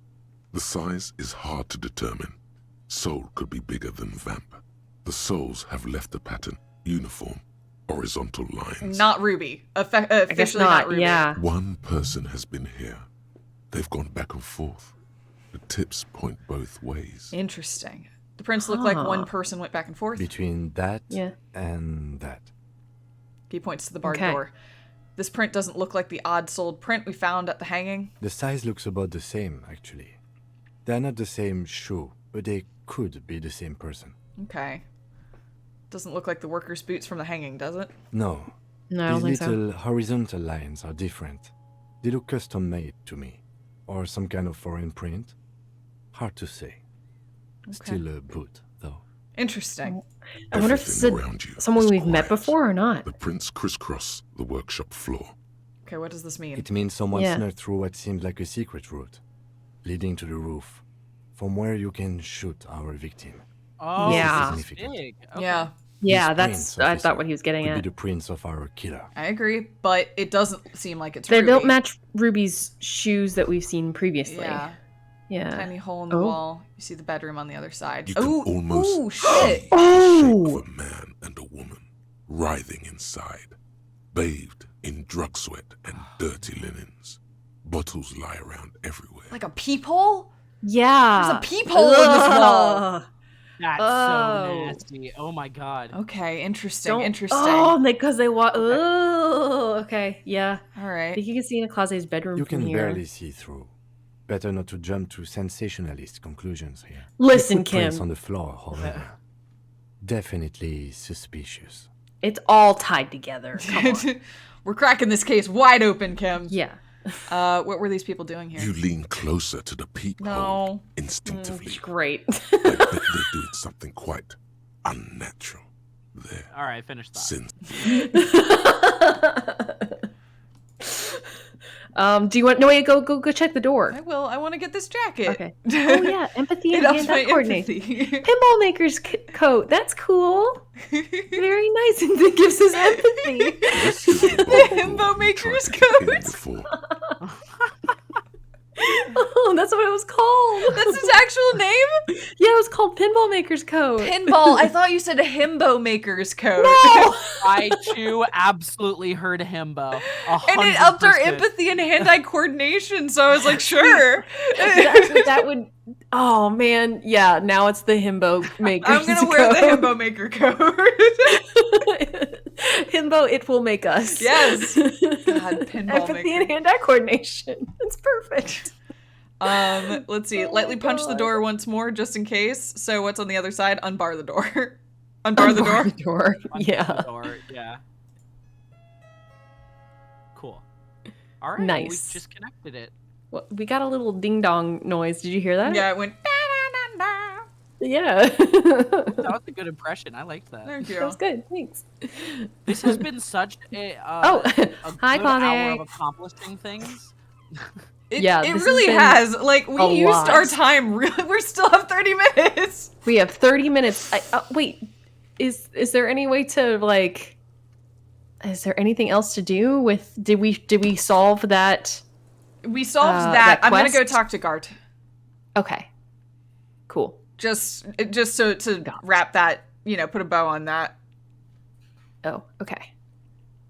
The size is hard to determine. Sole could be bigger than Vamp. The soles have left a pattern, uniform, horizontal lines. Not Ruby. I guess Officially not Ruby. yeah. One person has been here. They've gone back and forth. The tips point both ways. Interesting. The prints look like Huh. one person went back and forth. Between that Yeah. and that. He points to the barred Okay. door. This print doesn't look like the odd-sold print we found at the hanging. The size looks about the same, actually. They're not the same shoe, but they could be the same person. Okay. Doesn't look like the worker's boots from the hanging, does it? No. No, I don't These think so. little horizontal lines are different. They look custom made to me. Or some kind of foreign print. Hard to say. Still a boot, though. Interesting. I wonder if this Everything is around you someone is we've met quiet. before or not. The prints crisscross the workshop floor. Okay, what does this mean? It means someone Yeah. snuck through what seems like a secret route, leading to the roof, from where you can shoot our victim. Oh, Yeah. this is big. Okay. Yeah. Yeah, This that's. prince I officer thought what he was getting could at. be the prince of our killer. I agree, but it doesn't seem like it's They Ruby. don't match Ruby's shoes that we've seen previously. Yeah. Yeah. Tiny hole in the wall. You see the bedroom on the other side. You can Ooh, almost ooh, shit. see the shape of a man and a woman writhing inside, bathed in drug sweat and dirty linens. Bottles lie around everywhere. Like a peephole? Yeah. There's a peephole in this wall. Ugh. That's so nasty. Oh my god. Okay, interesting, Don't- interesting. Oh, because they walk. Oh, okay. Yeah. All right. I think you can see in Akaze's bedroom You from can here. barely see through. Better not to jump to sensationalist conclusions here. Listen, The footprints Kim. on the floor, however, definitely suspicious. It's all tied together. Come on. We're cracking this case wide open, Kim. Yeah. What were these people doing here? You lean closer to the peephole No. instinctively. Great. I bet they're doing something quite unnatural there. All right, finish that. Since Do you want? No, wait. Go check the door. I will. I want to get this jacket. Okay. Oh yeah, empathy and It ups my hand-eye coordination. empathy. Pinball maker's coat. That's cool. Very nice, and it gives us empathy. this is the The bar himbo we maker's tried to get in coat. before. Oh, that's what it was called. That's his actual name? Yeah, it was called Pinball Maker's Coat. Pinball. I thought you said a himbo maker's coat. No! I too absolutely heard himbo. And it upped our empathy and hand-eye coordination, so I was like, sure. that would. Oh man, yeah. Now it's the himbo maker's I'm gonna wear the himbo maker coat. Himbo, it will make us. Yes. God, pinball Empathy maker. and hand-eye coordination. It's perfect. Let's see. Lightly punch the door once more, just in case. So what's on the other side? Unbar the door. Unbar the door. Door. Yeah. The door, yeah. Cool. All right. Well, we Nice. just connected it. Well, we got a little ding dong noise. Did you hear that? Yeah, it went. Yeah. That was a good impression. I liked that. Thank you. That was good. Thanks. This has been such a Oh, a hi, good hour Connie. of accomplishing things. It, Yeah, it this really has been has. Like, we a used lot. our time. Really, we still have 30 minutes. We have 30 minutes. Wait, is there any way to like? Is there anything else to do with? Did we solve that? We solved that. that I'm gonna go quest? talk to Gart. Okay. Cool. Just so to wrap that, put a bow on that. Oh, okay.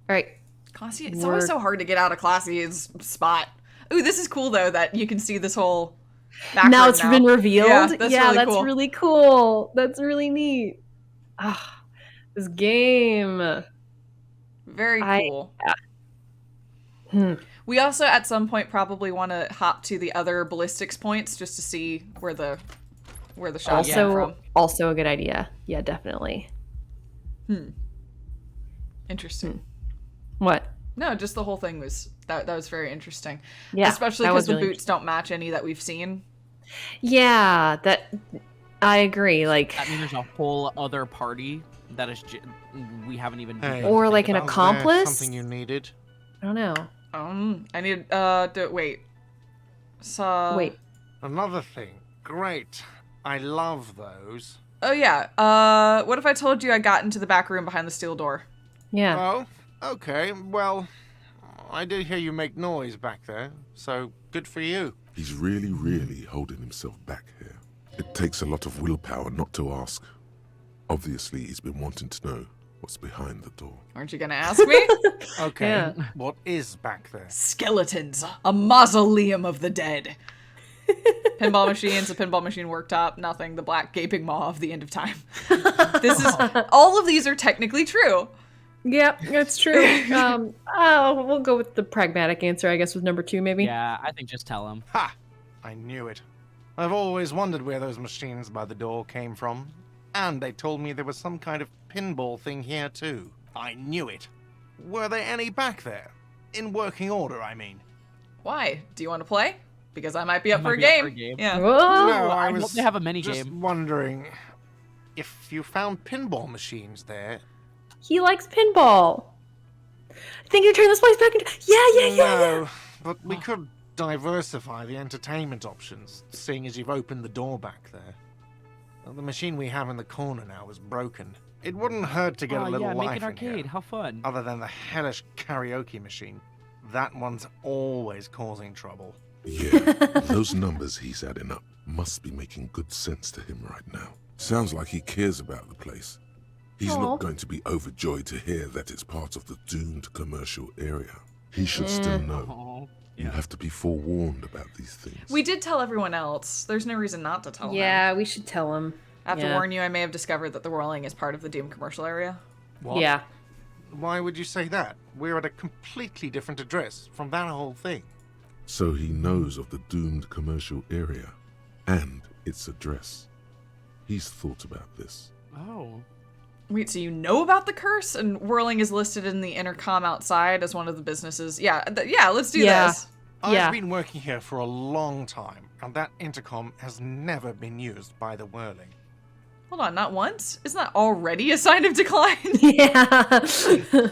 All right. Classy. It's always so hard to get out of Classy's spot. Ooh, this is cool though that you can see this whole. background Now it's been revealed. Yeah, that's really cool. really cool. That's really neat. Ah, this game. Very cool. Hmm. We also at some point probably want to hop to the other ballistics points just to see where the shot came from. Also a good idea. Yeah, definitely. Interesting. What? No, just the whole thing was that was very interesting. Yeah, especially that because was the really boots don't match any that we've seen. Yeah, that I agree. Like, That means there's a whole other party that is we haven't even. Hey, or like an was there accomplice. something you needed? I don't know. I need wait. So Wait. Another thing. Great. I love those. Oh yeah. What if I told you I got into the back room behind the steel door? Yeah. Oh, okay. Well, I did hear you make noise back there, so good for you. He's really, really holding himself back here. It takes a lot of willpower not to ask. Obviously, he's been wanting to know what's behind the door. Aren't you gonna ask me? Okay. Yeah. What is back there? Skeletons. A mausoleum of the dead. Pinball machines, a pinball machine worktop, nothing. The black gaping maw of the end of time. All of these are technically true. Yep, that's true. We'll go with the pragmatic answer, I guess, with number 2, maybe. Yeah, I think just tell him. Ha! I knew it. I've always wondered where those machines by the door came from. And they told me there was some kind of pinball thing here too. I knew it. Were there any back there? In working order, I mean. Why? Do you want to play? Because I might be up for a game. Yeah. Whoa! No, I I hope was they have a mini just game. wondering if you found pinball machines there. He likes pinball. I think you turn this place back into. Yeah. No, but we could diversify the entertainment options, seeing as you've opened the door back there. The machine we have in the corner now is broken. It wouldn't hurt to get a little yeah, life make an in arcade. here. How fun. Other than the hellish karaoke machine. That one's always causing trouble. Yeah, those numbers he's adding up must be making good sense to him right now. Sounds like he cares about the place. He's not going to be overjoyed to hear that it's part of the doomed commercial area. He should still know. You have to be forewarned about these things. We did tell everyone else. There's no reason not to tell him. Yeah, we should tell him. I have to warn you, I may have discovered that the whirling is part of the doomed commercial area. What? Yeah. Why would you say that? We're at a completely different address from that whole thing. So he knows of the doomed commercial area and its address. He's thought about this. Oh. Wait, so you know about the curse? And whirling is listed in the intercom outside as one of the businesses. Yeah, let's do this. I've been working here for a long time, and that intercom has never been used by the whirling. Hold on, not once? Isn't that already a sign of decline? Yeah.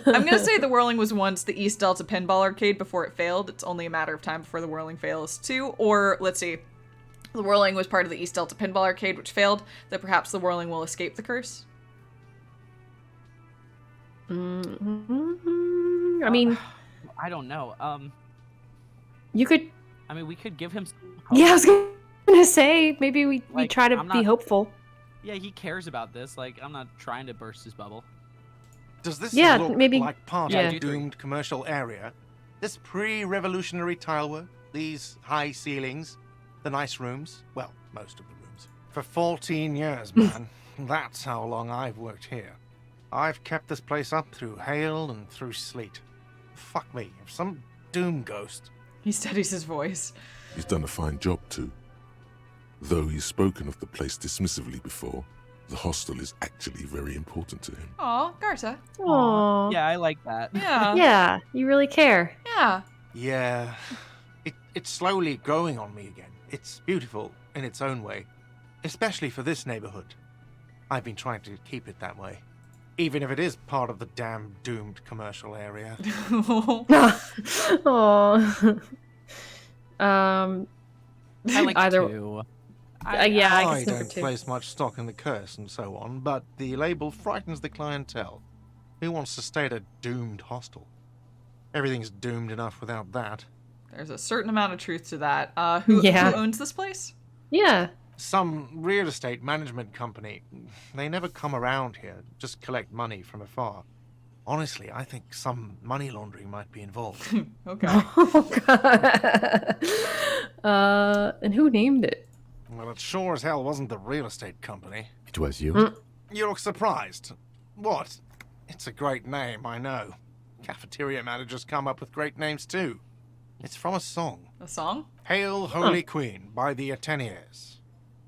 I'm gonna say the whirling was once the East Delta Pinball Arcade before it failed. It's only a matter of time before the whirling fails too. Or, let's see, the whirling was part of the East Delta Pinball Arcade, which failed, that perhaps the whirling will escape the curse. Mm-hmm. I mean... I don't know. You could... I mean, we could give him some hope. Yeah, I was gonna say, maybe we try to be hopeful. Yeah, he cares about this. Like, I'm not trying to burst his bubble. Does this Yeah, look maybe- like part yeah. of the doomed commercial area? This pre-revolutionary tilework, these high ceilings, the nice rooms, well, most of the rooms. For 14 years, man. That's how long I've worked here. I've kept this place up through hail and through sleet. Fuck me, if some doom ghost... He steadies his voice. He's done a fine job too. Though he's spoken of the place dismissively before, the hostel is actually very important to him. Aw, Garza. Aww. Yeah, I like that. Yeah. Yeah, you really care. Yeah. Yeah, it's slowly growing on me again. It's beautiful in its own way, especially for this neighborhood. I've been trying to keep it that way, even if it is part of the damn doomed commercial area. Aww. I like either. to. Yeah, I I guess don't too. place much stock in the curse and so on, but the label frightens the clientele. Who wants to stay at a doomed hostel? Everything's doomed enough without that. There's a certain amount of truth to that. Who owns this place? Yeah. Some real estate management company. They never come around here, just collect money from afar. Honestly, I think some money laundering might be involved. Okay. Oh, God. And who named it? Well, it sure as hell wasn't the real estate company. It was you? You look surprised. What? It's a great name, I know. Cafeteria managers come up with great names too. It's from a song. A song? Hail, Holy Queen, by the Ateneers.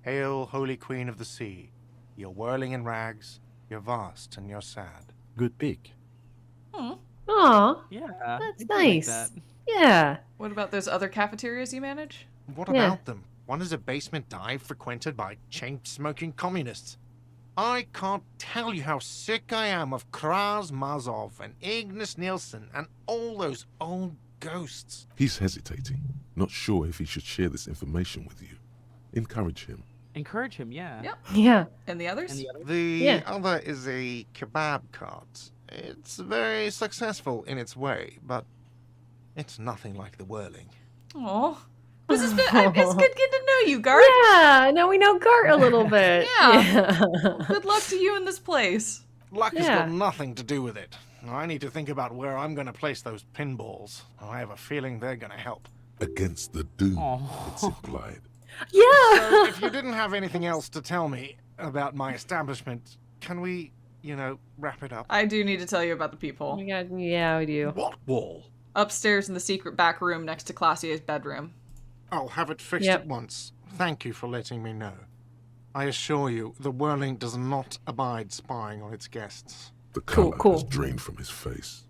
Hail, Holy Queen of the Sea. You're whirling in rags, you're vast and you're sad. Good pick. Aw, Yeah. that's I do like nice. that. Yeah. What about those other cafeterias you manage? What Yeah. about them? One is a basement dive frequented by chain-smoking communists. I can't tell you how sick I am of Kraz Mazov and Ignis Nielsen and all those old ghosts. He's hesitating, not sure if he should share this information with you. Encourage him. Encourage him, yeah. Yep. Yeah. And the others? The other is a kebab cart. It's very successful in its way, but it's nothing like the whirling. Aw. This has been, it's good getting to know you, Garth. Yeah, now we know Gart a little bit. Yeah. Good luck to you in this place. Luck has Yeah. got nothing to do with it. I need to think about where I'm going to place those pinballs. I have a feeling they're going to help. Against the doom, it's implied. Yeah. So, if you didn't have anything else to tell me about my establishment, can we, wrap it up? I do need to tell you about the peephole. Yeah, we do. What wall? Upstairs in the secret back room next to Classier's bedroom. I'll have it fixed Yep. at once. Thank you for letting me know. I assure you, the whirling does not abide spying on its guests. The Cool, color cool. has drained from his face.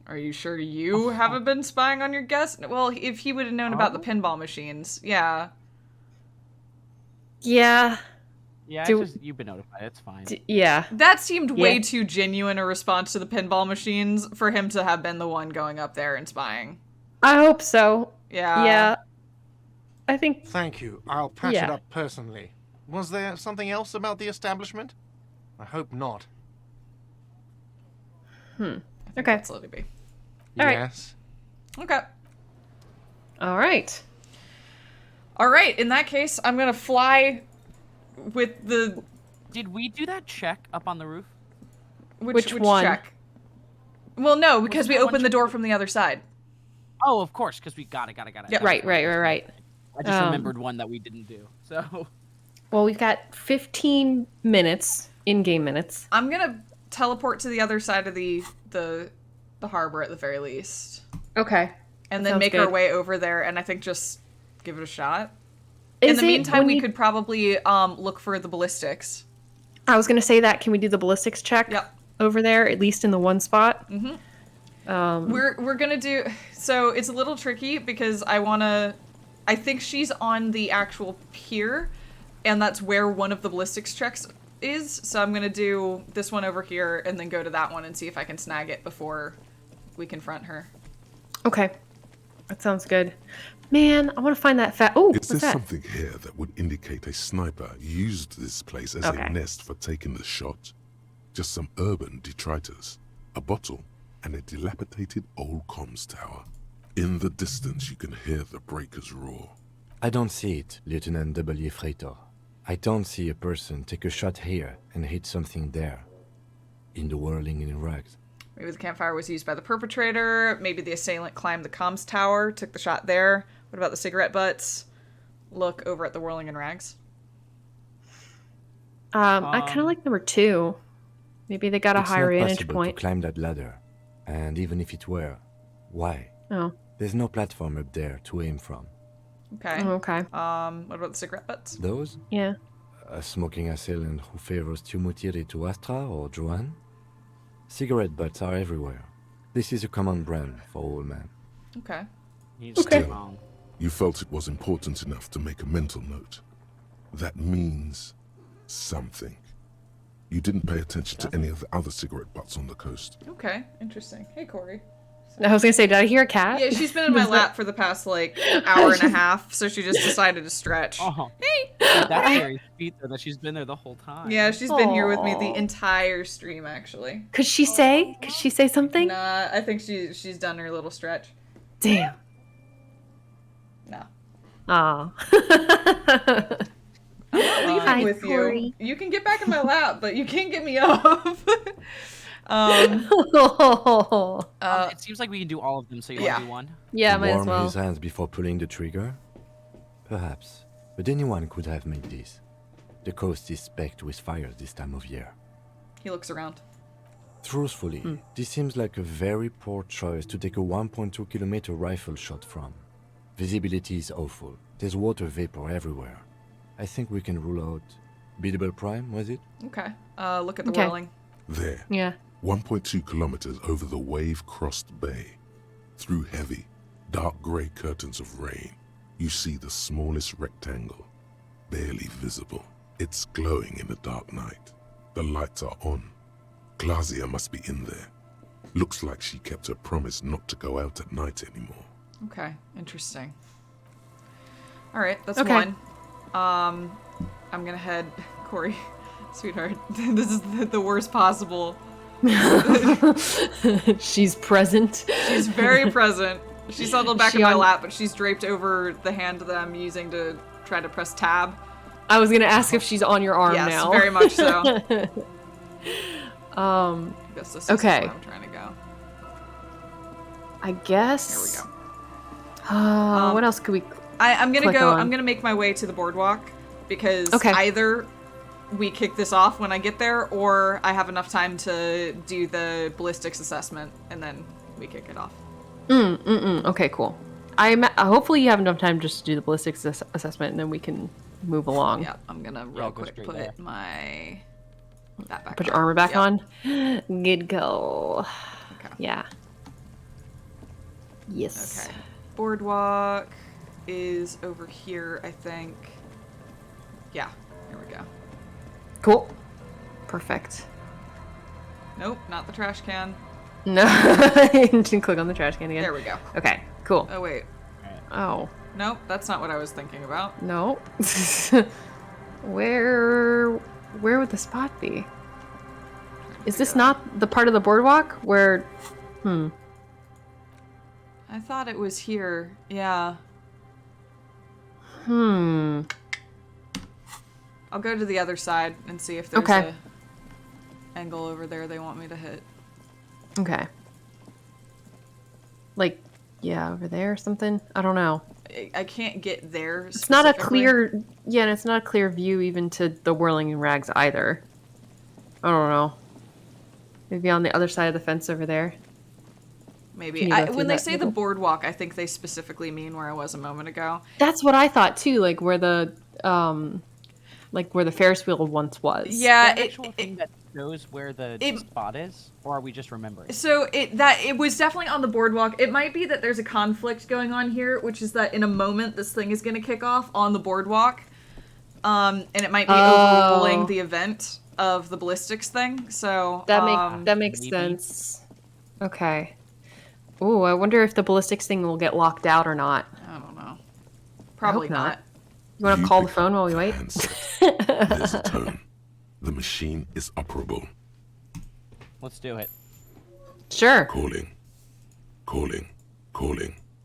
Are you sure you haven't been spying on your guest? Well, if he would have known about the pinball machines, yeah. Yeah. Yeah, Do- it's just, you've been notified. It's fine. Yeah. That seemed way Yeah. too genuine a response to the pinball machines for him to have been the one going up there and spying. I hope so. Yeah. Yeah. I think. Thank you. I'll patch it Yeah. up personally. Was there something else about the establishment? I hope not. Okay. Let's let it be. All right. Yes. Okay. All right. All right. In that case, I'm gonna fly with the. Did we do that check up on the roof? Which one? check? Well, no, because we there one opened the check? door from the other side. Oh, of course, because we got it. Yep. Right. I just remembered one that we didn't do. So. Well, we've got 15 minutes, in-game minutes. I'm gonna teleport to the other side of the harbor at the very least. Okay. And That then sounds make our good. way over there, and I think just give it a shot. In the meantime, we could probably look for the ballistics. I was gonna say that. Can we do the ballistics check over there, at least in the one spot? Mm-hmm. We're gonna do. So it's a little tricky because I think she's on the actual pier, and that's where one of the ballistics checks is. So I'm gonna do this one over here, and then go to that one and see if I can snag it before we confront her. Okay. That sounds good. Man, I want to find that Oh, Is what's there that? something here that would indicate a sniper used this place as a nest for taking the shot? Just some urban detritus, a bottle, and a dilapidated old comms tower. In the distance, you can hear the breakers roar. I don't see it, Lieutenant W. Freighter. I don't see a person take a shot here and hit something there. In the whirling in rags. Maybe the campfire was used by the perpetrator. Maybe the assailant climbed the comms tower, took the shot there. What about the cigarette butts? Look over at the whirling in rags. I kind of like number 2. Maybe they got a higher It's not vantage possible point. to climb that ladder. And even if it were, why? Oh. There's no platform up there to aim from. Okay. Oh, okay. What about the cigarette butts? Those? Yeah. A smoking assailant who favors Tumutiri to Astra or Joanne? Cigarette butts are everywhere. This is a common brand for all men. Okay. Still, you felt it was important enough to make a mental note. That means something. You didn't pay attention to any of the other cigarette butts on the coast. Okay, interesting. Hey, Corey. I was gonna say, did I hear a cat? Yeah, she's been in my lap for the past, hour and a half, so she just decided to stretch. Oh. Hey! That's very sweet, though, that she's been there the whole time. Yeah, she's been here with me the entire stream, actually. Could she say? Could she say something? Nah, I think she's done her little stretch. Damn. No. Aw. I'm not leaving Hi, with Corey. you. You can get back in my lap, but you can't get me off. It seems like we can do all of them, so you want to do one? Yeah, might as Warm well. his hands before pulling the trigger? Perhaps. But anyone could have made this. The coast is specked with fires this time of year. He looks around. Truthfully, this seems like a very poor choice to take a 1.2 kilometer rifle shot from. Visibility is awful. There's water vapor everywhere. I think we can rule out Biddable Prime, was it? Okay. Look at the Okay. whirling. There. Yeah. 1.2 kilometers over the wave-crossed bay. Through heavy, dark grey curtains of rain, you see the smallest rectangle, barely visible. It's glowing in the dark night. The lights are on. Glazia must be in there. Looks like she kept her promise not to go out at night anymore. Okay, interesting. All right, that's Okay. one. I'm gonna head, Corey, sweetheart. This is the worst possible. She's present. She's very present. She's settled back She in my on- lap, but she's draped over the hand that I'm using to try to press tab. I was gonna ask if she's on your arm Yes, now. very much so. I guess this is okay. where I'm trying to go. I guess. Here we go. What else could we? I'm gonna click go. on? I'm gonna make my way to the boardwalk because Okay. either we kick this off when I get there, or I have enough time to do the ballistics assessment and then we kick it off. Okay, cool. Hopefully you have enough time just to do the ballistics assessment, and then we can move along. Yeah, I'm gonna real quick put that back. Put your on. armor back Yep. on. Good call. Okay. Yeah. Yes. Okay. Boardwalk is over here, I think. Yeah, here we go. Cool. Perfect. Nope, not the trash can. No. Didn't click on the trash can again. There we go. Okay. Cool. Oh wait. Oh. Nope, that's not what I was thinking about. No. Where would the spot be? Is this not the part of the boardwalk where... I thought it was here. Yeah. Hmm. I'll go to the other side and see if there's a angle over there they want me to hit. Okay. Like, yeah, over there or something? I don't know. I can't get there. It's not a clear... Yeah, and it's not a clear view even to the whirling rags either. I don't know. Maybe on the other side of the fence over there. Maybe. When they say the boardwalk, I think they specifically mean where I was a moment ago. That's what I thought too, like where the Ferris wheel once was. Yeah, Is there an actual thing that knows where the spot is, or are we just remembering? So it was definitely on the boardwalk. It might be that there's a conflict going on here, which is that in a moment this thing is going to kick off on the boardwalk, and it might be overruling the event of the ballistics thing. So that makes sense. Okay. Ooh, I wonder if the ballistics thing will get locked out or not. I don't know. Probably not. You want to call the phone while we wait? There's a tone. The machine is operable. Let's do it. Sure. Calling.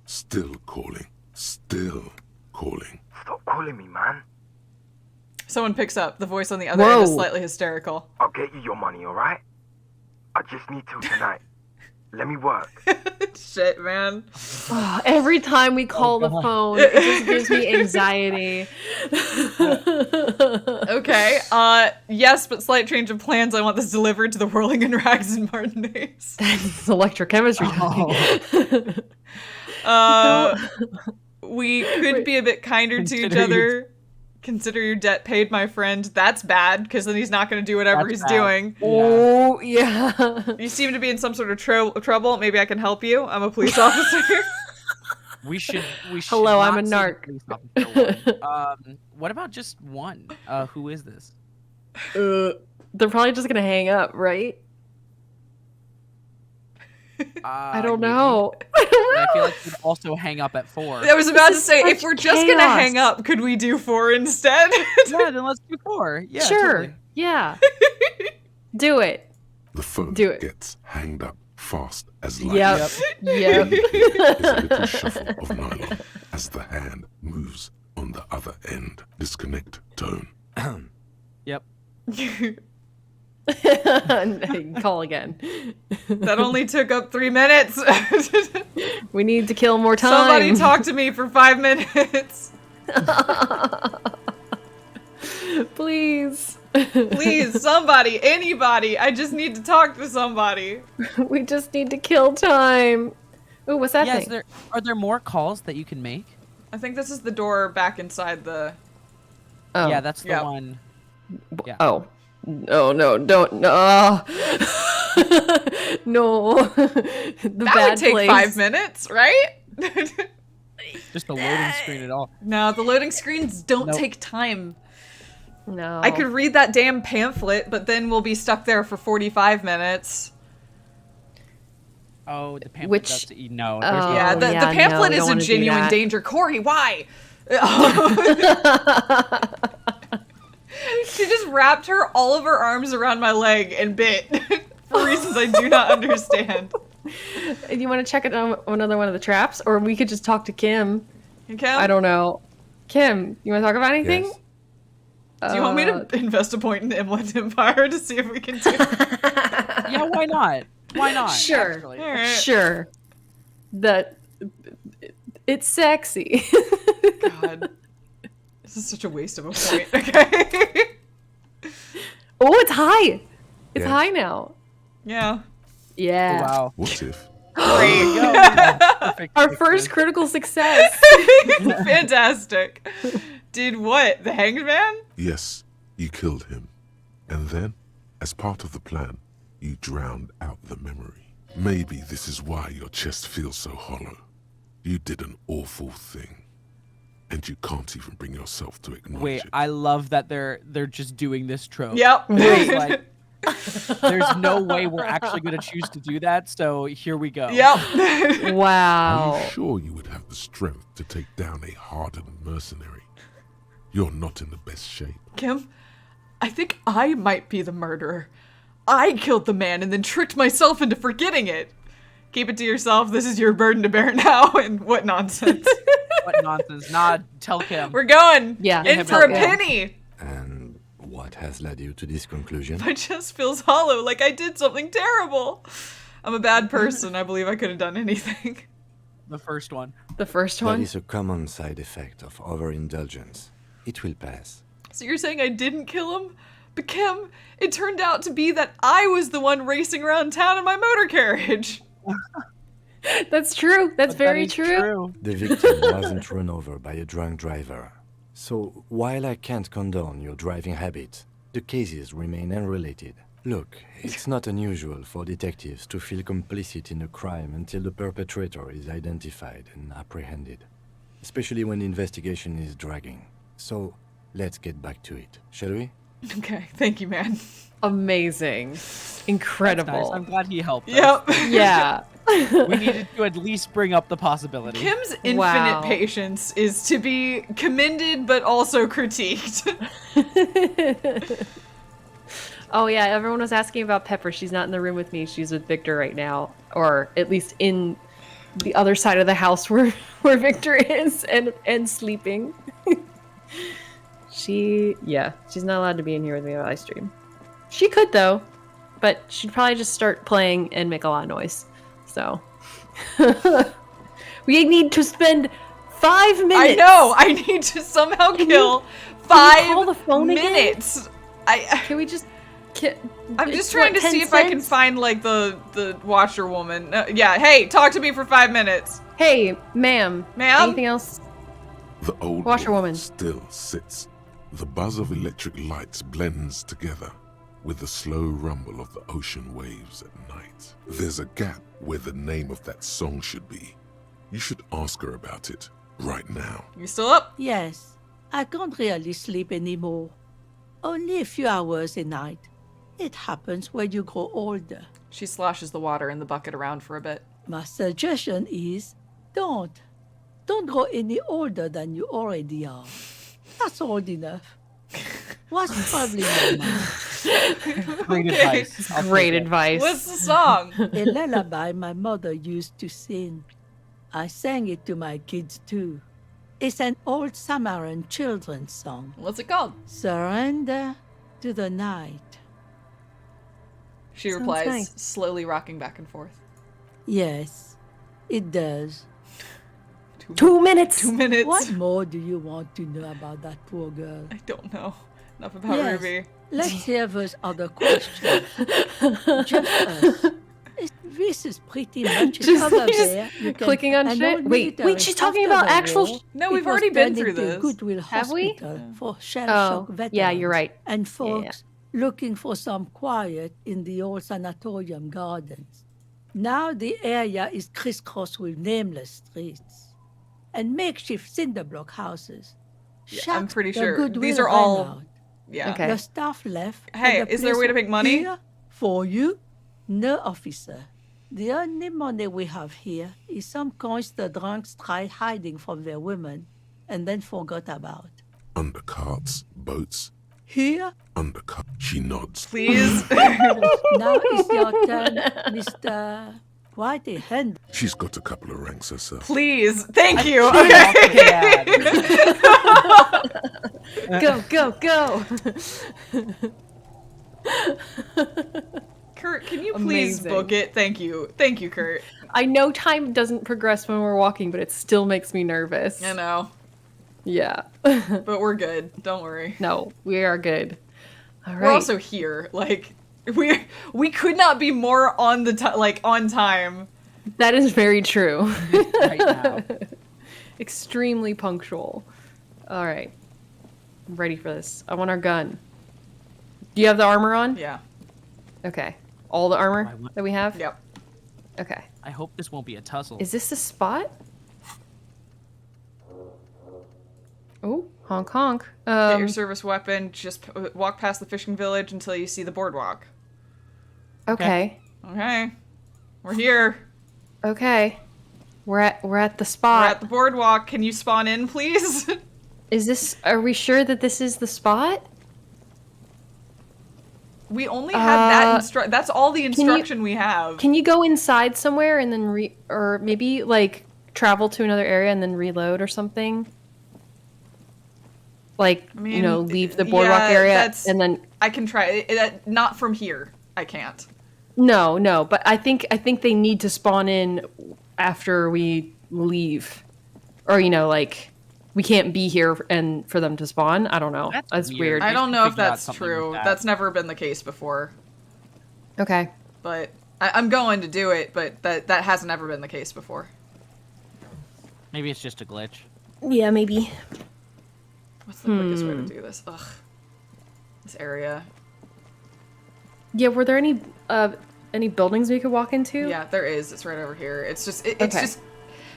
Still calling. Still calling. Stop calling me, man. Someone picks up. The voice on the other end is slightly hysterical. I'll get you your money, alright? I just need till tonight. Let me work. Shit, man. Every time we call the phone, it just gives me anxiety. Okay. Yes, but slight change of plans. I want this delivered to the Whirling and Rags and Martinez. That's electrochemistry. We could be a bit kinder to each other. Consider your debt paid, my friend. That's bad, because then he's not going to do whatever he's doing. Oh, yeah. You seem to be in some sort of trouble. Maybe I can help you. I'm a police officer. We should. Hello, I'm a narc. What about just one? Who is this? They're probably just going to hang up, right? I don't know. I feel like we'd also hang up at 4. I was about to say, if we're just going to hang up, could we do 4 instead? Yeah, then let's do 4. Yeah, sure. Totally. Yeah. Do it. The phone Do it. gets hanged up fast as lightning. Yep. There's a little shuffle of nylon as the hand moves on the other end. Disconnect tone. Yep. Call again. That only took up 3 minutes. We need to kill more time. Somebody talk to me for 5 minutes. Please. Please, somebody, anybody. I just need to talk to somebody. We just need to kill time. Ooh, what's that thing? Are there more calls that you can make? I think this is the door back inside the... Oh. Yeah, that's the one. Yeah. Oh. No, don't. No. No. That would take 5 minutes, right? Just the loading screen at all. No, the loading screens don't take time. No. I could read that damn pamphlet, but then we'll be stuck there for 45 minutes. Oh, the pamphlet does no. The pamphlet is a genuine danger. Corey, why? She just wrapped all of her arms around my leg and bit for reasons I do not understand. You want to check it on another one of the traps? Or we could just talk to Kim. Hey, Kim? I don't know. Kim, you want to talk about anything? Yes. Do you want me to invest a point in the Inland Empire to see if we can do it? Yeah, why not? Why not? Sure. Right. Sure. It's sexy. God. This is such a waste of a point. Okay. Oh, it's high. It's Yes. high now. Yeah. Yeah. Oh, wow. What if? There you go. Perfect. Our first critical success. Fantastic. Did what? The Hanged Man? Yes, you killed him. And then, as part of the plan, you drowned out the memory. Maybe this is why your chest feels so hollow. You did an awful thing. And you can't even bring yourself to acknowledge Wait, it. I love that they're just doing this trope. Yep. It's like, there's no way we're actually going to choose to do that, so here we go. Yep. Wow. Are you sure you would have the strength to take down a hardened mercenary? You're not in the best shape. Kim, I think I might be the murderer. I killed the man and then tricked myself into forgetting it. Keep it to yourself. This is your burden to bear now. And what nonsense. What nonsense. Nah, tell Kim. We're going. Yeah. In for a penny. And what has led you to this conclusion? My chest feels hollow, like I did something terrible. I'm a bad person. I believe I could have done anything. The first one. The first one? That is a common side effect of overindulgence. It will pass. So you're saying I didn't kill him? But Kim, it turned out to be that I was the one racing around town in my motor carriage. That's true. That's very true. The victim wasn't run over by a drunk driver. So, while I can't condone your driving habit, the cases remain unrelated. Look, it's not unusual for detectives to feel complicit in a crime until the perpetrator is identified and apprehended, especially when the investigation is dragging. So, let's get back to it, shall we? Okay, thank you, man. Amazing. Incredible. That's nice. I'm glad he helped Yep. us. Yeah. We needed to at least bring up the possibility. Kim's infinite patience is to be commended but also critiqued. Oh yeah, everyone was asking about Pepper. She's not in the room with me. She's with Victor right now, or at least in the other side of the house where Victor is and sleeping. She's not allowed to be in here with me on live stream. She could though, but she'd probably just start playing and make a lot of noise. So we need to spend 5 minutes. I know. I need to somehow kill 5 minutes. Can we just? I'm just trying to see if I can find like the washerwoman. Yeah. Hey, talk to me for 5 minutes. Hey, ma'am. Ma'am. Anything else? The old washerwoman still sits. The buzz of electric lights blends together with the slow rumble of the ocean waves at night. There's a gap where the name of that song should be. You should ask her about it right now. You still up? Yes. I can't really sleep anymore. Only a few hours a night. It happens when you grow older. She sloshes the water in the bucket around for a bit. My suggestion is, don't grow any older than you already are. That's old enough. What's probably normal. Great advice. Great advice. What's the song? A lullaby my mother used to sing. I sang it to my kids too. It's an old Samaritan children's song. What's it called? Surrender to the night. She Sounds replies, nice. slowly rocking back and forth. Yes, it does. 2 minutes. 2 minutes. What more do you want to know about that poor girl? I don't know. Enough about Yes. Ruby. Let's hear those other questions. Just us. This is pretty much Just- over just there. You can- clicking on an shit? old Wait, military she's talking after about the actual war, No, we've it was already been turned through into this. Goodwill Have we? Hospital for shell Oh, shock veterans. yeah, you're right. And Yeah, folks looking for some quiet in the old sanatorium gardens. Now the area is crisscrossed with nameless streets and makeshift cinder block houses. Yeah, I'm Shut pretty the sure Goodwill these are ran all. out. Yeah. Okay. The staff left. Hey, and the is there a place way to make money? here for you? No, officer. The only money we have here is some coins the drunks tried hiding from their women and then forgot about. Undercarts, boats, Here? undercut. She nods. Please. Now is your turn, Mr. Quite a hand. She's got a couple of ranks herself. Please. Thank you. Yeah. Okay. Go. Kurt, can you please Amazing. book it? Thank you. Thank you, Kurt. I know time doesn't progress when we're walking, but it still makes me nervous. I know. Yeah. But we're good. Don't worry. No, we are good. All right. We're also here. Like we could not be more on the on time. That is very true. Right now. Extremely punctual. All right. I'm ready for this. I want our gun. Do you have the armor on? Yeah. Okay. All the armor that we have? Yep. Okay. I hope this won't be a tussle. Is this the spot? Oh, honk honk. Get your service weapon. Just walk past the fishing village until you see the boardwalk. Okay. Okay. We're here. Okay. We're at the We're spot. at the boardwalk. Can you spawn in, please? Are we sure that this is the spot? We only have that that's all the instruction we have. Can you go inside somewhere and then or maybe like travel to another area and then reload or something? Like, I mean, you know, leave the boardwalk area and then I can try not from here. I can't. No, but I think they need to spawn in after we leave. Or, you know, like we can't be here and for them to spawn. I don't know. That's weird. I don't know if that's true. That's never been the case before. Okay. But I'm going to do it, but that hasn't ever been the case before. Maybe it's just a glitch. Yeah, maybe. What's the quickest way to do this? Ugh. This area. Yeah, were there any buildings we could walk into? Yeah, there is. It's right over here. It's just just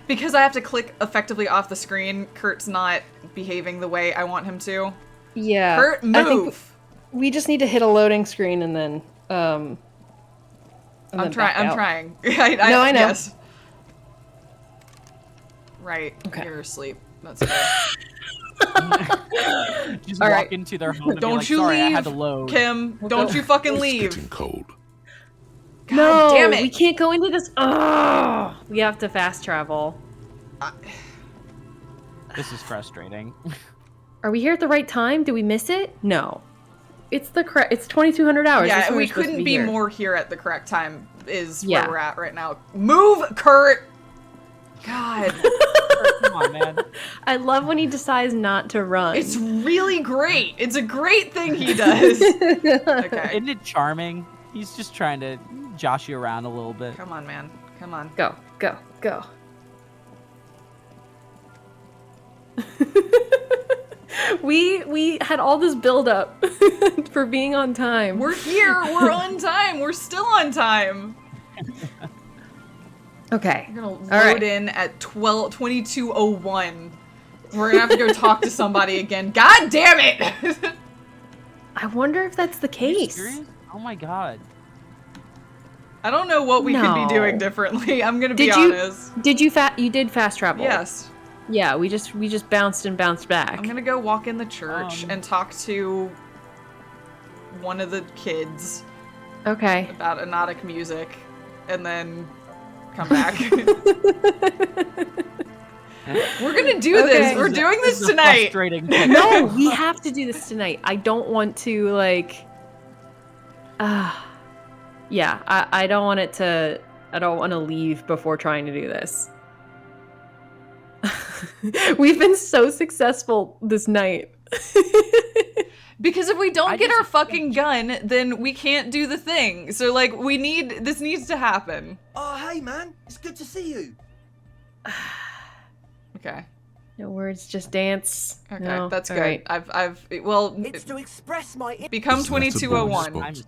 because I have to click effectively off the screen, Kurt's not behaving the way I want him to. Yeah. Kurt, move! I think we just need to hit a loading screen and then I'm trying. I know. Yes. Right. Okay. You're asleep. That's good. Just All walk right. into their home and Don't be like, you sorry, leave, I had to load. Kim. Don't you fucking leave. It's getting cold. God no, damn it. we can't go into this. Oh, we have to fast travel. This is frustrating. Are we here at the right time? Did we miss it? No. It's the correct. It's 2,200 hours. That's Yeah, when we we're supposed to couldn't be here. more here at the correct time. Is Yeah. where we're at right now. Move, Kurt. God. Come on, man. I love when he decides not to run. It's really great. It's a great thing he does. Okay. Isn't it charming? He's just trying to josh you around a little bit. Come on, man. Come on. Go. We had all this build up for being on time. We're here. We're on time. We're still on time. Okay. We're gonna load in at 22:01. We're gonna have to go talk to somebody again. God damn it! I wonder if that's the case. Serious? Oh my god. I don't know what we could be doing differently. I'm gonna be honest. You did fast travel? Yes. Yeah, we just bounced and bounced back. I'm gonna go walk in the church and talk to one of the kids. Okay. About hypnotic music, and then come back. We're gonna do this. We're doing this tonight. No, we have to do this tonight. I don't want to like. Yeah, I don't want it to. I don't want to leave before trying to do this. We've been so successful this night. Because if we don't get our fucking gun, then we can't do the thing. So like, this needs to happen. Oh, hey man, it's good to see you. Okay. No words, just dance. Okay, no, that's good. right. It's to express my become 22:01.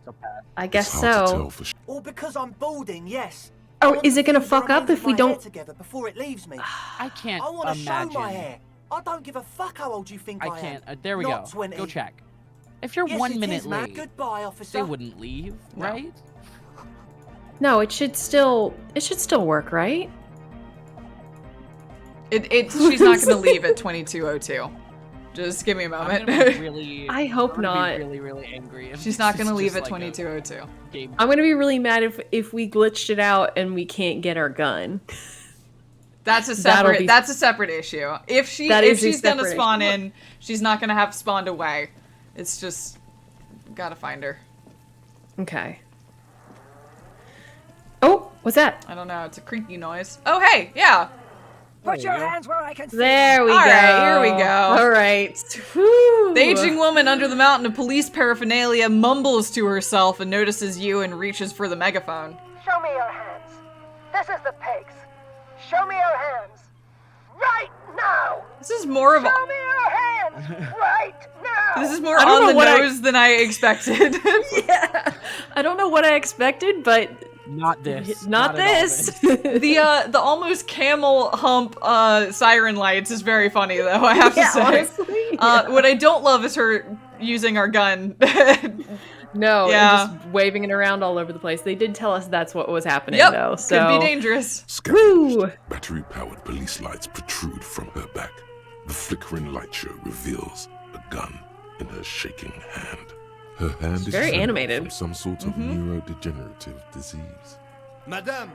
I guess so. Or because I'm balding, yes. Oh, is it gonna fuck up if we don't? Together before it leaves me. I can't I want to imagine. show my hair. I don't give a fuck how old you think I am. I can't. There we Not go. 20. Go check. If you're Yes, 1 it minute is, man. late, Goodbye, officer. they wouldn't leave, right? No, it should still work, right? She's not gonna leave at 22:02. Just give me a moment. I hope not. Really, really angry. If She's not this gonna is leave just at like a 22:02. game. I'm gonna be really mad if we glitched it out and we can't get our gun. That's a separate issue. If she's gonna spawn in, she's not gonna have spawned away. It's just gotta find her. Okay. Oh, what's that? I don't know. It's a creaky noise. Oh, hey, yeah. Put your hands where I can see. There we go. All right, here we go. All right. Whew. The aging woman under the mountain of police paraphernalia mumbles to herself and notices you and reaches for the megaphone. Show me your hands. This is the pigs. Show me your hands. Right now. This is more of Show me your hands. Right now. This is more on the nose than I expected. Yeah. I don't know what I expected, but not this. Not this. The almost camel hump siren lights is very funny though, I have to say. Honestly, What I don't love is her using our gun. No, yeah. and just waving it around all over the place. They did tell us that's what was happening, Yep, though. So could be dangerous. Battery-powered police lights protrude from her back. The flickering light show reveals a gun in her shaking hand. Her hand is very trembling animated. from some sort of neurodegenerative disease. Madame,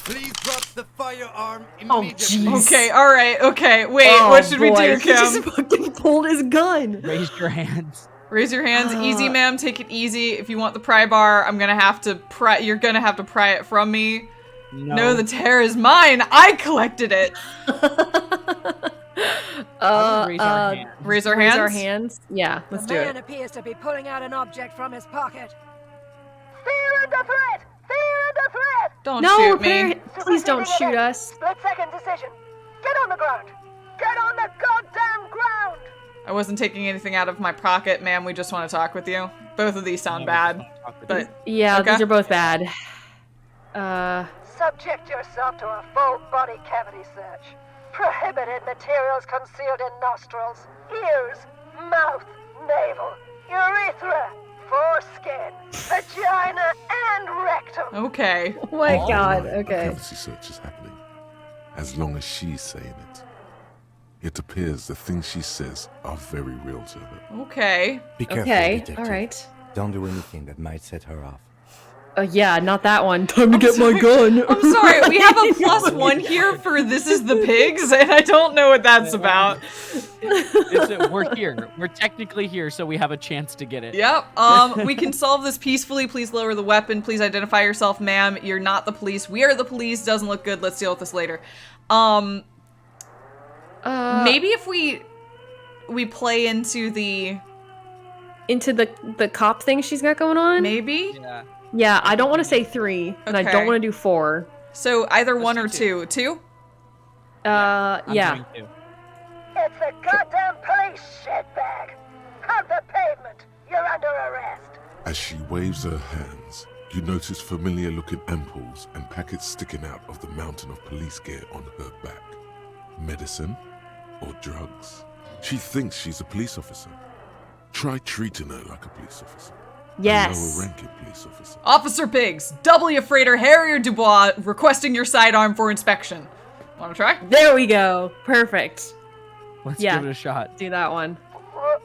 please drop the firearm Oh, immediately. jeez. Okay, all right, okay. Wait, Oh, what should we boy, do, he Kim? just fucking pulled his gun. Raise your hands. Raise your hands. Easy, ma'am. Take it easy. If you want the pry bar, I'm gonna have to pry. You're gonna have to pry it from me. No, the tear is mine. I collected it. raise our hands. Raise our hands? Raise our hands? Yeah, let's the do man it. appears to be pulling out an object from his pocket. Fear and a threat! Fear and a threat! Don't No, shoot me. please don't shoot us. Split-second decision. Get on the ground. Get on the goddamn ground! I wasn't taking anything out of my pocket, ma'am. We just want to talk with you. Both of these sound bad, but Yeah, okay. these are both bad. Subject yourself to a full body cavity search. Prohibited materials concealed in nostrils, ears, mouth, navel, urethra, foreskin, vagina, and rectum. Okay. Oh my All god, right, okay. A cavity search is happening, as long as she's saying it. It appears the things she says are very real to her. Okay. Be careful, Okay, detective. alright. Don't do anything that might set her off. Yeah, not that one. Time to get my gun. I'm sorry, we have a +1 here for This Is the Pigs, and I don't know what that's about. We're here. We're technically here, so we have a chance to get it. Yep. We can solve this peacefully. Please lower the weapon. Please identify yourself, ma'am. You're not the police. We are the police. Doesn't look good. Let's deal with this later. Maybe if we play into the cop thing she's got going on? Maybe? Yeah. Yeah, I don't want to say 3, and I Okay. don't want to do 4. So either 1 or 2. 2? Yeah. It's the goddamn police, shitbag. Hug the pavement. You're under arrest. As she waves her hands, you notice familiar-looking ampoules and packets sticking out of the mountain of police gear on her back. Medicine or drugs? She thinks she's a police officer. Try treating her like a police officer. Yes. A lower-ranking police officer. Officer Pigs, doubly freighter Harrier Dubois requesting your sidearm for inspection. Want to try? There we go. Perfect. Let's Yeah. give it a shot. Do that one. What?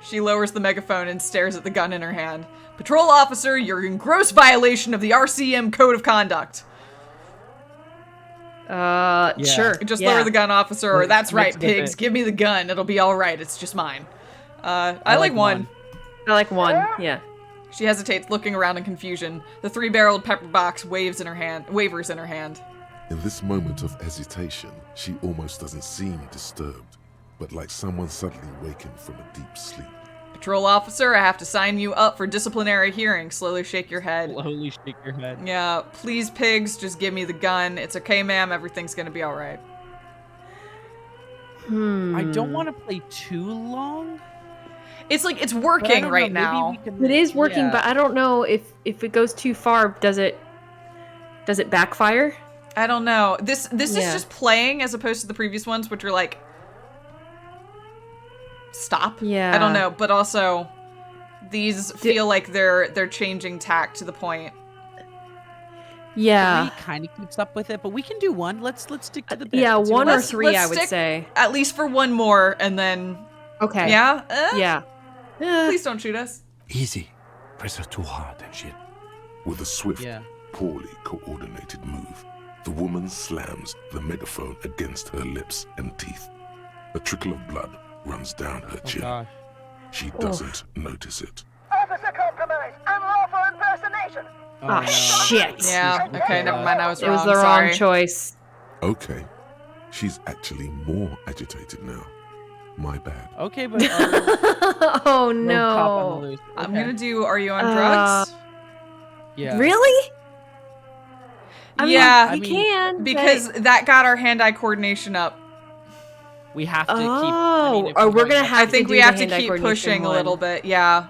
She lowers the megaphone and stares at the gun in her hand. Patrol officer, you're in gross violation of the RCM Code of Conduct. Sure. Just yeah. lower the gun, officer, or that's right, Let's get Pigs. it. Give me the gun. It'll be all right. It's just mine. I like 1. I like 1, yeah. She hesitates, looking around in confusion. The 3-barreled pepper box wavers in her hand. In this moment of hesitation, she almost doesn't seem disturbed, but like someone suddenly wakened from a deep sleep. Patrol officer, I have to sign you up for disciplinary hearing. Slowly shake your head. Slowly shake your head. Yeah, please, Pigs, just give me the gun. It's okay, ma'am. Everything's gonna be all right. I don't want to play too long. It's like it's but I working don't right know, maybe now. we can- It is working, yeah. but I don't know if it goes too far, does it backfire? I don't know. This is Yeah. just playing as opposed to the previous ones, which are like stop. Yeah. I don't know, but also these feel like they're changing tack to the point. Yeah. 3 kind of keeps up with it, but we can do 1. Let's stick to the bit. Yeah, Let's see 1 what or Let's- 3, let's I would stick say. At least for 1 more, and then Okay. yeah. Yeah. Please don't shoot us. Easy. Press her too hard and shit. With a swift, Yeah. poorly coordinated move, the woman slams the megaphone against her lips and teeth. A trickle of blood runs down her chin. gosh. She doesn't notice it. Officer compromise. Unlawful impersonation. Oh, shit. Yeah. Okay. Never mind. I was It wrong. was the Sorry. wrong choice. Okay. She's actually more agitated now. My bad. Okay, but Oh no. no. I'm gonna do. Are you on drugs? Yeah. Really? I mean, Yeah. you can Because that got our hand-eye coordination up. We have to keep. Oh, if we're we're gonna going- have I think to we do have the to hand-eye keep coordination pushing a one. little bit. Yeah.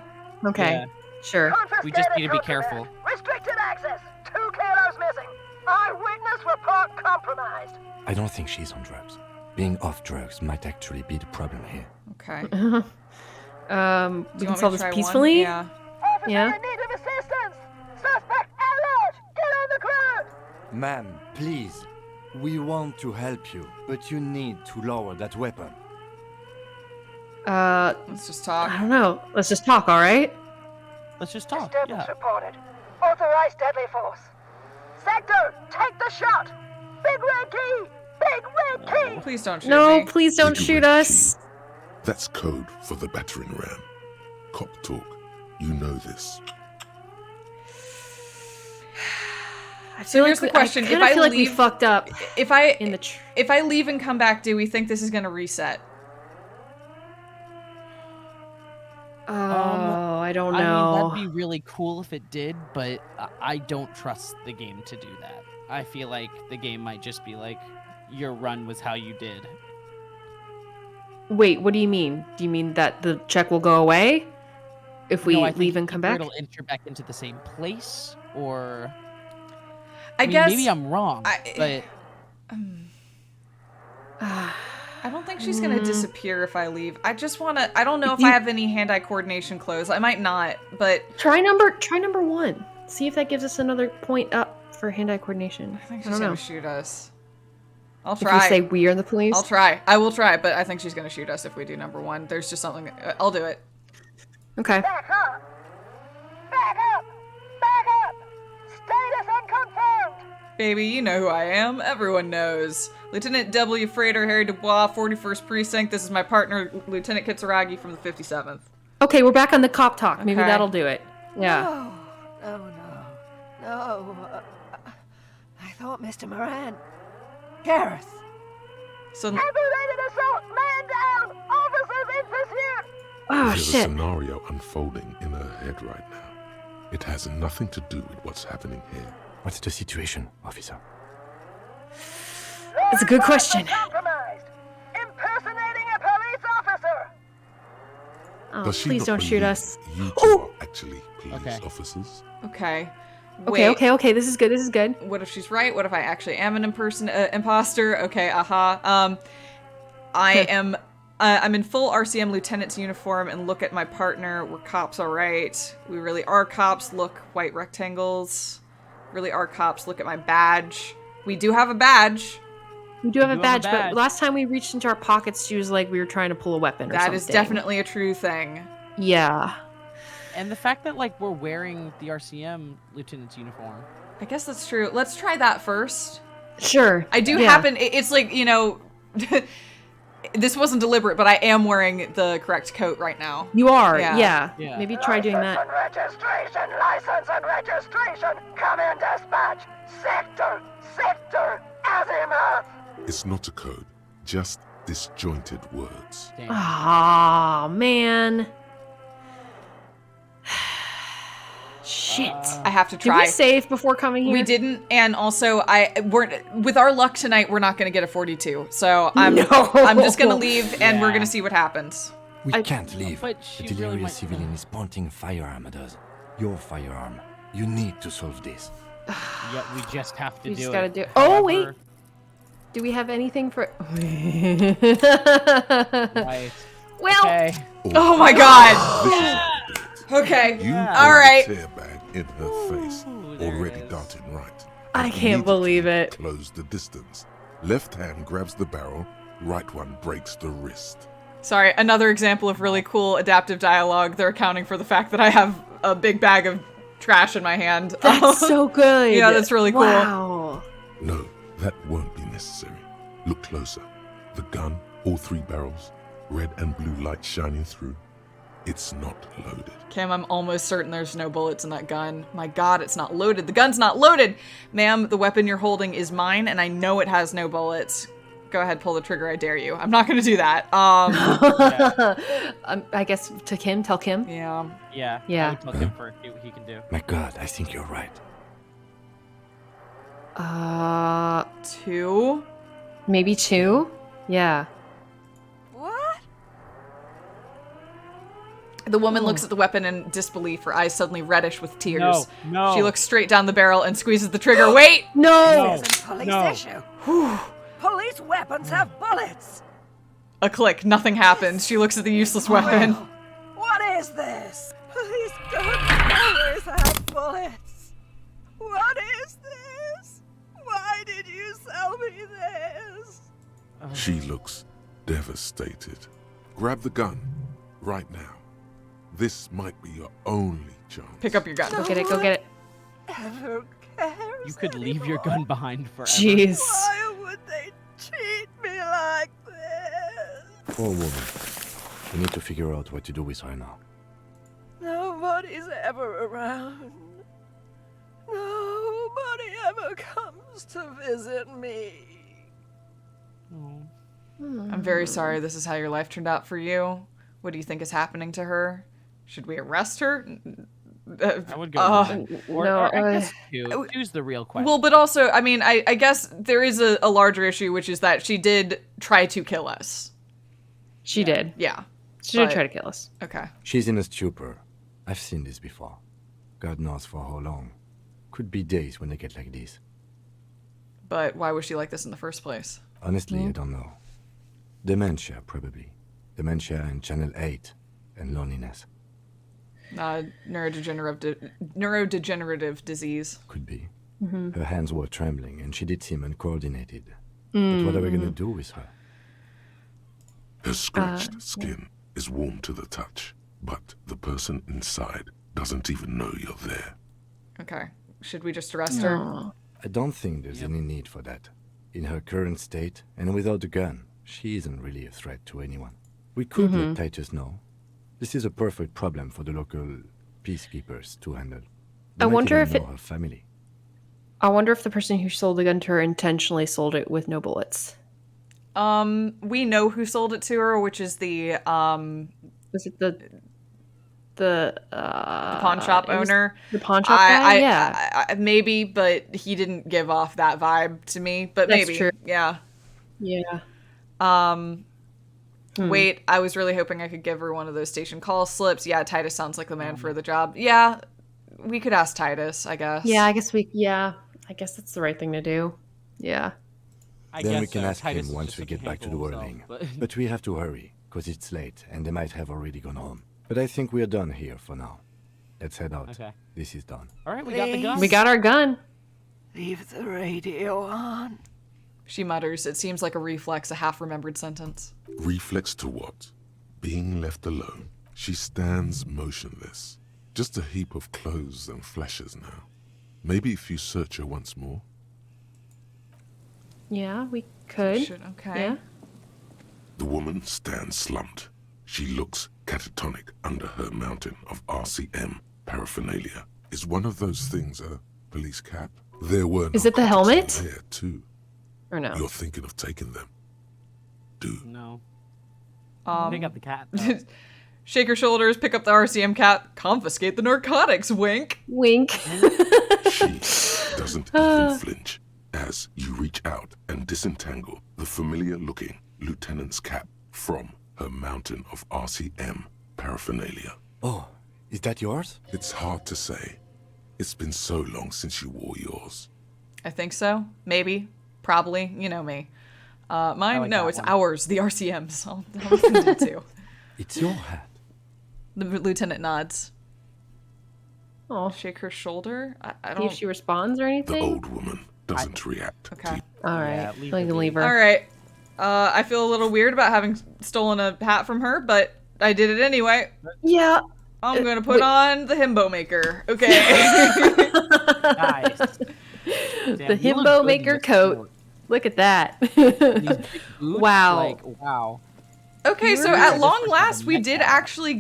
Okay. Yeah. Sure. We just need to be careful. Restricted access. 2 kilos missing. Eyewitness report compromised. I don't think she's on drugs. Being off drugs might actually be the problem here. Okay. We Do can you want solve me this to try one? peacefully. Yeah. Officer Yeah. in need of assistance. Suspect at large. Get on the ground. Ma'am, please. We want to help you, but you need to lower that weapon. Let's just talk. I don't know. Let's just talk, all right? Let's just talk. Disturbance reported. Authorized deadly force. Sector, take the shot. Big red key. Big red key. Please don't shoot No, me. please don't shoot us. That's code for the battering ram. Cop talk. You know this. So here's the question: I feel like we fucked up. If I leave and come back, do we think this is gonna reset? Oh, I don't know. I mean, that'd be really cool if it did, but I don't trust the game to do that. I feel like the game might just be like, your run was how you did. Wait, what do you mean? Do you mean that the check will go away if we leave and come back? It'll enter back into the same place, or I guess maybe I'm wrong, but I don't think she's gonna disappear if I leave. I just wanna. I don't know if I have any hand-eye coordination clothes. I might not, but try number 1. See if that gives us another point up for hand-eye coordination. I think she's gonna shoot us. I'll If try. we say we are the police? I'll try. I will try, but I think she's gonna shoot us if we do number 1. There's just something. I'll do it. Okay. Back up. Back up. Back up. Status unconfirmed. Baby, you know who I am. Everyone knows. Lieutenant W. Frater, Harry Dubois, 41st Precinct. This is my partner, Lieutenant Kitsuragi from the 57th. Okay, we're back on the cop talk. Maybe Okay. that'll do it. Yeah. No. I thought Mr. Moran. Gareth. So Heavy rated assault. Man down. Officers in pursuit. Oh, There's shit. a scenario unfolding in her head right now. It has nothing to do with what's happening here. What's the situation, officer? That's a good question. Compromised. Impersonating a police officer. Oh, Does she please not don't shoot believe us. You two are actually police officers. Okay. Okay. This is good. What if she's right? What if I actually am an imposter? Okay, I'm in full RCM lieutenant's uniform and look at my partner. We're cops, all right. We really are cops. Look, white rectangles. Really are cops. Look at my badge. We do have a badge. We do have a badge, but last time we reached into our pockets, she was like we were trying to pull a weapon or something. That is definitely a true thing. Yeah. And the fact that like we're wearing the RCM lieutenant's uniform. I guess that's true. Let's try that first. Sure. I do happen. It's like, you know, this wasn't deliberate, but I am wearing the correct coat right now. You are. Yeah. Maybe try doing that. License and registration. Come in, dispatch. Sector, azimuth. It's not a code, just disjointed words. Ah, man. Shit. I have to try. Did we save before coming here? We didn't, and also with our luck tonight, we're not gonna get a 42. So I'm just gonna leave, and we're gonna see what happens. We can't leave. But The she really delirious might. civilian is pointing firearm at us. Your firearm. You need to solve this. Yeah, we just have to We do just it. gotta do it. Oh, wait. However- Do we have anything for? Right. Well. Okay. Oh my god. Okay. You All right. tear bag in her face, already darting right. I can't believe it. Close the distance. Left hand grabs the barrel, right one breaks the wrist. Sorry, another example of really cool adaptive dialogue. They're accounting for the fact that I have a big bag of trash in my hand. That's so good. Yeah, that's really cool. Wow. No, that won't be necessary. Look closer. The gun, all 3 barrels, red and blue light shining through. It's not loaded. Cam, I'm almost certain there's no bullets in that gun. My god, it's not loaded. The gun's not loaded! Ma'am, the weapon you're holding is mine, and I know it has no bullets. Go ahead, pull the trigger, I dare you. I'm not gonna do that. I guess to Kim, tell Kim. Yeah. Yeah. Yeah. I would tell him for see what he can do. My God, I think you're right. 2. Maybe 2? Yeah. What? The woman looks at the weapon in disbelief, her eyes suddenly reddish with tears. No. She looks straight down the barrel and squeezes the trigger. Wait! No! This isn't police issue. Police weapons have bullets. A click, nothing happens. She looks at the useless weapon. What is this? Police don't always have bullets. What is this? Why did you sell me this? She looks devastated. Grab the gun Right now. This might be your only chance. Pick up your gun. Go get it, go get it. Ever cares You could leave your gun behind forever. Jeez. Why would they treat me like this? Poor woman. We need to figure out what to do with her now. Nobody's ever around. Nobody ever comes to visit me. I'm very sorry this is how your life turned out for you. What do you think is happening to her? Should we arrest her? I would go or I guess two's the real question. Well, but also, I mean, I guess there is a larger issue, which is that she did try to kill us. She did. Yeah. She did try to kill us. Okay. She's in a stupor. I've seen this before. God knows for how long. Could be days when they get like this. But why was she like this in the first place? Honestly, I don't know. Dementia, probably. Dementia and Channel 8 and loneliness. Neurodegenerative disease. Could be. Mm-hmm. Her hands were trembling and she did seem uncoordinated. But what are we going to do with her? Her scratched skin is warm to the touch, but the person inside doesn't even know you're there. Okay. Should we just arrest her? I don't think there's any need for that. In her current state, and without a gun, she isn't really a threat to anyone. We could let Titus know. This is a perfect problem for the local peacekeepers to handle. They I might wonder even if know her family. I wonder if the person who sold the gun to her intentionally sold it with no bullets. We know who sold it to her, which is the Was it the pawn shop owner? The pawn shop guy? I maybe, but he didn't give off that vibe to me. But That's maybe, true. yeah. Yeah. Wait, I was really hoping I could give her one of those station call slips. Yeah, Titus sounds like the man for the job. Yeah, we could ask Titus, I guess. Yeah, I guess that's the right thing to do. Yeah. Then we can ask Titus him is once just we such a get back to the handful himself, whirling. but- But we have to hurry, because it's late, and they might have already gone home. But I think we're done here for now. Let's head out. Okay. This is done. All right, we got the gun. We got our gun. Leave the radio on. She mutters. It seems like a reflex, a half-remembered sentence. Reflex to what? Being left alone. She stands motionless. Just a heap of clothes and fleshes now. Maybe if you search her once more. Yeah, we could. Okay. Yeah. The woman stands slumped. She looks catatonic under her mountain of RCM paraphernalia. Is one of those things a police cap? There were no Is it the contacts helmet? there too. Or no? You're thinking of taking them. No. Pick Pick up the cat. Shake her shoulders, pick up the RCM cap, confiscate the narcotics, wink. Wink. She doesn't even flinch as you reach out and disentangle the familiar-looking lieutenant's cap from her mountain of RCM paraphernalia. Oh, is that yours? It's hard to say. It's been so long since you wore yours. I think so. Maybe. Probably. You know me. Mine? like No, that it's one. ours. The RCMs. I'll defend it too. It's your hat. The lieutenant nods. Oh, Shake her shoulder. I see don't. if she responds or The anything. old woman doesn't react. Okay. All right, Yeah, leave we her can be. leave her. All right. I feel a little weird about having stolen a hat from her, but I did it anyway. Yeah. I'm gonna put on the himbo maker. Okay. Nice. The Damn, you look himbo good maker in this coat. coat. Look at that. These big boots, Wow. Like, wow. Okay, so at long last, we did actually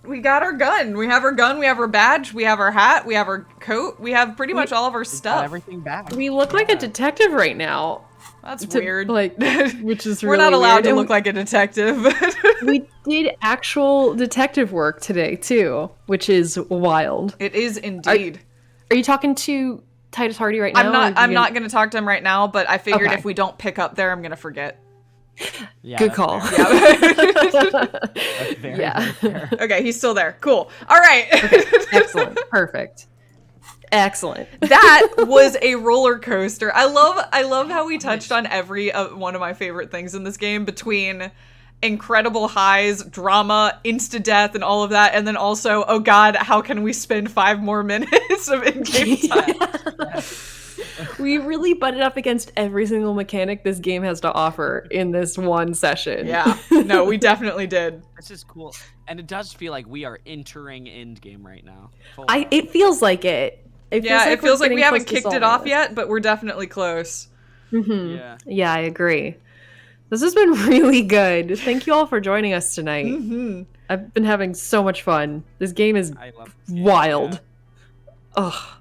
we got our gun. We have our gun, we have our badge, we have our hat, we have our coat, we have pretty much all of our Got stuff. everything back. We look like a detective right now. That's To- weird. Like, which is We're really not allowed weird. to And look like a detective. we did actual detective work today too, which is wild. It is indeed. Are you talking to Titus Hardy right now? I'm not gonna talk to him right now, but I figured Okay. if we don't pick up there, I'm gonna forget. Yeah, Good that's call. fair. That's very, Yeah. very fair. Okay, he's still there. Cool. All right. Excellent. Perfect. Excellent. That was a roller coaster. I love how we touched on every one of my favorite things in this game, between incredible highs, drama, insta-death, and all of that, and then also, oh god, how can we spend 5 more minutes of in-game time? We really butted up against every single mechanic this game has to offer in this one session. Yeah. No, we definitely did. This is cool. And it does feel like we are entering endgame right now. It feels like it. It feels like we haven't getting close kicked to it off solving yet, but we're definitely close. this. Yeah, I agree. This has been really good. Thank you all for joining us tonight. I've been having so much fun. This game is wild. Ugh.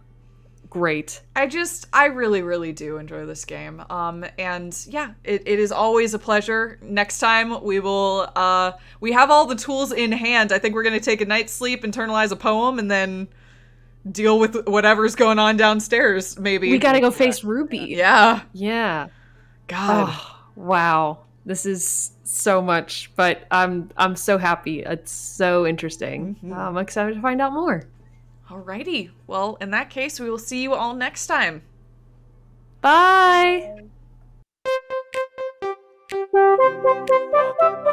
Great. I really, really do enjoy this game. And yeah, it is always a pleasure. Next time we will, we have all the tools in hand. I think we're going to take a night's sleep, internalize a poem, and then deal with whatever's going on downstairs, maybe. We gotta go face Ruby. Yeah. Yeah. God. Oh, wow. This is so much, but I'm so happy. It's so interesting. I'm excited to find out more. Alrighty. Well, in that case, we will see you all next time. Bye. Bye.